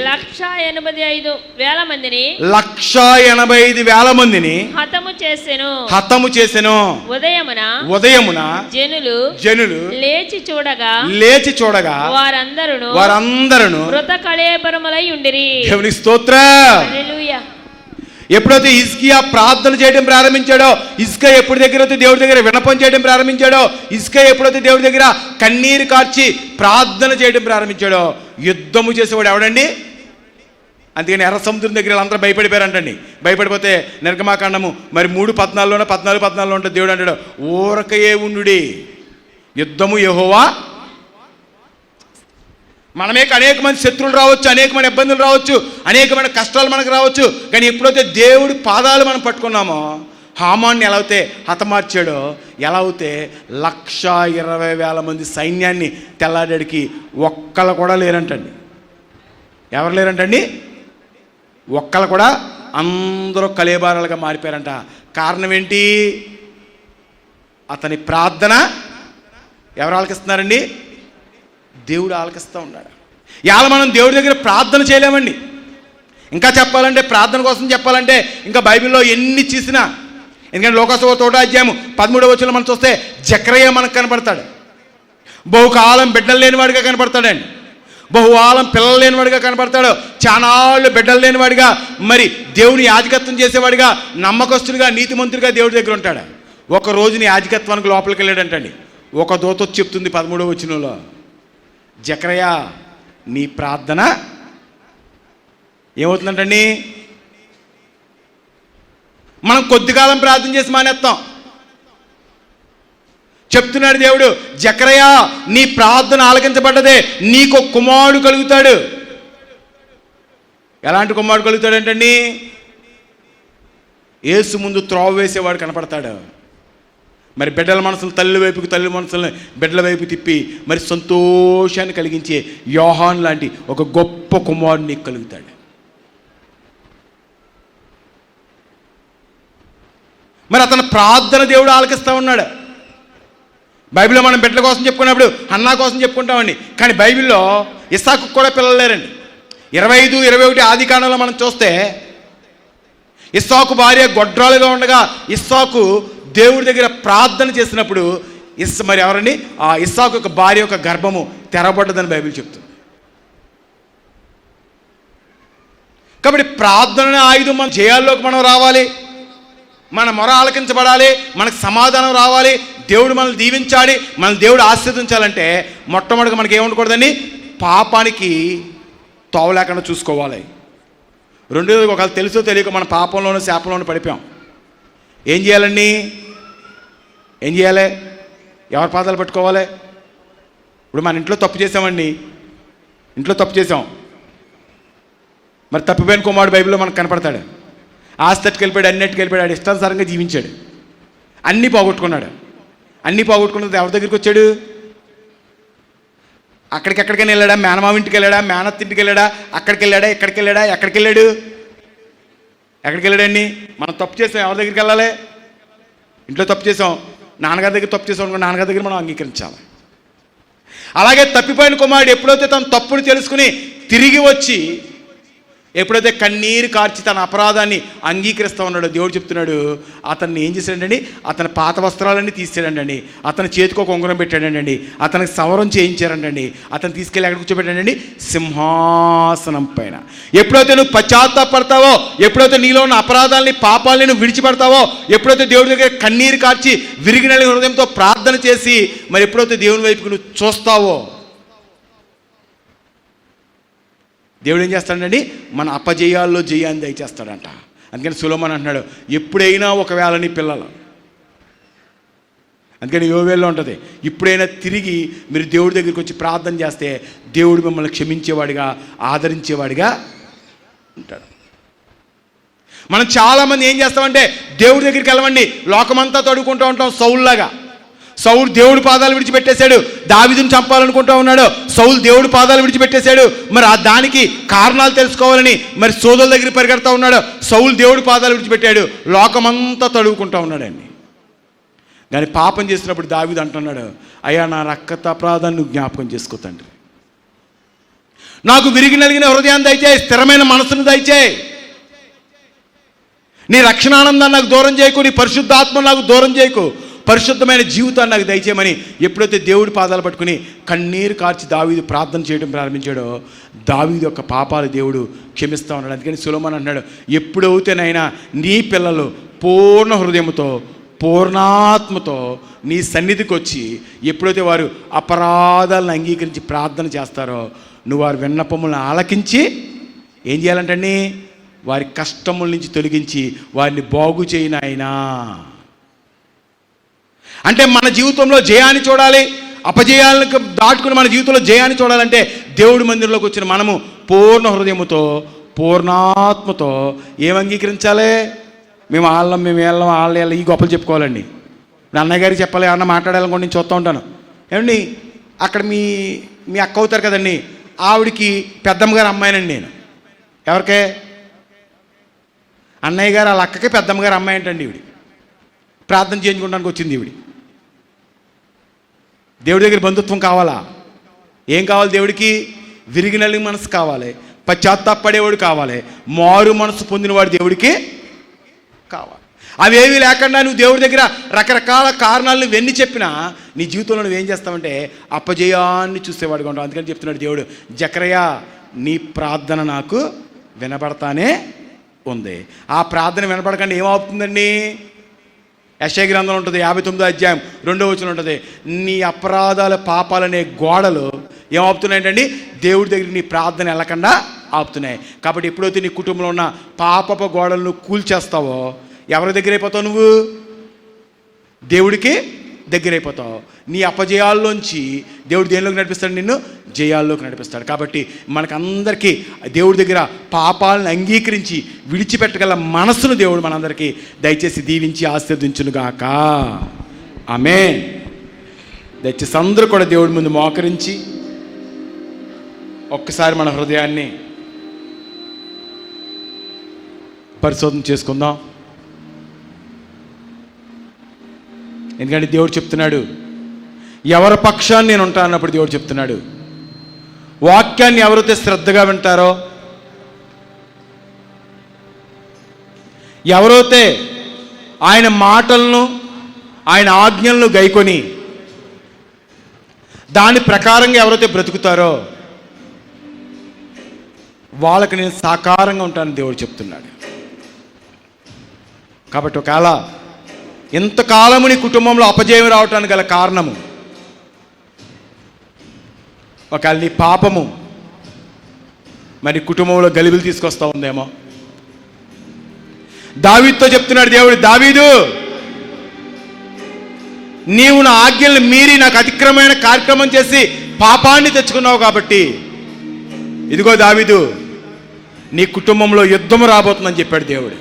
185,000 మందిని హతము చేసెను. ఉదయమున జనులు లేచి చూడగా వారందరూ మృత కళేబరములై ఉండిరి. దేవునికి స్తోత్రం. హల్లెలూయా. ఎప్పుడైతే హిజ్కియా ప్రార్థన చేయడం ప్రారంభించాడో, హిజ్కియా ఎప్పుడు దగ్గరైతే దేవుడి దగ్గర విన్నపం చేయడం ప్రారంభించాడో, హిజ్కియా ఎప్పుడైతే దేవుడి దగ్గర కన్నీరు కార్చి ప్రార్థన చేయడం ప్రారంభించాడో, యుద్ధము చేసేవాడు ఎవడండి? అందుకని ఎర్ర సముద్రం దగ్గర అందరూ భయపడిపోయారంటండి. భయపడిపోతే నిర్గమాకాండము మరి 3:14 ఉంటుంది. దేవుడు అంటాడు, ఊరకయే ఉండుడి, యుద్ధము యెహోవా. మనమేక అనేక మంది శత్రువులు రావచ్చు, అనేకమైన ఇబ్బందులు రావచ్చు, అనేకమైన కష్టాలు మనకు రావచ్చు. కానీ ఎప్పుడైతే దేవుడి పాదాలు మనం పట్టుకున్నామో, హామాన్ని ఎలా అయితే హతమార్చాడో, ఎలా అయితే 120,000 మంది సైన్యాన్ని తెల్లాడికి ఒక్కళ్ళు కూడా లేరంటండి. ఎవరు లేరంటండి? ఒక్కళ్ళు కూడా, అందరూ కలేబారాలుగా మారిపోయారంట. కారణం ఏంటి? అతని ప్రార్థన ఎవరు ఆలకిస్తున్నారండి? దేవుడు ఆలకిస్తూ ఉన్నాడు. ఇవాళ మనం దేవుడి దగ్గర ప్రార్థన చేయలేమండి. ఇంకా చెప్పాలంటే, ప్రార్థన కోసం చెప్పాలంటే ఇంకా బైబిల్లో ఎన్ని చూసినా, ఎందుకంటే లోకాసువార్త 1వ అధ్యాయం 13వ వచనంలో మనం చూస్తే జకర్యా మనకు కనపడతాడు. బహుకాలం బిడ్డలు లేనివాడిగా కనపడతాడండి, బహుకాలం పిల్లలు లేనివాడిగా కనపడతాడు, చానాళ్ళు బిడ్డలు లేనివాడిగా, మరి దేవుని యాజకత్వం చేసేవాడిగా, నమ్మకస్తుడిగా, నీతిమంతుడిగా దేవుడి దగ్గర ఉంటాడు. ఒక రోజుని యాజకత్వానికి లోపలికి వెళ్ళాడంటండి. ఒక దూత వచ్చి చెప్తుంది 13వ వచనంలో, జకర్యా నీ ప్రార్థన ఏమవుతుందంటండి? మనం కొద్ది కాలం ప్రార్థన చేసి మానేస్తాం. చెప్తున్నాడు దేవుడు, జకర్యా నీ ప్రార్థన ఆలకించబడ్డదే, నీకు కుమారుడు కలుగుతాడు. ఎలాంటి కుమారుడు కలుగుతాడంటండి? యేసు ముందు త్రోవ వేసేవాడు కనపడతాడు. మరి బిడ్డల మనసులు తల్లి వైపుకి, తల్లి మనసులను బిడ్డల వైపు తిప్పి మరి సంతోషాన్ని కలిగించే యోహాన్ లాంటి ఒక గొప్ప కుమారుడు నీకు కలుగుతాడు. మరి అతని ప్రార్థన దేవుడు ఆలకిస్తూ ఉన్నాడు. బైబిల్లో మనం బిడ్డల కోసం చెప్పుకున్నప్పుడు హన్నా కోసం చెప్పుకుంటామండి. కానీ బైబిల్లో ఇస్సాకు కూడా పిల్లలు లేరండి. 25, 21 ఆది కాండంలో మనం చూస్తే ఇస్సాకు భార్య గొడ్రాలుగా ఉండగా ఇస్సాకు దేవుడి దగ్గర ప్రార్థన చేసినప్పుడు మరి ఎవరండి? ఆ ఇస్సాకు యొక్క భార్య యొక్క గర్భము తెరబడ్డదని బైబిల్ చెప్తుంది. కాబట్టి ప్రార్థన ఆయుధం, మన జయాల్లోకి మనం రావాలి, మన మొర ఆలకించబడాలి, మనకు సమాధానం రావాలి, దేవుడు మనల్ని దీవించాలి, మన దేవుడు ఆశీర్వదించాలంటే మొట్టమొదటిగా మనకి ఏముండకూడదండి? పాపానికి తోవ లేకుండా చూసుకోవాలి. రెండోది, ఒకవేళ తెలుసో తెలియక మన పాపంలోనూ శాపంలోనూ పడిపోయాం. ఏం చేయాలండి? ఏం చేయాలి? ఎవరి పాదాలు పట్టుకోవాలి? ఇప్పుడు మన ఇంట్లో తప్పు చేసామండి, ఇంట్లో తప్పు చేసాం. మరి తప్పిపోయిన కుమారుడు బైబిల్లో మనకు కనపడతాడు. ఆస్తటికి వెళ్ళిపోయాడు, అన్నిటికి వెళ్ళిపోయాడు, ఇష్టానుసారంగా జీవించాడు, అన్నీ పోగొట్టుకున్నాడు. అన్నీ పోగొట్టుకున్నది ఎవరి దగ్గరికి వచ్చాడు? అక్కడికెక్కడికైనా వెళ్ళాడా? మేనమామ ఇంటికి వెళ్ళాడా? మేనత్త ఇంటికి వెళ్ళాడా? అక్కడికి వెళ్ళాడా? ఎక్కడికి వెళ్ళాడా? ఎక్కడికి వెళ్ళాడు? ఎక్కడికి వెళ్ళాడండి? మనం తప్పు చేసాం, ఎవరి దగ్గరికి వెళ్ళాలి? ఇంట్లో తప్పు చేసాం, నాన్నగారి దగ్గర తప్పు చేసాం అనుకో, నాన్నగారి దగ్గర మనం అంగీకరించాలి. అలాగే తప్పిపోయిన కుమారుడు ఎప్పుడైతే తన తప్పును తెలుసుకుని తిరిగి వచ్చి ఎప్పుడైతే కన్నీరు కార్చి తన అపరాధాన్ని అంగీకరిస్తూ ఉన్నాడో, దేవుడు చెప్తున్నాడు అతన్ని ఏం చేశాడండి? అతని పాత వస్త్రాలన్నీ తీసాడండి, అతని చేతికి ఒక ఉంగరం పెట్టాడండి, అతనికి సవరం చేయించారండి, అతను తీసుకెళ్ళి ఎక్కడ కూర్చోబెట్టాడండి? సింహాసనం పైన. ఎప్పుడైతే నువ్వు పశ్చాత్తాపడతావో, ఎప్పుడైతే నీలో ఉన్న అపరాధాలని పాపాలని నువ్వు విడిచిపెడతావో, ఎప్పుడైతే దేవుడి దగ్గర కన్నీరు కార్చి విరిగిన హృదయంతో ప్రార్థన చేసి మరి ఎప్పుడైతే దేవుని వైపుకు నువ్వు చూస్తావో, దేవుడు ఏం చేస్తాడండి? మన అపజయాల్లో జయాన్ని దయచేస్తాడంట. అందుకని సొలొమోను అంటున్నాడు, ఎప్పుడైనా ఒకవేళ నీ పిల్లలు, అందుకని యోవేల్లో ఉంటుంది, ఇప్పుడైనా తిరిగి మీరు దేవుడి దగ్గరికి వచ్చి ప్రార్థన చేస్తే దేవుడు మిమ్మల్ని క్షమించేవాడిగా ఆదరించేవాడిగా ఉంటాడు. మనం చాలామంది ఏం చేస్తామంటే దేవుడి దగ్గరికి వెళ్ళమండి, లోకమంతా తడుకుంటూ ఉంటాం. సౌలులాగా, సౌలు దేవుడి పాదాలు విడిచిపెట్టేశాడు, దావీదుని చంపాలనుకుంటూ ఉన్నాడు. సౌలు దేవుడి పాదాలు విడిచిపెట్టేశాడు, మరి ఆ దానికి కారణాలు తెలుసుకోవాలని మరి సోదరుల దగ్గర పరిగెడతా ఉన్నాడు. సౌలు దేవుడి పాదాలు విడిచిపెట్టాడు, లోకమంతా తడువుకుంటూ ఉన్నాడండి. కానీ పాపం చేసినప్పుడు దావీదు అంటున్నాడు, అయ్యా నా రక్త అపరాధాన్ని నువ్వు జ్ఞాపకం చేసుకో తండ్రి, నాకు విరిగి నలిగిన హృదయాన్ని దయచేయి, స్థిరమైన మనసును దయచేయి, నీ రక్షణానందాన్ని నాకు దూరం చేయకు, నీ పరిశుద్ధాత్మ నాకు దూరం చేయకు, పరిశుద్ధమైన జీవితాన్ని నాకు దయచేయమని ఎప్పుడైతే దేవుడి పాదాలు పట్టుకుని కన్నీరు కార్చి దావీదు ప్రార్థన చేయడం ప్రారంభించాడో, దావీదు యొక్క పాపాలు దేవుడు క్షమిస్తూ ఉన్నాడు. అందుకని సొలొమోను అన్నాడు, ఎప్పుడైతేనైనా నీ పిల్లలు పూర్ణ హృదయంతో పూర్ణాత్మతో నీ సన్నిధికి వచ్చి ఎప్పుడైతే వారు అపరాధాలను అంగీకరించి ప్రార్థన చేస్తారో, నువ్వు వారి విన్నపములను ఆలకించి ఏం చేయాలంటండి? వారి కష్టముల నుంచి తొలగించి వారిని బాగు చేయను ఆయన. అంటే మన జీవితంలో జయాన్ని చూడాలి, అపజయాలకు దాటుకుని మన జీవితంలో జయాన్ని చూడాలంటే దేవుడి మందిరంలోకి వచ్చిన మనము పూర్ణ హృదయముతో పూర్ణాత్మతో ఏం అంగీకరించాలి? మేము వాళ్ళ ఈ గొప్పలు చెప్పుకోవాలండి. నా అన్నయ్య గారికి చెప్పాలి, అన్న మాట్లాడాలనుకోండి, నేను చూస్తూ ఉంటాను. ఏమండి అక్కడ మీ అక్క అవుతారు కదండి, ఆవిడికి పెద్దమ్మగారు అమ్మాయినండి నేను. ఎవరికే? అన్నయ్య గారు వాళ్ళ అక్కకి పెద్దమ్మగారు అమ్మాయి ఏంటండి ఈవిడి. ప్రార్థన చేయించుకోవడానికి వచ్చింది ఈవిడి. దేవుడి దగ్గర బంధుత్వం కావాలా? ఏం కావాలి దేవుడికి? విరిగినలి మనసు కావాలి, పశ్చాత్తాపడేవాడు కావాలి, మారు మనసు పొందినవాడు దేవుడికి కావాలి. అవేవి లేకుండా నువ్వు దేవుడి దగ్గర రకరకాల కారణాలను వెన్ని చెప్పినా నీ జీవితంలో నువ్వేం చేస్తావంటే అపజయాన్ని చూసేవాడుగా ఉంటావు. అందుకని చెప్తున్నాడు దేవుడు, జకరియా నీ ప్రార్థన నాకు వినబడతానే ఉంది. ఆ ప్రార్థన వినపడకుండా ఏమవుతుందండి? యెషయా గ్రంథంలో ఉంటుంది, 59వ అధ్యాయం 2వ వచనం ఉంటుంది, నీ అపరాధాల పాపాలనే గోడలు ఏమవుతున్నాయంటండి? దేవుడి దగ్గరికి నీ ప్రార్థన వెళ్ళకుండా ఆపుతున్నాయి. కాబట్టి ఎప్పుడైతే నీ కుటుంబంలో ఉన్న పాపపు గోడలను కూల్చేస్తావో ఎవరి దగ్గర అయిపోతావు? నువ్వు దేవుడికి దగ్గర అయిపోతావు. నీ అపజయాల్లోంచి దేవుడు దేనిలోకి నడిపిస్తాడు? నిన్ను జయాల్లోకి నడిపిస్తాడు. కాబట్టి మనకందరికీ దేవుడి దగ్గర పాపాలను అంగీకరించి విడిచిపెట్టగల మనసును దేవుడు మనందరికీ దయచేసి దీవించి ఆశీర్వదించునుగాక. ఆమేన్. దయచేసి అందరూ కూడా దేవుడి ముందు మోకరించి ఒక్కసారి మన హృదయాన్ని పరిశోధన చేసుకుందాం. ఎందుకంటే దేవుడు చెప్తున్నాడు, ఎవరి పక్షాన్ని నేను ఉంటాను అన్నప్పుడు దేవుడు చెప్తున్నాడు, వాక్యాన్ని ఎవరైతే శ్రద్ధగా వింటారో, ఎవరైతే ఆయన మాటలను ఆయన ఆజ్ఞలను గైకొని దాని ప్రకారంగా ఎవరైతే బ్రతుకుతారో వాళ్ళకి నేను సాకారంగా ఉంటానని దేవుడు చెప్తున్నాడు. కాబట్టి ఒకవేళ ఇంతకాలము నీ కుటుంబంలో అపజయం రావటానికి గల కారణము ఒకవేళ నీ పాపము మరి కుటుంబంలో గలిబిలు తీసుకొస్తా ఉందేమో. దావీదుతో చెప్తున్నాడు దేవుడు, దావీదు నీవు నా ఆజ్ఞలను మీరి నాకు అతిక్రమమైన కార్యక్రమం చేసి పాపాన్ని తెచ్చుకున్నావు కాబట్టి ఇదిగో దావీదు నీ కుటుంబంలో యుద్ధం రాబోతుందని చెప్పాడు దేవుడు.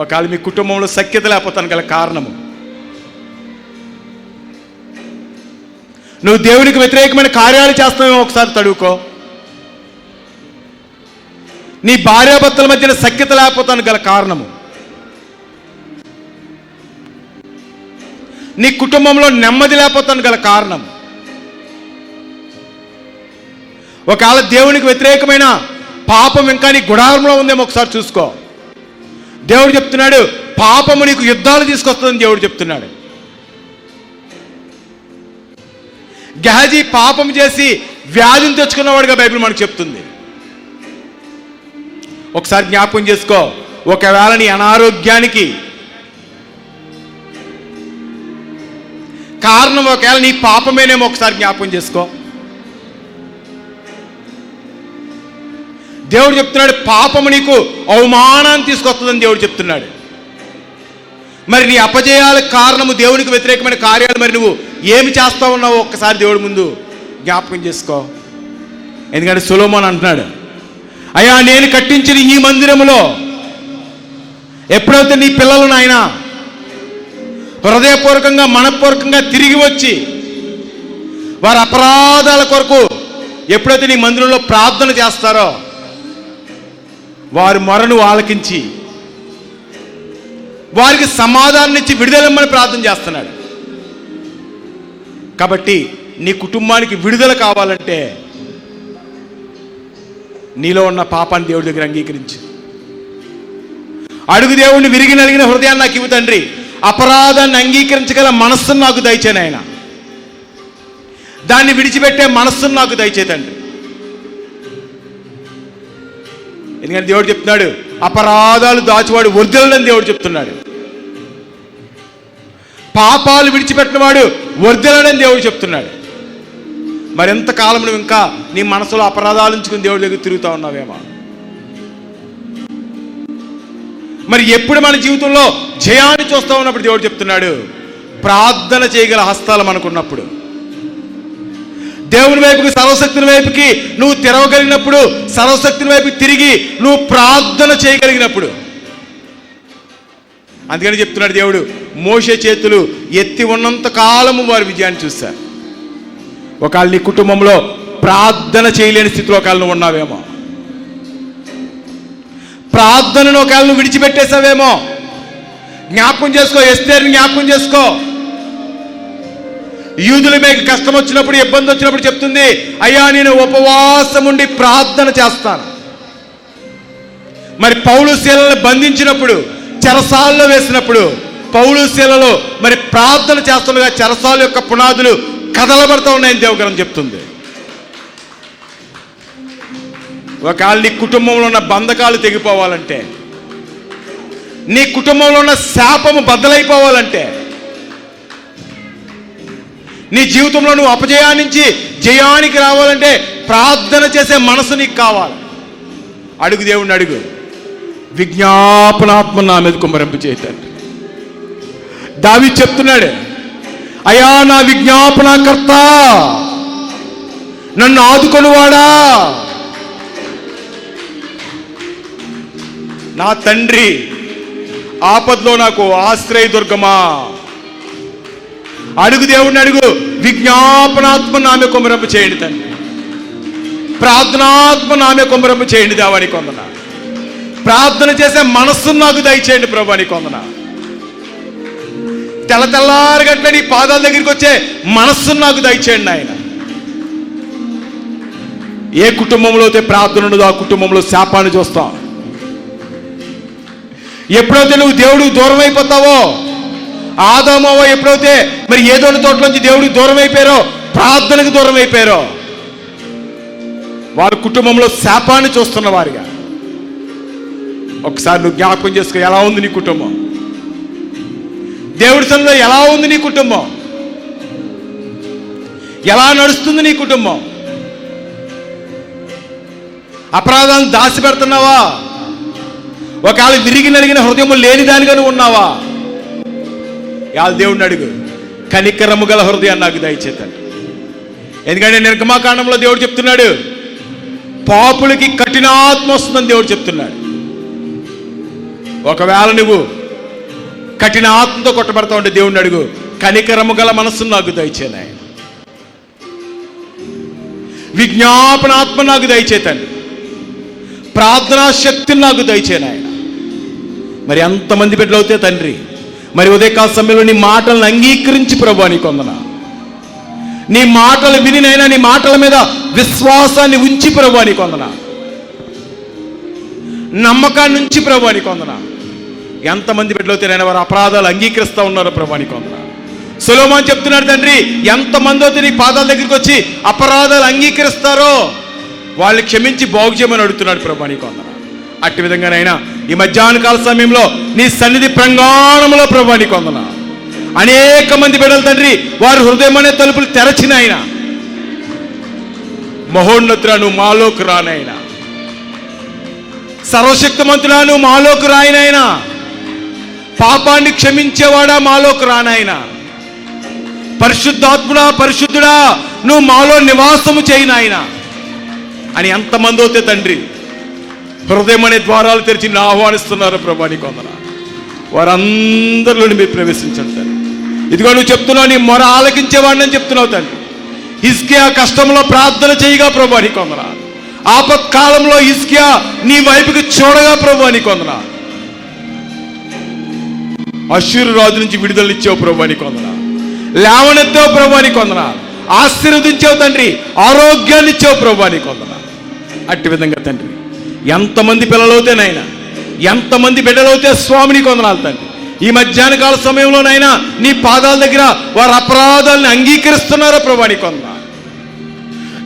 ఒకవేళ మీ కుటుంబంలో సఖ్యత లేకపోతాను గల కారణము నువ్వు దేవునికి వ్యతిరేకమైన కార్యాలు చేస్తావేమో ఒకసారి తడువుకో. నీ భార్యాభర్తల మధ్యన సఖ్యత లేకపోతాను గల కారణము, నీ కుటుంబంలో నెమ్మది లేకపోతాను గల కారణం, ఒకవేళ దేవునికి వ్యతిరేకమైన పాపం ఇంకా నీ గుడారంలో ఉందేమో ఒకసారి చూసుకో. దేవుడు చెప్తున్నాడు, పాపము నీకు యుద్ధాలు తీసుకొస్తుందని దేవుడు చెప్తున్నాడు. గెహజీ పాపం చేసి వ్యాధిని తెచ్చుకున్నవాడుగా బైబిల్ మనకు చెప్తుంది. ఒకసారి జ్ఞాపకం చేసుకో, ఒకవేళ నీ అనారోగ్యానికి కారణం ఒకవేళ నీ పాపమేనేమో ఒకసారి జ్ఞాపకం చేసుకో. దేవుడు చెప్తున్నాడు, పాపము నీకు అవమానాన్ని తీసుకొస్తుందని దేవుడు చెప్తున్నాడు. మరి నీ అపజయాలకు కారణము దేవునికి వ్యతిరేకమైన కార్యాలు మరి నువ్వు ఏమి చేస్తా ఉన్నావో ఒక్కసారి దేవుడి ముందు జ్ఞాపకం చేసుకో. ఎందుకంటే సొలొమోను అంటున్నాడు, అయ్యా నేను కట్టించిన ఈ మందిరములో ఎప్పుడైతే నీ పిల్లలు నాయన హృదయపూర్వకంగా మనపూర్వకంగా తిరిగి వచ్చి వారి అపరాధాల కొరకు ఎప్పుడైతే నీ మందిరంలో ప్రార్థన చేస్తారో వారి మొరను ఆలకించి వారికి సమాధానం ఇచ్చి విడుదలమ్మని ప్రార్థన చేస్తున్నాడు. కాబట్టి నీ కుటుంబానికి విడుదల కావాలంటే నీలో ఉన్న పాపాన్ని దేవుడి దగ్గర అంగీకరించు. అడుగు దేవుడిని, విరిగి నలిగిన హృదయాన్ని నాకు ఇవ్వు తండ్రి, అపరాధాన్ని అంగీకరించగల మనస్సును నాకు దయచేయి నాయన, దాన్ని విడిచిపెట్టే మనస్సును నాకు దయచేయి తండ్రి. ఎందుకంటే దేవుడు చెప్తున్నాడు, అపరాధాలు దాచువాడు వర్ధిల్లడని దేవుడు చెప్తున్నాడు. పాపాలు విడిచిపెట్టినవాడు వర్ధిల్లడని దేవుడు చెప్తున్నాడు. మరెంతకాలం నువ్వు ఇంకా నీ మనసులో అపరాధాలు ఉంచుకుని దేవుడి దగ్గర తిరుగుతూ ఉన్నావేమో? మరి ఎప్పుడు మన జీవితంలో జయాన్ని చూస్తూ ఉన్నప్పుడు దేవుడు చెప్తున్నాడు, ప్రార్థన చేయగల హస్తాలు మనకున్నప్పుడు, దేవుని వైపుకి సర్వశక్తిని వైపుకి నువ్వు తిరగగలిగినప్పుడు, సర్వశక్తిని వైపుకి తిరిగి నువ్వు ప్రార్థన చేయగలిగినప్పుడు. అందుకని చెప్తున్నాడు దేవుడు, మోషే చేతులు ఎత్తి ఉన్నంత కాలము వారి విజయాన్ని చూశారు. ఒకవేళ నీ కుటుంబంలో ప్రార్థన చేయలేని స్థితిలో ఒకవేళ నువ్వు ఉన్నావేమో, ప్రార్థనను ఒకవేళ నువ్వు విడిచిపెట్టేసావేమో, జ్ఞాపకం చేసుకో. ఎస్తేరుని జ్ఞాపకం చేసుకో. యూదుల మీద కష్టం వచ్చినప్పుడు, ఇబ్బంది వచ్చినప్పుడు చెప్తుంది, అయ్యా నేను ఉపవాసం ఉండి ప్రార్థన చేస్తాను. మరి పౌలు శీలను బంధించినప్పుడు, చెరసాలలో వేసినప్పుడు, పౌలు శీలలో మరి ప్రార్థన చేస్తుండగా చెరసాల యొక్క పునాదులు కదలబడుతూ ఉన్నాయని దేవగ్రంథం చెప్తుంది. ఒకవేళ నీ కుటుంబంలో ఉన్న బంధకాలు తెగిపోవాలంటే, నీ కుటుంబంలో ఉన్న శాపము బద్దలైపోవాలంటే, నీ జీవితంలో నువ్వు అపజయాన్నించి జయానికి రావాలంటే ప్రార్థన చేసే మనసు నీకు కావాలి. అడుగు దేవుణ్ణి, అడుగు. విజ్ఞాపనాత్మ నా మీద కుమ్మరింపు చేయటండి. దావీదు చెప్తున్నాడు, అయ్యా నా విజ్ఞాపనకర్త, నన్ను ఆదుకొనువాడా, నా తండ్రి, ఆపదలో నాకు ఆశ్రయదుర్గమా. అడుగు దేవుడిని, అడుగు. విజ్ఞాపనాత్మ నామే కుమ్మరింపు చేయండి తండ్రి, ప్రార్థనాత్మ నామే కుమ్మరింపు చేయండి దేవానికి వందన. ప్రార్థన చేసే మనస్సును నాకు దయచేయండి ప్రభువానికి వందన. తెల్లవారు గట్ల నీ పాదాల దగ్గరికి వచ్చే మనస్సును నాకు దయచేయండి ఆయన. ఏ కుటుంబంలో అయితే ప్రార్థన ఉండదో ఆ కుటుంబంలో శాపాన్ని చూస్తాం. ఎప్పుడైతే నువ్వు దేవుడికి దూరం అయిపోతావో, ఆదామో ఎప్పుడైతే మరి ఏదోని తోటలోంచి దేవుడికి దూరం అయిపోయారో, ప్రార్థనకు దూరం అయిపోయారో, వారి కుటుంబంలో శాపాన్ని చూస్తున్న వారిగా. ఒకసారి నువ్వు జ్ఞాపకం చేసుకో, ఎలా ఉంది నీ కుటుంబం? దేవుడి సన్నిధిలో ఎలా ఉంది నీ కుటుంబం? ఎలా నడుస్తుంది నీ కుటుంబం? అపరాధాలను దాచిపెడుతున్నావా? ఒకవేళ విరిగి నలిగిన హృదయము లేని దానిగా నువ్వు ఉన్నావా? ఇవాళ దేవుడిని అడుగు, కనికరము గల హృదయాన్ని నాకు దయచేతండి. ఎందుకంటే నిర్గమాకాండంలో దేవుడు చెప్తున్నాడు, పాపులకి కఠినాత్మ వస్తుందని దేవుడు చెప్తున్నాడు. ఒకవేళ నువ్వు కఠిన ఆత్మతో కొట్టబడతా ఉంటే దేవుడిని అడుగు, కనికరము గల మనస్సును నాకు దయచేయండి ఆయన. విజ్ఞాపనాత్మ నాకు దయచేతండి, ప్రార్థనా శక్తిని నాకు దయచేయను ఆయన. మరి ఎంతమంది బిడ్డలు అవుతే తండ్రి, మరి ఉదయకాల సమయంలో నీ మాటలను అంగీకరించి ప్రభువా నీకు వందనాలు. నీ మాటలు వినినైనా నీ మాటల మీద విశ్వాసాన్ని ఉంచి ప్రభువా నీకు వందనాలు. నమ్మకాన్ని ఉంచి ప్రభువా నీకు వందనాలు. ఎంతమంది బిడ్డలు అవుతారైనా వారు అపరాధాలు అంగీకరిస్తూ ఉన్నారో ప్రభువా నీకు వందనాలు. సొలొమోను చెప్తున్నాడు తండ్రి, ఎంతమంది అయితే నీ పాదాల దగ్గరికి వచ్చి అపరాధాలు అంగీకరిస్తారో వాళ్ళు క్షమించి బాగు చేయమని అడుగుతున్నాడు ప్రభువా నీకు వందనాలు. అట్టి విధంగానైనా ఈ మధ్యాహ్న కాల సమయంలో నీ సన్నిధి ప్రాంగణంలో ప్రభువా నీకు వందనాలు. అనేక మంది బిడ్డలు తండ్రి, వారి హృదయం అనే తలుపులు తెరచిన ఆయన మహోన్నతురాను మాలోకి రానైనా, సర్వశక్తిమంతురాను మాలోకి రాయనైనా, పాపాన్ని క్షమించేవాడా మాలోకి రానాయనా, పరిశుద్ధాత్ముడా పరిశుద్ధుడా నువ్వు మాలో నివాసము చేయనాయన అని ఎంతమంది అవుతే తండ్రి హృదయం అనే ద్వారాలు తెరిచి నా ఆహ్వానిస్తున్నారు ప్రభువా నీకు వందనాలు. వారందరిలోని మీరు ప్రవేశించండి తండ్రి. ఇదిగో నువ్వు చెప్తున్నావు, నీ మొర ఆలకించేవాడిని అని చెప్తున్నావు తండ్రి. హిజ్కియా కష్టంలో ప్రార్థన చేయగా ప్రభువా నీకు వందనాలు. ఆపత్కాలంలో హిజ్కియా నీ వైపుకి చూడగా ప్రభువా నీకు వందనాలు. అష్షూరు రాజు నుంచి విడుదలనిచ్చావు ప్రభువా నీకు వందనాలు. లేవనెత్తావు ప్రభువా నీకు వందనాలు. ఆశీర్వదించావు తండ్రి, ఆరోగ్యాన్ని ఇచ్చావు ప్రభువా నీకు వందనాలు. అట్టి విధంగా తండ్రి ఎంతమంది పిల్లలవుతేనైనా, ఎంతమంది బిడ్డలవుతే స్వామి నీకు వందనాలు తండ్రి. ఈ మధ్యాహ్న కాల సమయంలోనైనా నీ పాదాల దగ్గర వారి అపరాధాలను అంగీకరిస్తున్నారో ప్రభువా నీకు వందనాలు.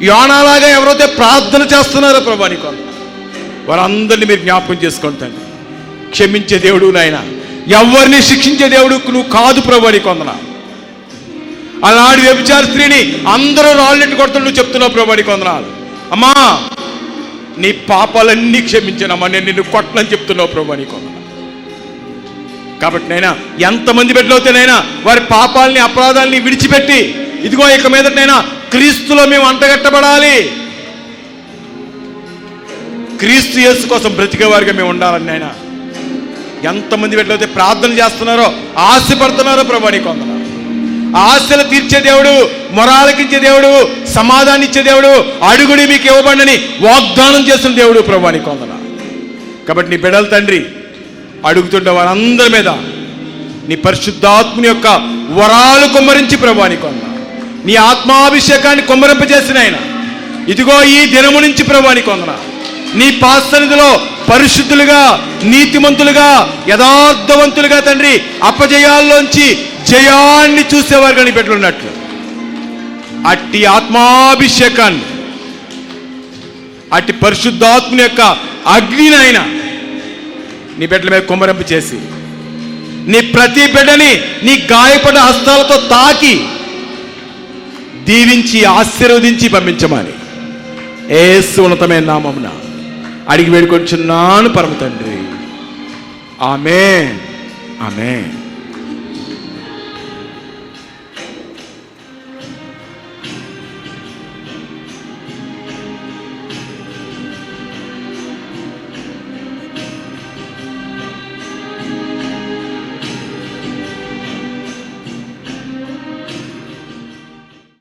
యోనాలాగా ఎవరైతే ప్రార్థన చేస్తున్నారో ప్రభువా నీకు వందనాలు. వారందరినీ మీరు జ్ఞాపకం చేసుకోండి తండ్రి. క్షమించే దేవుడు నాయన, ఎవరిని శిక్షించే దేవుడు నువ్వు కాదు ప్రభువా నీకు వందనాలు. అలాంటి వ్యభిచార స్త్రీని అందరూ రాళ్ళెట్టు కొడుతూ నువ్వు చెప్తున్నావు ప్రభువా నీకు వందనాలు. అమ్మా నీ పాపాలన్నీ క్షమించానమ్మా, నేను నిన్ను కొట్టనని చెప్తున్నావు ప్రభువా నీకు వందనాలు. కాబట్టి నైనా ఎంతమంది బిడ్డలవుతానైనా వారి పాపాలని అపరాధాలని విడిచిపెట్టి ఇదిగో ఇక మీదటైనా క్రీస్తులో మేము అంటగట్టబడాలి, క్రీస్తు యేసు కోసం బ్రతికే వారిగా మేము ఉండాలని నైనా ఎంతమంది బిడ్డలైతే ప్రార్థన చేస్తున్నారో, ఆశపడుతున్నారో ప్రభువా నీకు వందనాలు. ఆశలు తీర్చే దేవుడు, మొరాలకించే దేవుడు, సమాధానం ఇచ్చే దేవుడు, అడుగుడి మీకు ఇవ్వబడని వాగ్దానం చేసిన దేవుడు ప్రభువా నీకు వందనాలు. కాబట్టి నీ బిడ్డల తండ్రి అడుగుతుండే వారందరి మీద నీ పరిశుద్ధాత్ముని యొక్క వరాలు కుమ్మరించి ప్రభువా నీకు వందనాలు. నీ ఆత్మాభిషేకాన్ని కుమ్మరింపజేసిన ఆయన ఇదిగో ఈ దినము నుంచి ప్రభువా నీకు వందనాలు. నీ పాసన్నిధిలో పరిశుద్ధులుగా, నీతిమంతులుగా, యథార్థవంతులుగా తండ్రి అపజయాల్లోంచి జయాన్ని చూసేవారు కానీ పెట్టున్నట్లు అట్టి ఆత్మాభిషేకాన్ని, అట్టి పరిశుద్ధాత్ముని యొక్క అగ్నినైనా నీ బిడ్డల మీద కుమ్మరింపు చేసి నీ ప్రతి బిడ్డని నీ గాయపడ్డ హస్తాలతో తాకి దీవించి ఆశీర్వదించి పంపించమని యేసు ఉన్నతమైన నామమున అడిగి వేడుకొంచున్నాను పరమ తండ్రి. ఆమేన్, ఆమేన్.